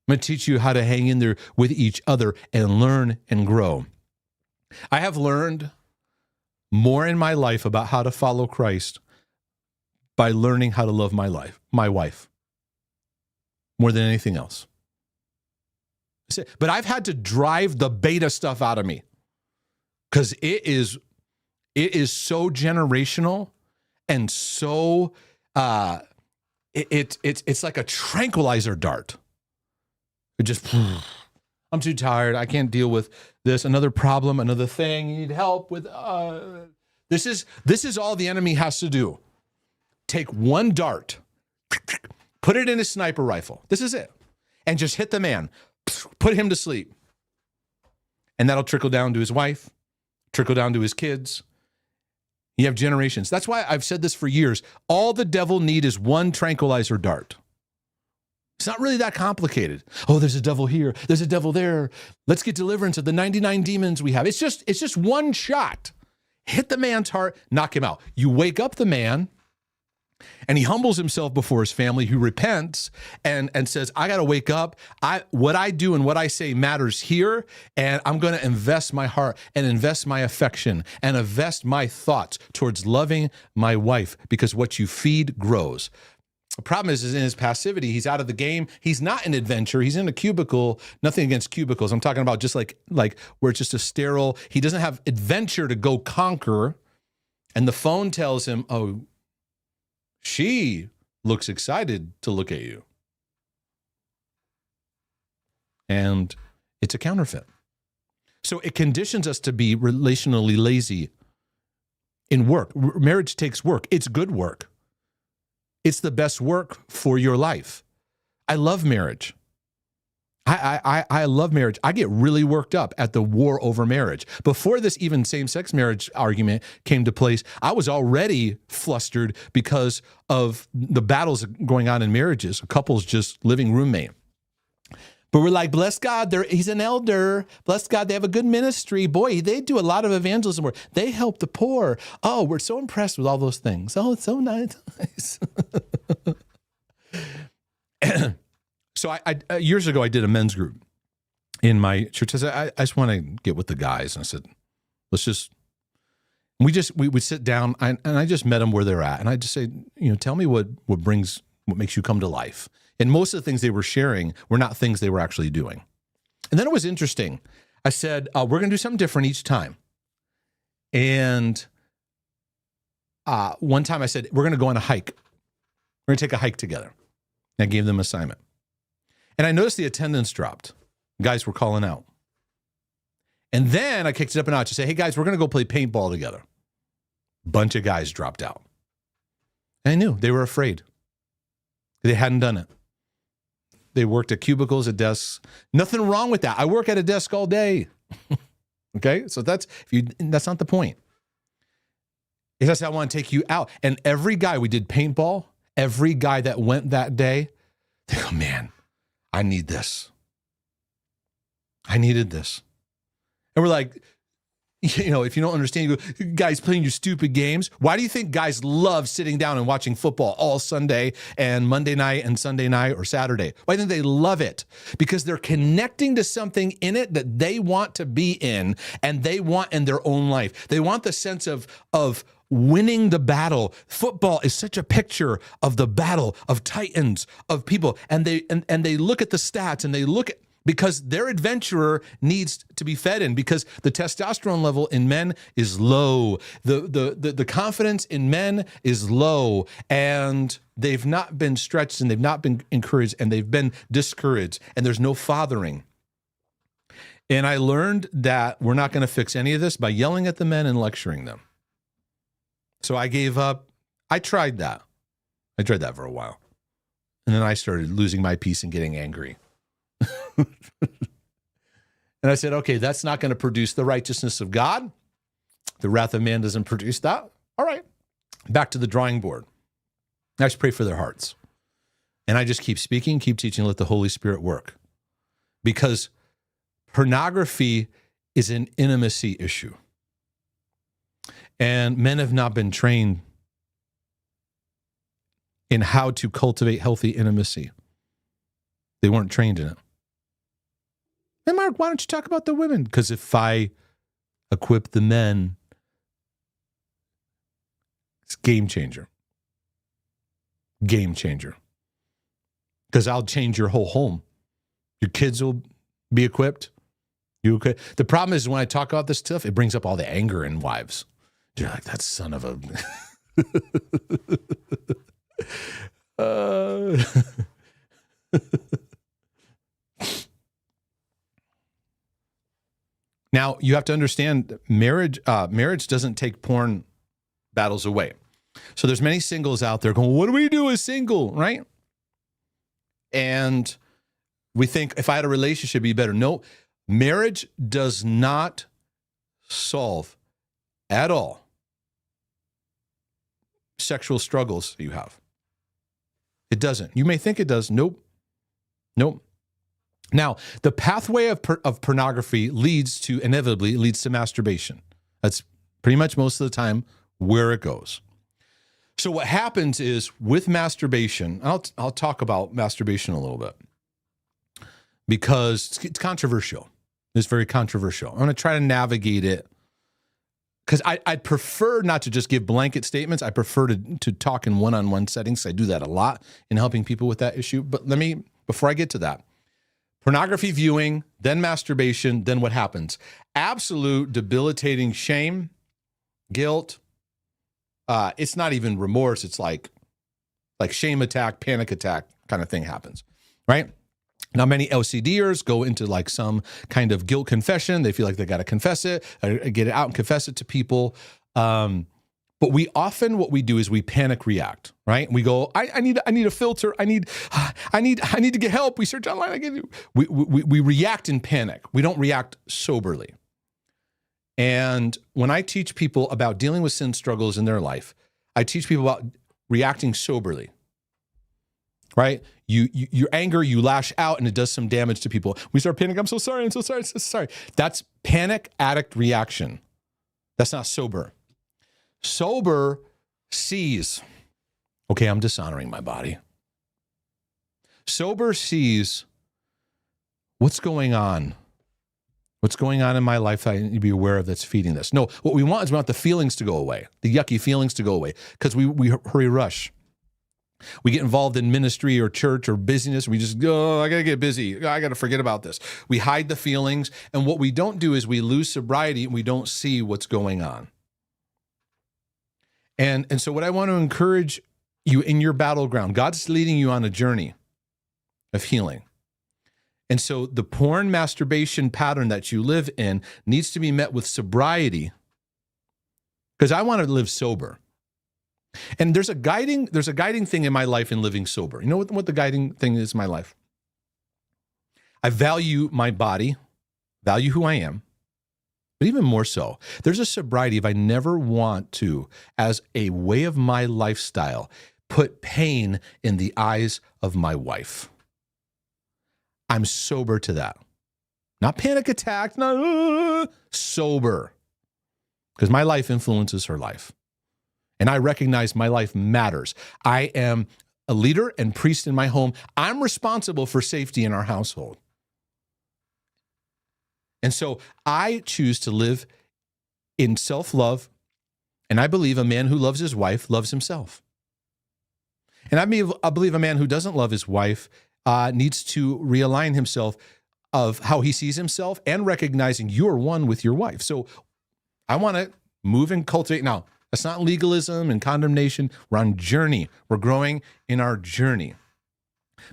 I'm going to teach you how to hang in there with each other and learn and grow. I have learned more in my life about how to follow Christ by learning how to love my wife, more than anything else. But I've had to drive the beta stuff out of me because it is so generational and so it's like a tranquilizer dart. It just, I'm too tired. I can't deal with this. Another problem, another thing. You need help with. This is all the enemy has to do. Take one dart, put it in a sniper rifle. This is it, and just hit the man. Put him to sleep, and that'll trickle down to his wife, trickle down to his kids. You have generations. That's why I've said this for years. All the devil need is one tranquilizer dart. It's not really that complicated. Oh, there's a devil here. There's a devil there. Let's get deliverance of the 99 demons we have. It's just one shot. Hit the man's heart, knock him out. You wake up the man, and he humbles himself before his family, who repents and says, I got to wake up. What I do and what I say matters here, and I'm going to invest my heart and invest my affection and invest my thoughts towards loving my wife, because what you feed grows. The problem is in his passivity, he's out of the game. He's not in adventure. He's in a cubicle. Nothing against cubicles. I'm talking about just like where it's just a sterile. He doesn't have adventure to go conquer. And the phone tells him, oh, she looks excited to look at you. And it's a counterfeit. So it conditions us to be relationally lazy in work. Marriage takes work. It's good work. It's the best work for your life. I love marriage. I love marriage. I get really worked up at the war over marriage. Before this even same-sex marriage argument came to place, I was already flustered because of the battles going on in marriages, couples just living roommate. But we're like, bless God, he's an elder. Bless God, they have a good ministry. Boy, they do a lot of evangelism work. They help the poor. Oh, we're so impressed with all those things. Oh, it's so nice. So I years ago, I did a men's group in my church. I said, I just want to get with the guys. And I said, we would sit down and I just met them where they're at. And I just say, tell me what makes you come to life. And most of the things they were sharing were not things they were actually doing. And then it was interesting. I said, we're going to do something different each time. And one time I said, we're going to go on a hike. We're going to take a hike together. And I gave them an assignment. And I noticed the attendance dropped. Guys were calling out. And then I kicked it up a notch to say, hey guys, we're going to go play paintball together. Bunch of guys dropped out. And I knew they were afraid. They hadn't done it. They worked at cubicles, at desks. Nothing wrong with that. I work at a desk all day. Okay? So that's not the point. Is I said, I want to take you out. And every guy, we did paintball, every guy that went that day, they go, man, I need this. I needed this. And we're like, if you don't understand, you go, guys playing your stupid games. Why do you think guys love sitting down and watching football all Sunday and Monday night and Sunday night or Saturday? Why do they love it? Because they're connecting to something in it that they want to be in and they want in their own life. They want the sense of winning the battle. Football is such a picture of the battle of titans, of people. And they look at the stats and they look at, because their adventurer needs to be fed in, because the testosterone level in men is low. The confidence in men is low, and they've not been stretched and they've not been encouraged and they've been discouraged, and there's no fathering. And I learned that we're not going to fix any of this by yelling at the men and lecturing them. So I gave up. I tried that. I tried that for a while. And then I started losing my peace and getting angry. And I said, okay, that's not going to produce the righteousness of God. The wrath of man doesn't produce that. All right. Back to the drawing board. I just pray for their hearts. And I just keep speaking, keep teaching, let the Holy Spirit work. Because pornography is an intimacy issue. And men have not been trained in how to cultivate healthy intimacy. They weren't trained in it. And Mark, why don't you talk about the women? Because if I equip the men, it's game changer. Game changer. Because I'll change your whole home. Your kids will be equipped. The problem is when I talk about this stuff, it brings up all the anger in wives. You're like, that son of a... Now, you have to understand, marriage doesn't take porn battles away. So there's many singles out there going, what do we do as single, right? And we think, if I had a relationship, it'd be better. No, marriage does not solve at all sexual struggles you have. It doesn't. You may think it does. Nope. Now, the pathway of pornography inevitably leads to masturbation. That's pretty much most of the time where it goes. So what happens is with masturbation, I'll talk about masturbation a little bit because it's controversial. It's very controversial. I'm going to try to navigate it because I'd prefer not to just give blanket statements. I prefer to talk in one-on-one settings. I do that a lot in helping people with that issue. But before I get to that, pornography viewing, then masturbation, then what happens? Absolute debilitating shame, guilt. It's not even remorse. It's like shame attack, panic attack kind of thing happens, right? Now, many LCDers go into like some kind of guilt confession. They feel like they got to confess it, get it out and confess it to people. But what we do is we panic react, right? We go, I need a filter. I need to get help. We search online. We react in panic. We don't react soberly. And when I teach people about dealing with sin struggles in their life, I teach people about reacting soberly, right? Your anger, you lash out and it does some damage to people. We start panicking. I'm so sorry. I'm so sorry. I'm so sorry. That's panic addict reaction. That's not sober. Sober sees, okay, I'm dishonoring my body. Sober sees what's going on. What's going on in my life I need to be aware of that's feeding this. No, what we want is we want the feelings to go away, the yucky feelings to go away, because we hurry rush. We get involved in ministry or church or busyness. We just go, I got to get busy. I got to forget about this. We hide the feelings. And what we don't do is we lose sobriety and we don't see what's going on. And so what I want to encourage you in your battleground, God's leading you on a journey of healing. And so the porn masturbation pattern that you live in needs to be met with sobriety, because I want to live sober. And there's a guiding thing in my life in living sober. You know what the guiding thing is in my life? I value my body, value who I am, but even more so, there's a sobriety if I never want to, as a way of my lifestyle, put pain in the eyes of my wife. I'm sober to that. Not panic attack, not sober. Because my life influences her life. And I recognize my life matters. I am a leader and priest in my home. I'm responsible for safety in our household. And so I choose to live in self-love, and I believe a man who loves his wife loves himself. And I believe a man who doesn't love his wife needs to realign himself of how he sees himself and recognizing you're one with your wife. So I want to move and cultivate. Now, that's not legalism and condemnation. We're on journey. We're growing in our journey.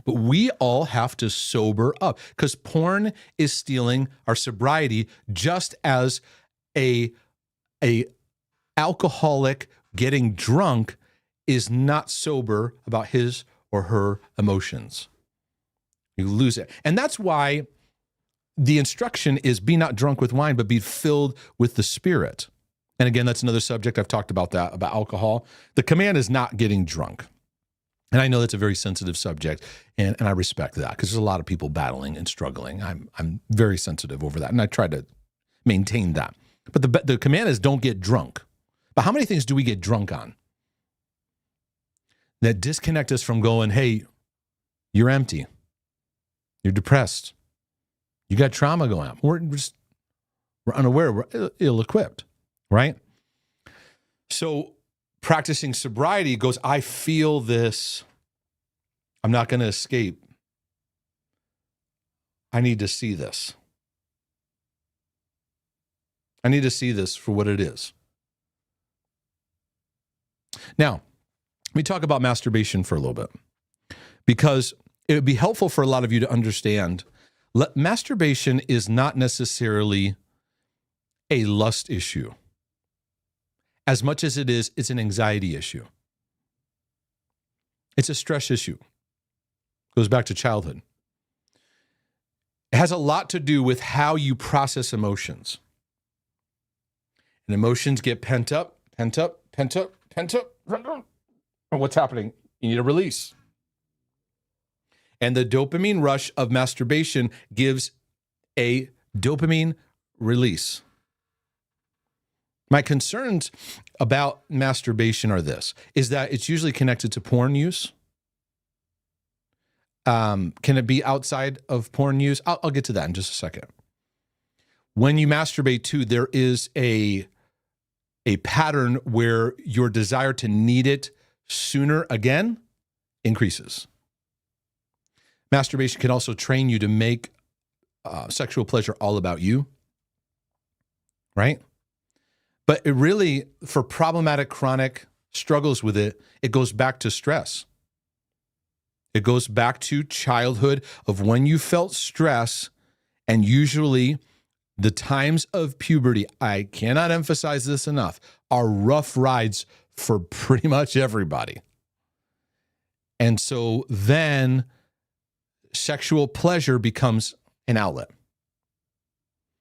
But we all have to sober up, because porn is stealing our sobriety, just as a alcoholic getting drunk is not sober about his or her emotions. You lose it. And that's why the instruction is be not drunk with wine, but be filled with the Spirit. And again, that's another subject. I've talked about that, about alcohol. The command is not getting drunk. And I know that's a very sensitive subject, and I respect that, because there's a lot of people battling and struggling. I'm very sensitive over that, and I try to maintain that. But the command is don't get drunk. But how many things do we get drunk on that disconnect us from going, hey, you're empty, you're depressed, you got trauma going on. We're unaware, we're ill-equipped, right? So practicing sobriety goes, I feel this. I'm not going to escape. I need to see this. I need to see this for what it is. Now, let me talk about masturbation for a little bit, because it would be helpful for a lot of you to understand masturbation is not necessarily a lust issue. As much as it's an anxiety issue. It's a stress issue. Goes back to childhood. It has a lot to do with how you process emotions. And emotions get pent up. And what's happening? You need a release. And the dopamine rush of masturbation gives a dopamine release. My concerns about masturbation are is that it's usually connected to porn use. Can it be outside of porn use? I'll get to that in just a second. When you masturbate too, there is a pattern where your desire to need it sooner again increases. Masturbation can also train you to make sexual pleasure all about you, right? But it really, for problematic chronic struggles with it, it goes back to stress. It goes back to childhood of when you felt stress, and usually the times of puberty, I cannot emphasize this enough, are rough rides for pretty much everybody. And so then sexual pleasure becomes an outlet.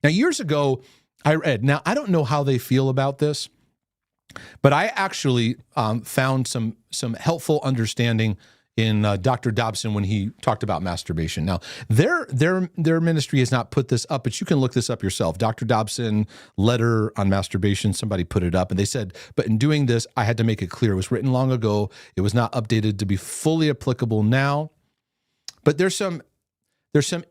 Now, years ago, I read, now I don't know how they feel about this, but I actually found some helpful understanding in Dr. Dobson when he talked about masturbation. Now, their ministry has not put this up, but you can look this up yourself. Dr. Dobson letter on masturbation, somebody put it up, and they said, but in doing this, I had to make it clear. It was written long ago. It was not updated to be fully applicable now. But there's some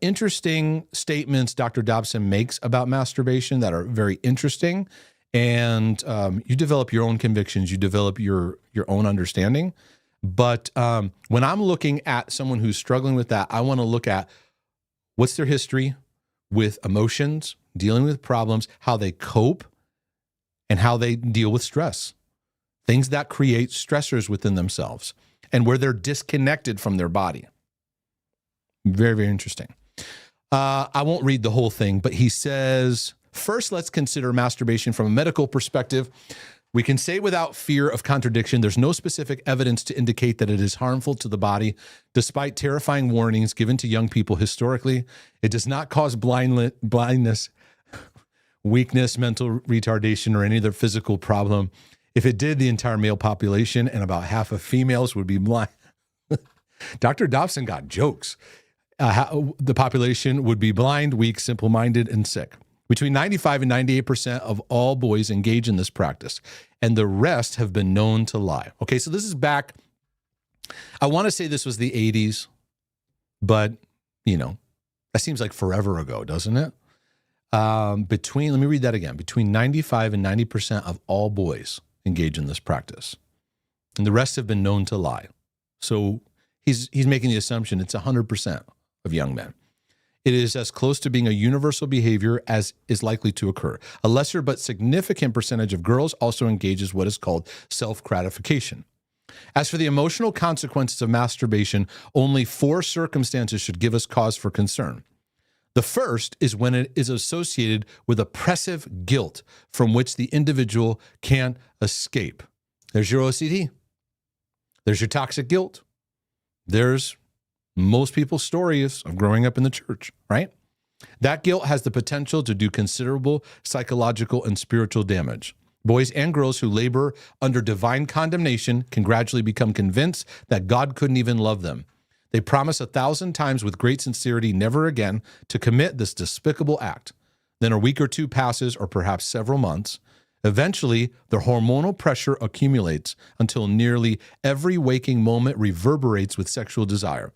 interesting statements Dr. Dobson makes about masturbation that are very interesting, and you develop your own convictions, you develop your own understanding. But when I'm looking at someone who's struggling with that, I want to look at what's their history with emotions, dealing with problems, how they cope, and how they deal with stress, things that create stressors within themselves, and where they're disconnected from their body. Very, very interesting. I won't read the whole thing, but he says, first, let's consider masturbation from a medical perspective. We can say without fear of contradiction, there's no specific evidence to indicate that it is harmful to the body, despite terrifying warnings given to young people historically. It does not cause blindness, weakness, mental retardation, or any other physical problem. If it did, the entire male population and about half of females would be blind. Dr. Dobson got jokes. The population would be blind, weak, simple-minded, and sick. Between 95 and 98% of all boys engage in this practice, and the rest have been known to lie. Okay, so this is back, I want to say this was the 80s, but, that seems like forever ago, doesn't it? Let me read that again. Between 95 and 90% of all boys engage in this practice, and the rest have been known to lie. So he's making the assumption it's 100% of young men. It is as close to being a universal behavior as is likely to occur. A lesser but significant percentage of girls also engages what is called self-gratification. As for the emotional consequences of masturbation, only 4 circumstances should give us cause for concern. The first is when it is associated with oppressive guilt from which the individual can't escape. There's your OCD. There's your toxic guilt. There's most people's stories of growing up in the church, right? That guilt has the potential to do considerable psychological and spiritual damage. Boys and girls who labor under divine condemnation can gradually become convinced that God couldn't even love them. They promise 1,000 times with great sincerity never again to commit this despicable act. Then a week or two passes, or perhaps several months. Eventually, their hormonal pressure accumulates until nearly every waking moment reverberates with sexual desire.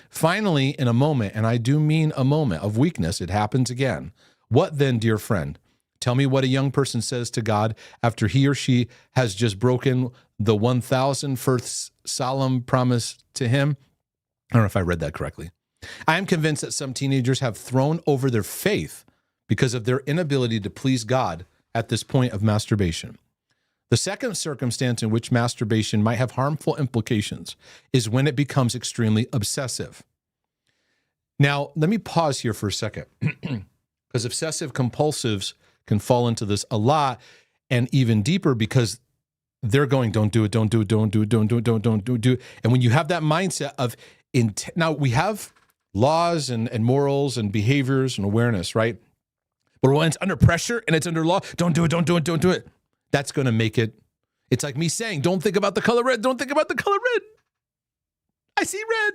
Finally, in a moment, and I do mean a moment of weakness, it happens again. What then, dear friend? Tell me what a young person says to God after he or she has just broken the 1,001st solemn promise to him. I don't know if I read that correctly. I am convinced that some teenagers have thrown over their faith because of their inability to please God at this point of masturbation. The second circumstance in which masturbation might have harmful implications is when it becomes extremely obsessive. Now, let me pause here for a second, because obsessive compulsives can fall into this a lot, and even deeper, because they're going, don't do it, don't do it, don't do it, don't do it, don't do it. And when you have that mindset of, now we have laws and morals and behaviors and awareness, right? But when it's under pressure and it's under law, don't do it, don't do it, don't do it. That's going to make it, it's like me saying, don't think about the color red, don't think about the color red. I see red.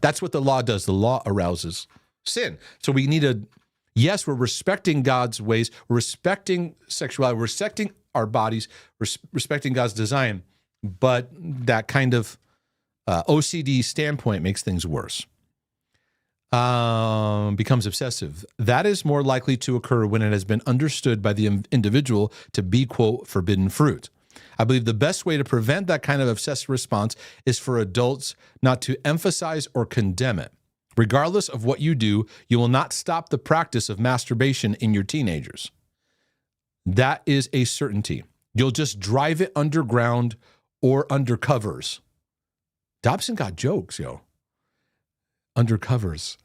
That's what the law does. The law arouses sin. So we need yes, we're respecting God's ways, we're respecting sexuality, we're respecting our bodies, respecting God's design, but that kind of OCD standpoint makes things worse. Becomes obsessive. That is more likely to occur when it has been understood by the individual to be, quote, forbidden fruit. I believe the best way to prevent that kind of obsessive response is for adults not to emphasize or condemn it. Regardless of what you do, you will not stop the practice of masturbation in your teenagers. That is a certainty. You'll just drive it underground or under covers. Dobson got jokes, yo. Undercovers.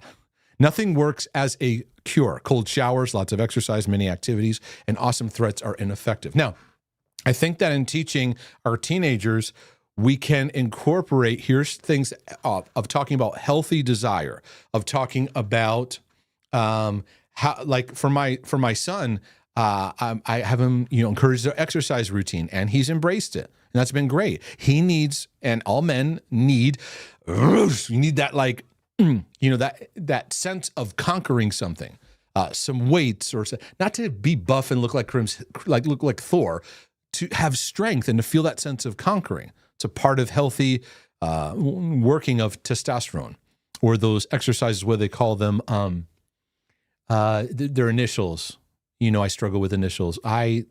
Nothing works as a cure. Cold showers, lots of exercise, many activities, and awesome threats are ineffective. Now, I think that in teaching our teenagers, we can incorporate, here's things of talking about healthy desire, of talking about how, like for my son, I have him, encourage their exercise routine, and he's embraced it. And that's been great. He needs, and all men need, you need that that sense of conquering something, some weights, or not to be buff and look like look like Thor, to have strength and to feel that sense of conquering. It's a part of healthy working of testosterone, or those exercises where they call them their initials. I struggle with initials. What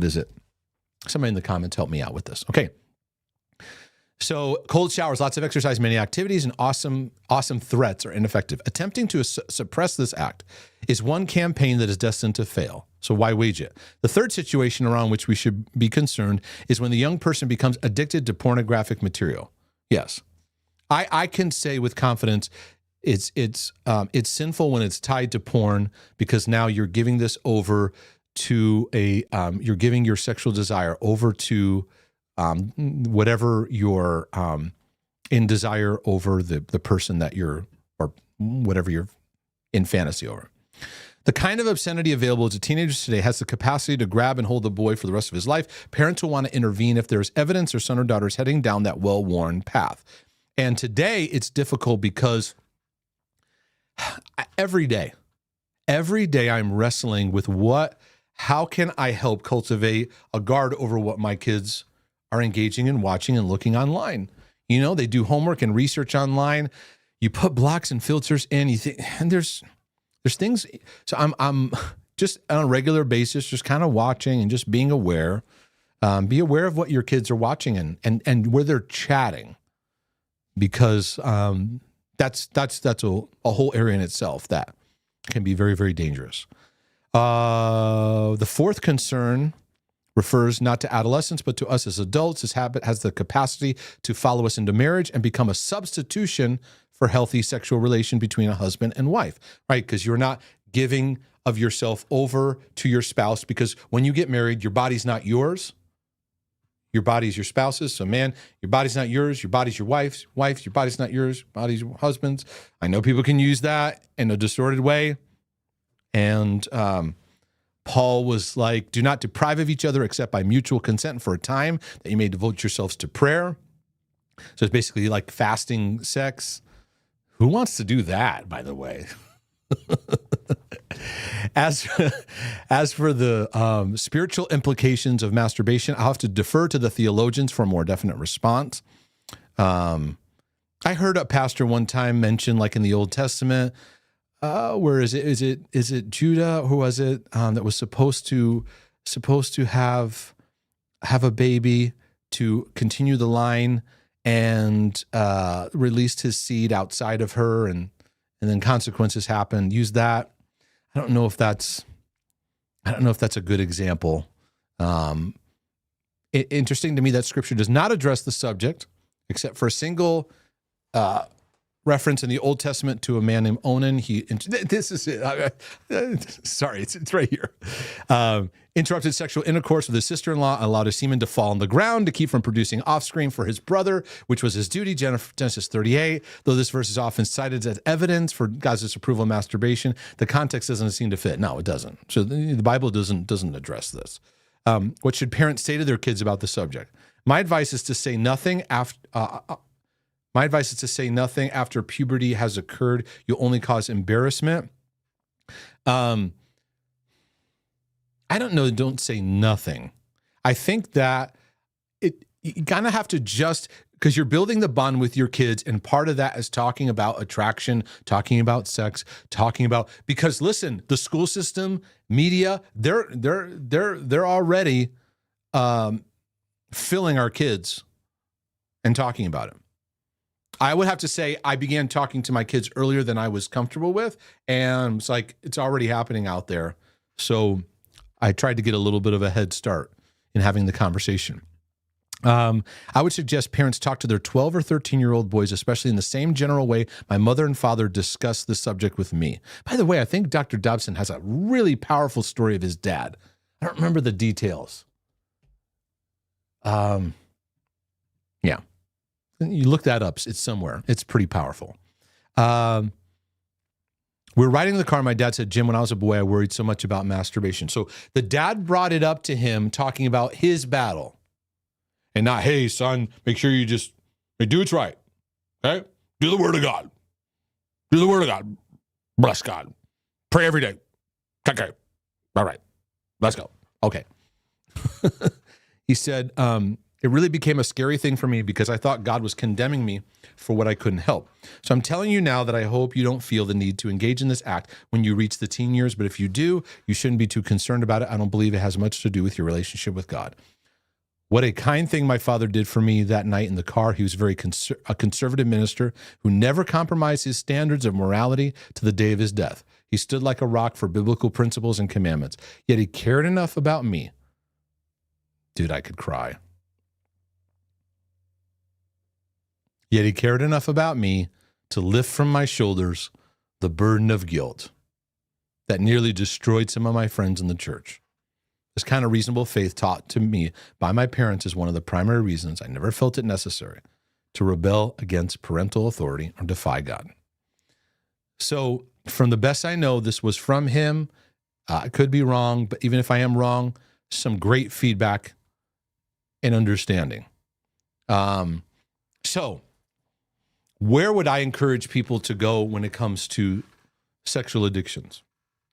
is it? Somebody in the comments help me out with this. Okay. So cold showers, lots of exercise, many activities, and awesome threats are ineffective. Attempting to suppress this act is one campaign that is destined to fail. So why wage it? The third situation around which we should be concerned is when the young person becomes addicted to pornographic material. Yes. I can say with confidence, it's sinful when it's tied to porn, because now you're giving this over to you're giving your sexual desire over to whatever you're in desire over the person that you're, or whatever you're in fantasy over. The kind of obscenity available to teenagers today has the capacity to grab and hold the boy for the rest of his life. Parents will want to intervene if there's evidence their son or daughter is heading down that well-worn path. And today it's difficult because every day I'm wrestling with how can I help cultivate a guard over what my kids are engaging in, watching and looking online. You know, they do homework and research online. You put blocks and filters in, you think, and there's things. So I'm just on a regular basis, just kind of watching and just being aware. Be aware of what your kids are watching and where they're chatting, because that's a whole area in itself that can be very, very dangerous. The fourth concern refers not to adolescents, but to us as adults. This habit has the capacity to follow us into marriage and become a substitution for healthy sexual relation between a husband and wife, right? Because you're not giving of yourself over to your spouse, because when you get married, your body's not yours. Your body's your spouse's. So man, your body's not yours. Your body's your wife's. Wife's, your body's not yours. Your body's your husband's. I know people can use that in a distorted way. And Paul was like, do not deprive of each other except by mutual consent for a time, that you may devote yourselves to prayer. So it's basically like fasting sex. Who wants to do that, by the way? As for the spiritual implications of masturbation, I'll have to defer to the theologians for a more definite response. I heard a pastor one time mention, like in the Old Testament, where is it Judah, who was it, that was supposed to have a baby to continue the line, and released his seed outside of her, and then consequences happened. Use that. I don't know if that's a good example. Interesting to me that Scripture does not address the subject, except for a single reference in the Old Testament to a man named Onan. This is it. Sorry, it's right here. Interrupted sexual intercourse with his sister-in-law, allowed his semen to fall on the ground to keep from producing offspring for his brother, which was his duty, Genesis 38. Though this verse is often cited as evidence for God's disapproval of masturbation, the context doesn't seem to fit. No, it doesn't. So the Bible doesn't address this. What should parents say to their kids about the subject? My advice is to say nothing after puberty has occurred. You'll only cause embarrassment. I don't know. Don't say nothing. I think that you kind of have to because you're building the bond with your kids, and part of that is talking about attraction, talking about sex, because listen, the school system, media, they're already filling our kids and talking about it. I would have to say I began talking to my kids earlier than I was comfortable with, and it's like it's already happening out there. So I tried to get a little bit of a head start in having the conversation. I would suggest parents talk to their 12 or 13-year-old boys, especially in the same general way my mother and father discussed the subject with me. By the way, I think Dr. Dobson has a really powerful story of his dad. I don't remember the details. Yeah. You look that up. It's somewhere. It's pretty powerful. We were riding in the car. My dad said, Jim, when I was a boy, I worried so much about masturbation. So the dad brought it up to him, talking about his battle. And not, hey, son, make sure you just do what's right. Okay? Do the word of God. Do the word of God. Bless God. Pray every day. Okay. All right. Let's go. Okay. He said, it really became a scary thing for me because I thought God was condemning me for what I couldn't help. So I'm telling you now that I hope you don't feel the need to engage in this act when you reach the teen years. But if you do, you shouldn't be too concerned about it. I don't believe it has much to do with your relationship with God. What a kind thing my father did for me that night in the car. He was a conservative minister who never compromised his standards of morality to the day of his death. He stood like a rock for biblical principles and commandments. Yet he cared enough about me. Dude, I could cry. Yet he cared enough about me to lift from my shoulders the burden of guilt that nearly destroyed some of my friends in the church. This kind of reasonable faith taught to me by my parents is one of the primary reasons I never felt it necessary to rebel against parental authority or defy God. So from the best I know, this was from him. I could be wrong, but even if I am wrong, some great feedback and understanding. So where would I encourage people to go when it comes to sexual addictions?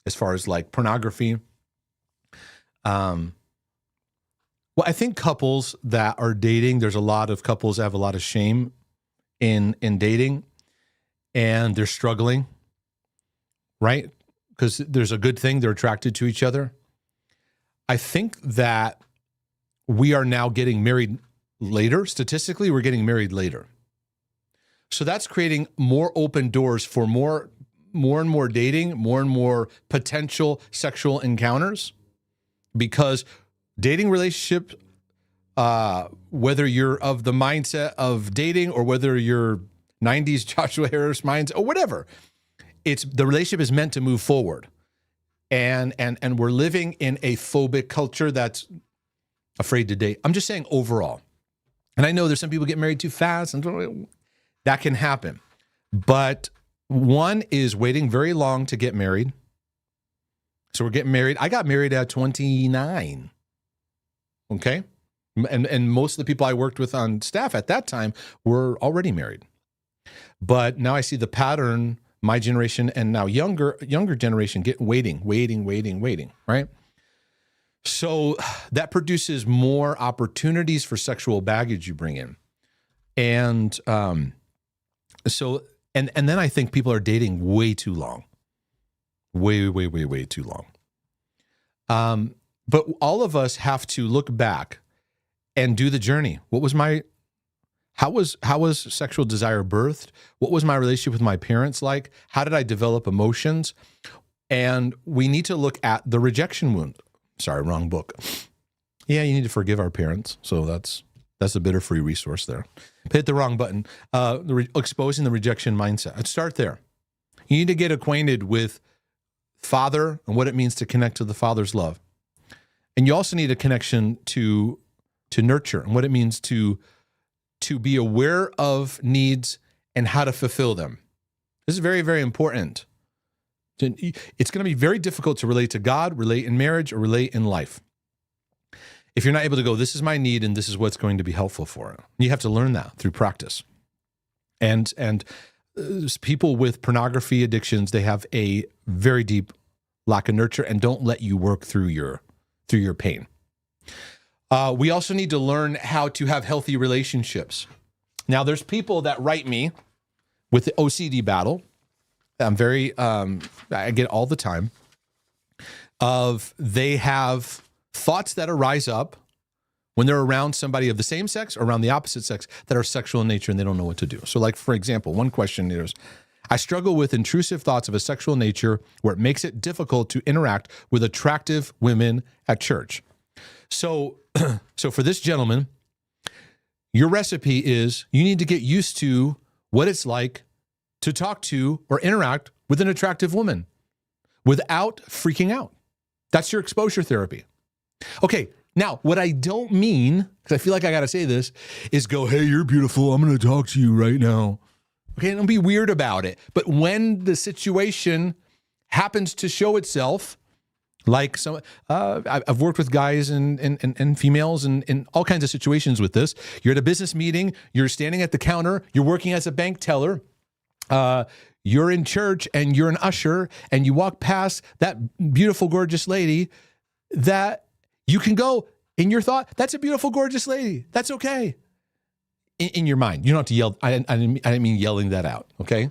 As far as like pornography? Well, I think couples that are dating, there's a lot of couples that have a lot of shame in dating, and they're struggling, right? Because there's a good thing, they're attracted to each other. I think that we are now getting married later. Statistically, we're getting married later. So that's creating more open doors for more and more dating, more and more potential sexual encounters, because dating relationships, whether you're of the mindset of dating or whether you're 90s Joshua Harris mindset or whatever, the relationship is meant to move forward. And we're living in a phobic culture that's afraid to date. I'm just saying overall. And I know there's some people get married too fast, and that can happen. But one is waiting very long to get married. So we're getting married. I got married at 29. Okay? And most of the people I worked with on staff at that time were already married. But now I see the pattern, my generation and now younger generation get waiting, right? So that produces more opportunities for sexual baggage you bring in. And And then I think people are dating way too long. Way too long. But all of us have to look back and do the journey. How was sexual desire birthed? What was my relationship with my parents like? How did I develop emotions? And we need to look at the rejection wound. Sorry, wrong book. Yeah, you need to forgive our parents. So that's a bit of free resource there. Hit the wrong button. Exposing the rejection mindset. Let's start there. You need to get acquainted with Father and what it means to connect to the Father's love. And you also need a connection to nurture and what it means to be aware of needs and how to fulfill them. This is very, very important. It's going to be very difficult to relate to God, relate in marriage, or relate in life if you're not able to go, this is my need and this is what's going to be helpful for it. You have to learn that through practice. And people with pornography addictions, they have a very deep lack of nurture and don't let you work through your pain. We also need to learn how to have healthy relationships. Now, there's people that write me with the OCD battle. I get all the time they have thoughts that arise up when they're around somebody of the same sex or around the opposite sex that are sexual in nature and they don't know what to do. So like, for example, one question is, I struggle with intrusive thoughts of a sexual nature where it makes it difficult to interact with attractive women at church. So for this gentleman, your recipe is you need to get used to what it's like to talk to or interact with an attractive woman without freaking out. That's your exposure therapy. Okay, now what I don't mean, because I feel like I got to say this, is go, hey, you're beautiful. I'm going to talk to you right now. Okay, don't be weird about it. But when the situation happens to show itself, like I've worked with guys and females in all kinds of situations with this. You're at a business meeting, you're standing at the counter, you're working as a bank teller, you're in church and you're an usher and you walk past that beautiful, gorgeous lady that you can go in your thought, that's a beautiful, gorgeous lady. That's okay. In your mind. You don't have to yell. I didn't mean yelling that out. Okay.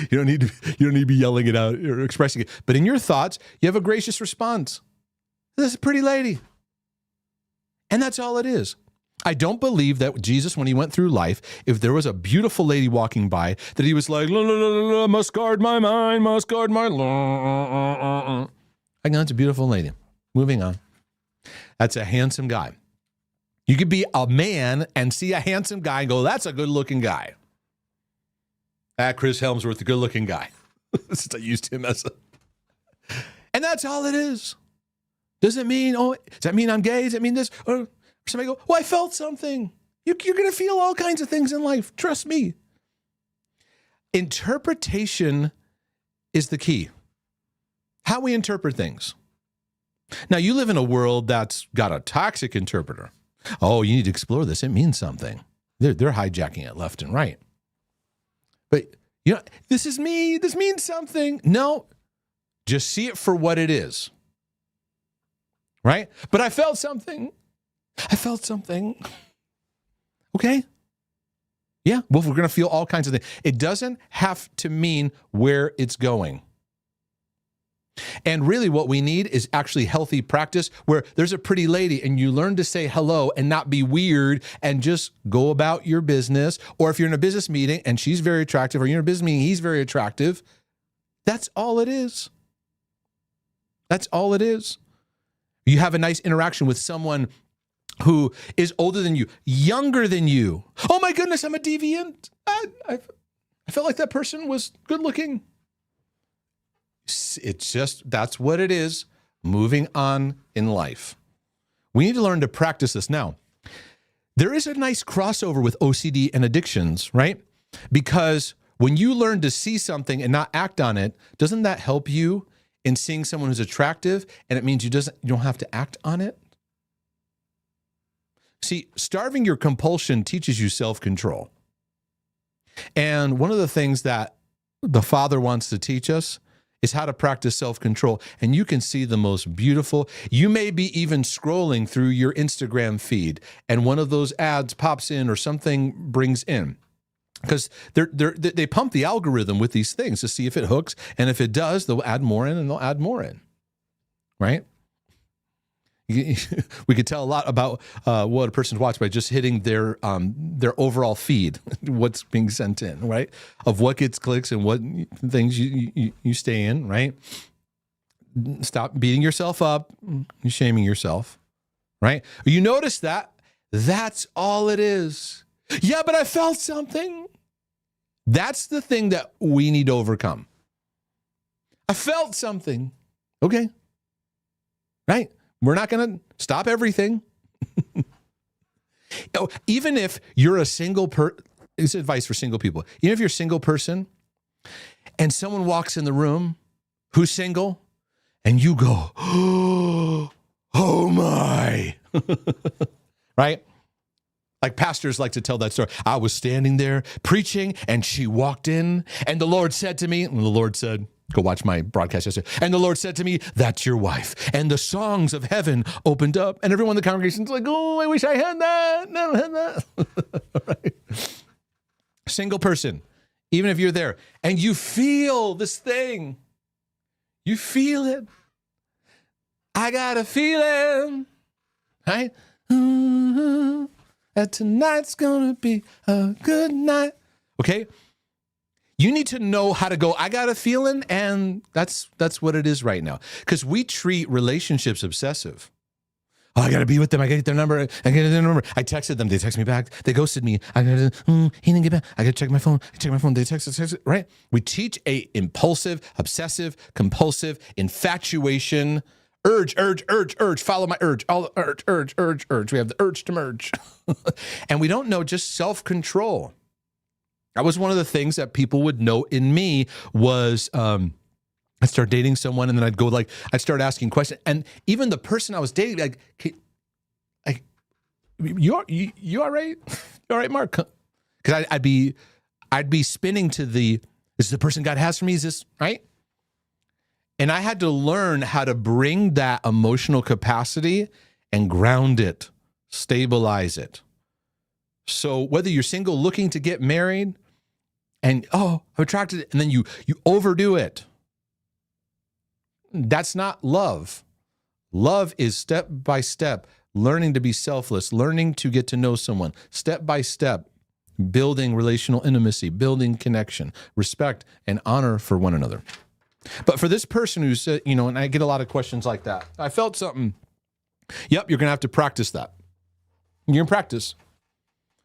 You don't need to be yelling it out or expressing it. But in your thoughts, you have a gracious response. This is a pretty lady. And that's all it is. I don't believe that Jesus, when he went through life, if there was a beautiful lady walking by, that he was like, la, la, la, la, la, must guard my mind, must guard my... I know it's a beautiful lady. Moving on. That's a handsome guy. You could be a man and see a handsome guy and go, that's a good-looking guy. Chris Helmsworth, a good-looking guy. Since I used him as a... And that's all it is. Does that mean I'm gay? Does that mean this? Or somebody go, I felt something. You're going to feel all kinds of things in life. Trust me. Interpretation is the key. How we interpret things. Now, you live in a world that's got a toxic interpreter. Oh, you need to explore this. It means something. They're hijacking it left and right. But, this is me. This means something. No, just see it for what it is. Right? But I felt something. Okay? Yeah, well, we're going to feel all kinds of things. It doesn't have to mean where it's going. And really what we need is actually healthy practice where there's a pretty lady and you learn to say hello and not be weird and just go about your business. Or if you're in a business meeting and she's very attractive, or you're in a business meeting, he's very attractive. That's all it is. That's all it is. You have a nice interaction with someone who is older than you, younger than you. Oh my goodness, I'm a deviant. I felt like that person was good looking. It's just, that's what it is. Moving on in life. We need to learn to practice this. Now, there is a nice crossover with OCD and addictions, right? Because when you learn to see something and not act on it, doesn't that help you in seeing someone who's attractive, and it means you don't have to act on it? See, starving your compulsion teaches you self-control. And one of the things that the Father wants to teach us is how to practice self-control. And you can see the most beautiful. You may be even scrolling through your Instagram feed, and one of those ads pops in or something brings in. Because they pump the algorithm with these things to see if it hooks. And if it does, they'll add more in and they'll add more in. Right? We could tell a lot about what a person's watched by just hitting their overall feed, what's being sent in, right? Of what gets clicks and what things you stay in, right? Stop beating yourself up, shaming yourself, right? You notice that? That's all it is. Yeah, but I felt something. That's the thing that we need to overcome. I felt something. Okay. Right? We're not going to stop everything. Even if you're a single person, it's advice for single people. Even if you're a single person and someone walks in the room who's single and you go, oh my, right? Like pastors like to tell that story. I was standing there preaching and she walked in and the Lord said to me, and the Lord said, go watch my broadcast yesterday. And the Lord said to me, that's your wife. And the songs of heaven opened up and everyone in the congregation's like, oh, I wish I had that. No, I had that. Right. Single person, even if you're there and you feel this thing, you feel it. I got a feeling, right? That tonight's gonna be a good night. Okay? You need to know how to go, I got a feeling, and that's what it is right now. Because we treat relationships obsessive. Oh, I got to be with them. I got to get their number. I got their number. I texted them. They texted me back. They ghosted me. I got to, he didn't get back. I got to check my phone. I check my phone. They texted, right? We teach a impulsive, obsessive, compulsive, infatuation, urge, follow my urge, all urge. We have the urge to merge. And we don't know just self-control. That was one of the things that people would know in me was I'd start dating someone and then I'd go I'd start asking questions. And even the person I was dating, you all right? You all right, Mark? Because I'd be spinning to this is the person God has for me, is this, right? And I had to learn how to bring that emotional capacity and ground it, stabilize it. So whether you're single looking to get married and, I'm attracted, and then you overdo it. That's not love. Love is step by step, learning to be selfless, learning to get to know someone, step by step, building relational intimacy, building connection, respect, and honor for one another. But for this person who said, and I get a lot of questions like that, I felt something. Yep, you're going to have to practice that. You're in practice.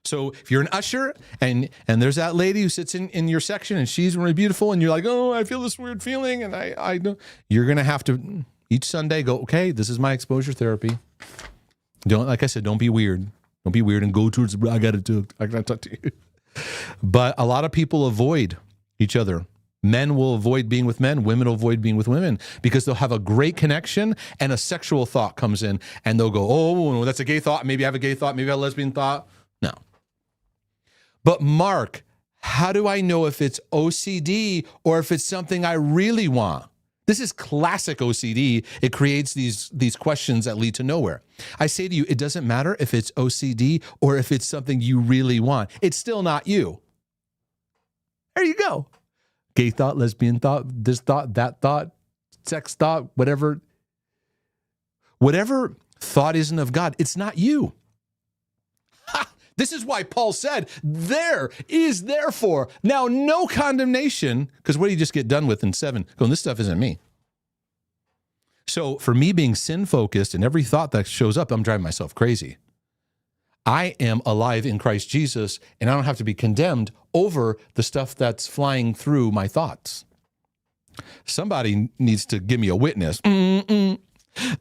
So if you're an usher and there's that lady who sits in your section and she's really beautiful and you're like, oh, I feel this weird feeling and I know, you're going to have to each Sunday go, okay, this is my exposure therapy. Like I said, don't be weird. Don't be weird and go towards, I got to talk to you. But a lot of people avoid each other. Men will avoid being with men. Women will avoid being with women because they'll have a great connection and a sexual thought comes in and they'll go, oh, that's a gay thought. Maybe I have a gay thought. Maybe I have a lesbian thought. No. But Mark, how do I know if it's OCD or if it's something I really want? This is classic OCD. It creates these questions that lead to nowhere. I say to you, it doesn't matter if it's OCD or if it's something you really want. It's still not you. There you go. Gay thought, lesbian thought, this thought, that thought, sex thought, whatever. Whatever thought isn't of God, it's not you. This is why Paul said, there is therefore now no condemnation, because what do you just get done with in 7? Going, this stuff isn't me. So for me being sin-focused and every thought that shows up, I'm driving myself crazy. I am alive in Christ Jesus, and I don't have to be condemned over the stuff that's flying through my thoughts. Somebody needs to give me a witness.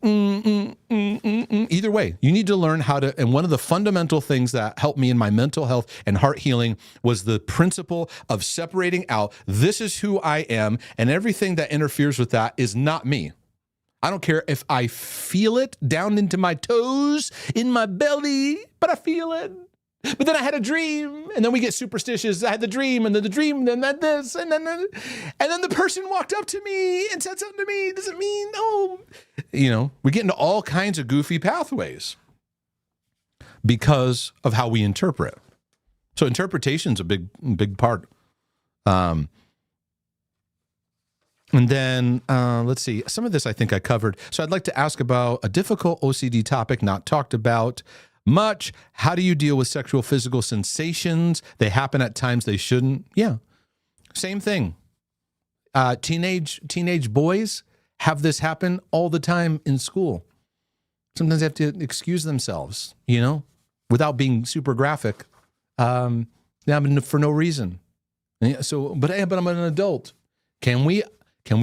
Either way, you need to learn how to, and one of the fundamental things that helped me in my mental health and heart healing was the principle of separating out, this is who I am, and everything that interferes with that is not me. I don't care if I feel it down into my toes, in my belly, but I feel it. But then I had a dream, and then we get superstitious. I had the dream, and then the dream, and then this, and then the person walked up to me and said something to me. Does it mean no? You know, we get into all kinds of goofy pathways because of how we interpret. So interpretation's a big part. And then let's see. Some of this I think I covered. So I'd like to ask about a difficult OCD topic not talked about much. How do you deal with sexual physical sensations? They happen at times they shouldn't. Yeah, same thing. Teenage boys have this happen all the time in school. Sometimes they have to excuse themselves, you know, without being super graphic. For no reason. So, but I'm an adult. Can we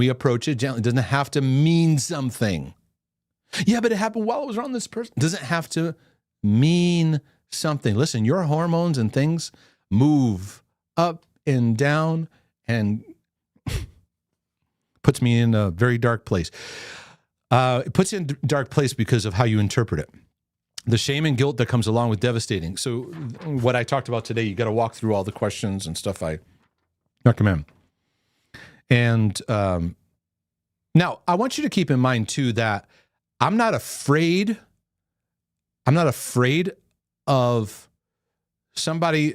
approach it gently? It doesn't have to mean something. Yeah, but it happened while I was around this person. It doesn't have to mean something. Listen, your hormones and things move up and down and puts me in a very dark place. It puts you in a dark place because of how you interpret it. The shame and guilt that comes along with devastating. So what I talked about today, you got to walk through all the questions and stuff I recommend. And now I want you to keep in mind too that I'm not afraid of somebody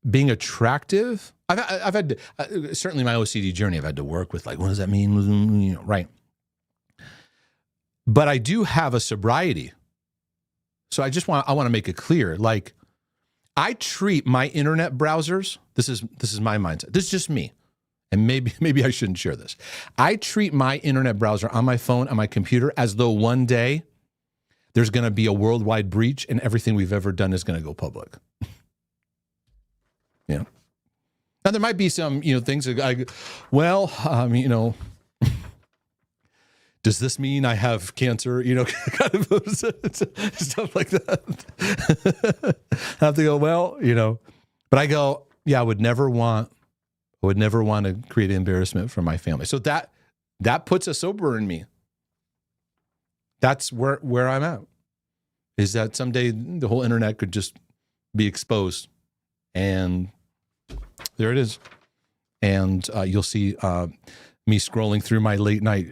being attractive. I've had to, certainly my OCD journey, I've had to work with like, what does that mean? You know, right. But I do have a sobriety. So I want to make it clear. Like I treat my internet browsers. This is my mindset. This is just me. And maybe I shouldn't share this. I treat my internet browser on my phone, on my computer, as though one day there's going to be a worldwide breach and everything we've ever done is going to go public. Yeah. Now there might be some, things that does this mean I have cancer? Kind of stuff like that. I have to go, but I go, yeah, I would never want to create embarrassment for my family. So that puts a sober in me. That's where I'm at, is that someday the whole internet could just be exposed. And there it is. And you'll see me scrolling through my late night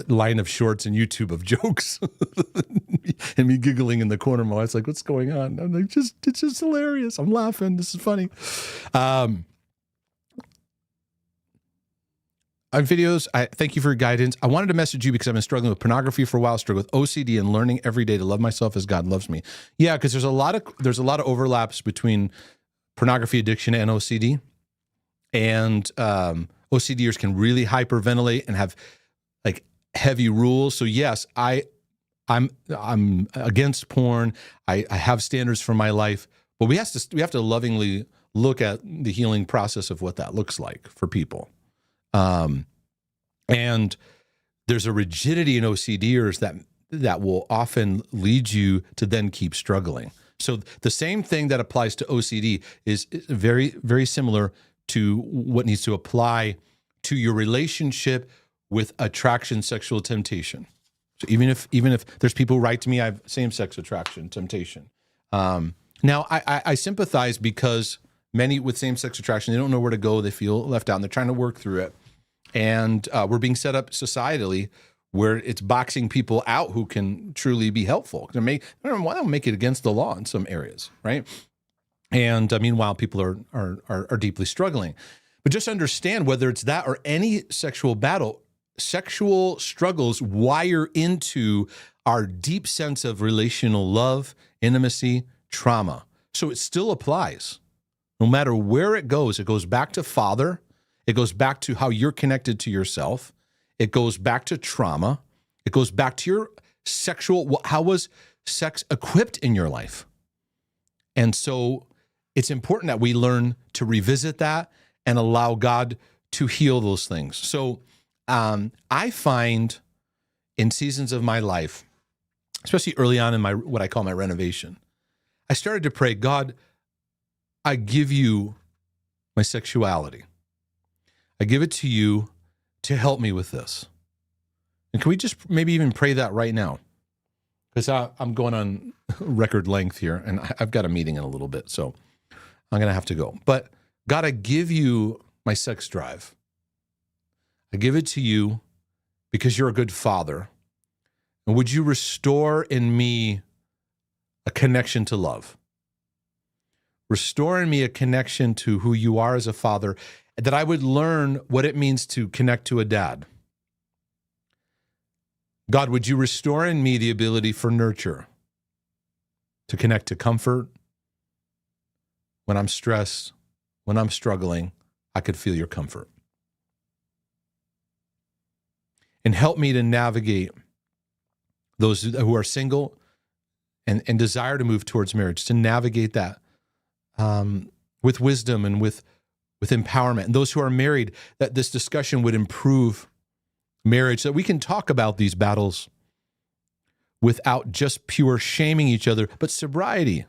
line of shorts and YouTube of jokes and me giggling in the corner. My wife's like, what's going on? I'm like, it's just hilarious. I'm laughing. This is funny. On videos, I thank you for your guidance. I wanted to message you because I've been struggling with pornography for a while, struggle with OCD and learning every day to love myself as God loves me. Yeah, because there's a lot of overlaps between pornography addiction and OCD. And OCDers can really hyperventilate and have like heavy rules. So yes, I I'm against porn. I have standards for my life, but we have to lovingly look at the healing process of what that looks like for people. And there's a rigidity in OCDers that will often lead you to then keep struggling. So the same thing that applies to OCD is very, very similar to what needs to apply to your relationship with attraction, sexual temptation. So even if there's people who write to me, I have same-sex attraction, temptation. Now I sympathize because many with same-sex attraction, they don't know where to go. They feel left out, and they're trying to work through it. And we're being set up societally where it's boxing people out who can truly be helpful. Why don't make it against the law in some areas, right? And meanwhile, people are deeply struggling. But just understand, whether it's that or any sexual battle, sexual struggles wire into our deep sense of relational love, intimacy, trauma. So it still applies. No matter where it goes back to father. It goes back to how you're connected to yourself. It goes back to trauma. It goes back to your how was sex equipped in your life? And so it's important that we learn to revisit that and allow God to heal those things. So I find in seasons of my life, especially early on in what I call my renovation, I started to pray, God, I give you my sexuality. I give it to you to help me with this. And can we just maybe even pray that right now? Because I'm going on record length here, and I've got a meeting in a little bit, so I'm going to have to go. But God, I give you my sex drive. I give it to you because you're a good father. And would you restore in me a connection to love? Restore in me a connection to who you are as a father, that I would learn what it means to connect to a dad. God, would you restore in me the ability for nurture, to connect to comfort? When I'm stressed, when I'm struggling, I could feel your comfort. And help me to navigate those who are single and desire to move towards marriage, to navigate that with wisdom and with empowerment. And those who are married, that this discussion would improve marriage, so that we can talk about these battles without just pure shaming each other, but sobriety.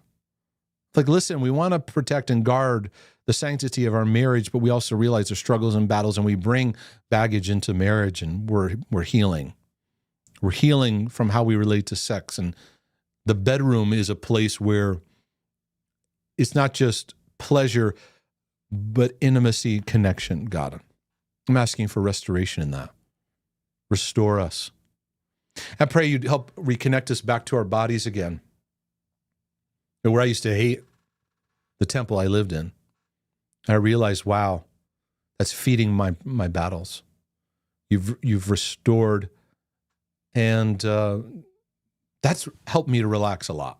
Like, listen, we want to protect and guard the sanctity of our marriage, but we also realize there's struggles and battles, and we bring baggage into marriage, and we're healing. We're healing from how we relate to sex. And the bedroom is a place where it's not just pleasure, but intimacy, connection. God, I'm asking for restoration in that. Restore us. I pray you'd help reconnect us back to our bodies again. Where I used to hate the temple I lived in, I realized, wow, that's feeding my battles. You've restored, and that's helped me to relax a lot.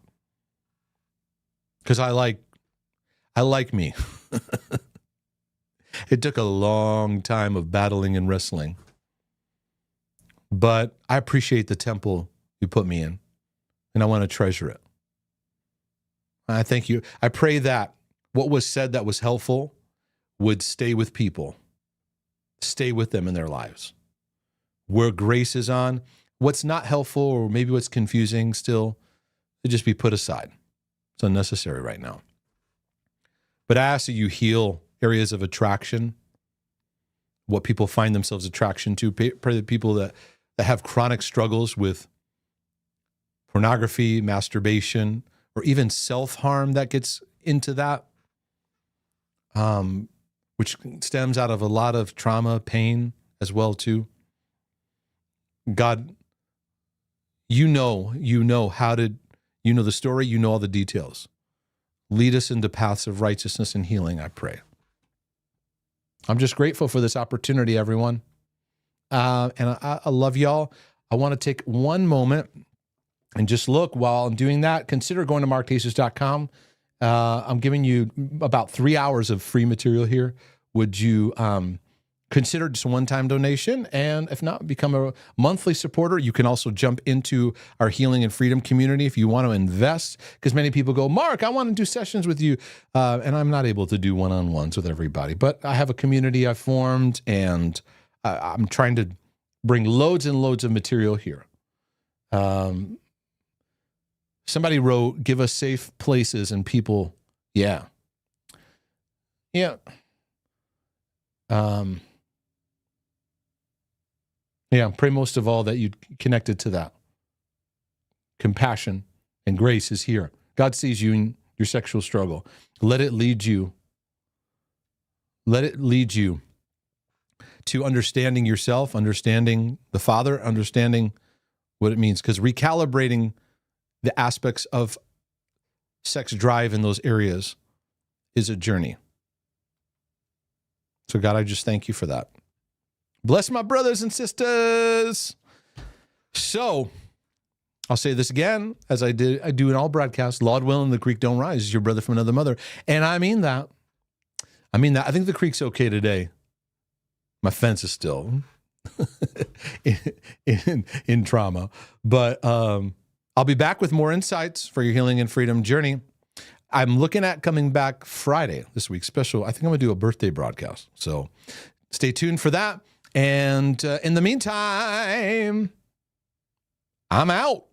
Because I like me. It took a long time of battling and wrestling. But I appreciate the temple you put me in, and I want to treasure it. I thank you. I pray that what was said that was helpful would stay with people, stay with them in their lives. Where grace is on, what's not helpful or maybe what's confusing still, to just be put aside. It's unnecessary right now. But I ask that you heal areas of attraction, what people find themselves attraction to. Pray that people that have chronic struggles with pornography, masturbation, or even self-harm that gets into that, which stems out of a lot of trauma, pain as well too. God, you know the story, you know all the details. Lead us into paths of righteousness and healing, I pray. I'm just grateful for this opportunity, everyone. And I love y'all. I want to take one moment and just look. While I'm doing that, consider going to markdejesus.com. I'm giving you about 3 hours of free material here. Would you consider just a one-time donation. And if not, become a monthly supporter. You can also jump into our Healing and Freedom community if you want to invest, because many people go, Mark, I want to do sessions with you. And I'm not able to do one-on-ones with everybody, but I have a community I've formed, and I'm trying to bring loads and loads of material here. Somebody wrote, give us safe places and people. Yeah. Yeah. Pray most of all that you connected to that. Compassion and grace is here. God sees you in your sexual struggle. Let it lead you. Let it lead you to understanding yourself, understanding the Father, understanding what it means. Because recalibrating the aspects of sex drive in those areas is a journey. So God, I just thank you for that. Bless my brothers and sisters. So I'll say this again, as I do in all broadcasts, Laud willing, the creek don't rise. Is your brother from another mother. And I mean that. I think the creek's okay today. My fence is still in trauma. But I'll be back with more insights for your healing and freedom journey. I'm looking at coming back Friday this week, special. I think I'm going to do a birthday broadcast. So stay tuned for that. And in the meantime, I'm out.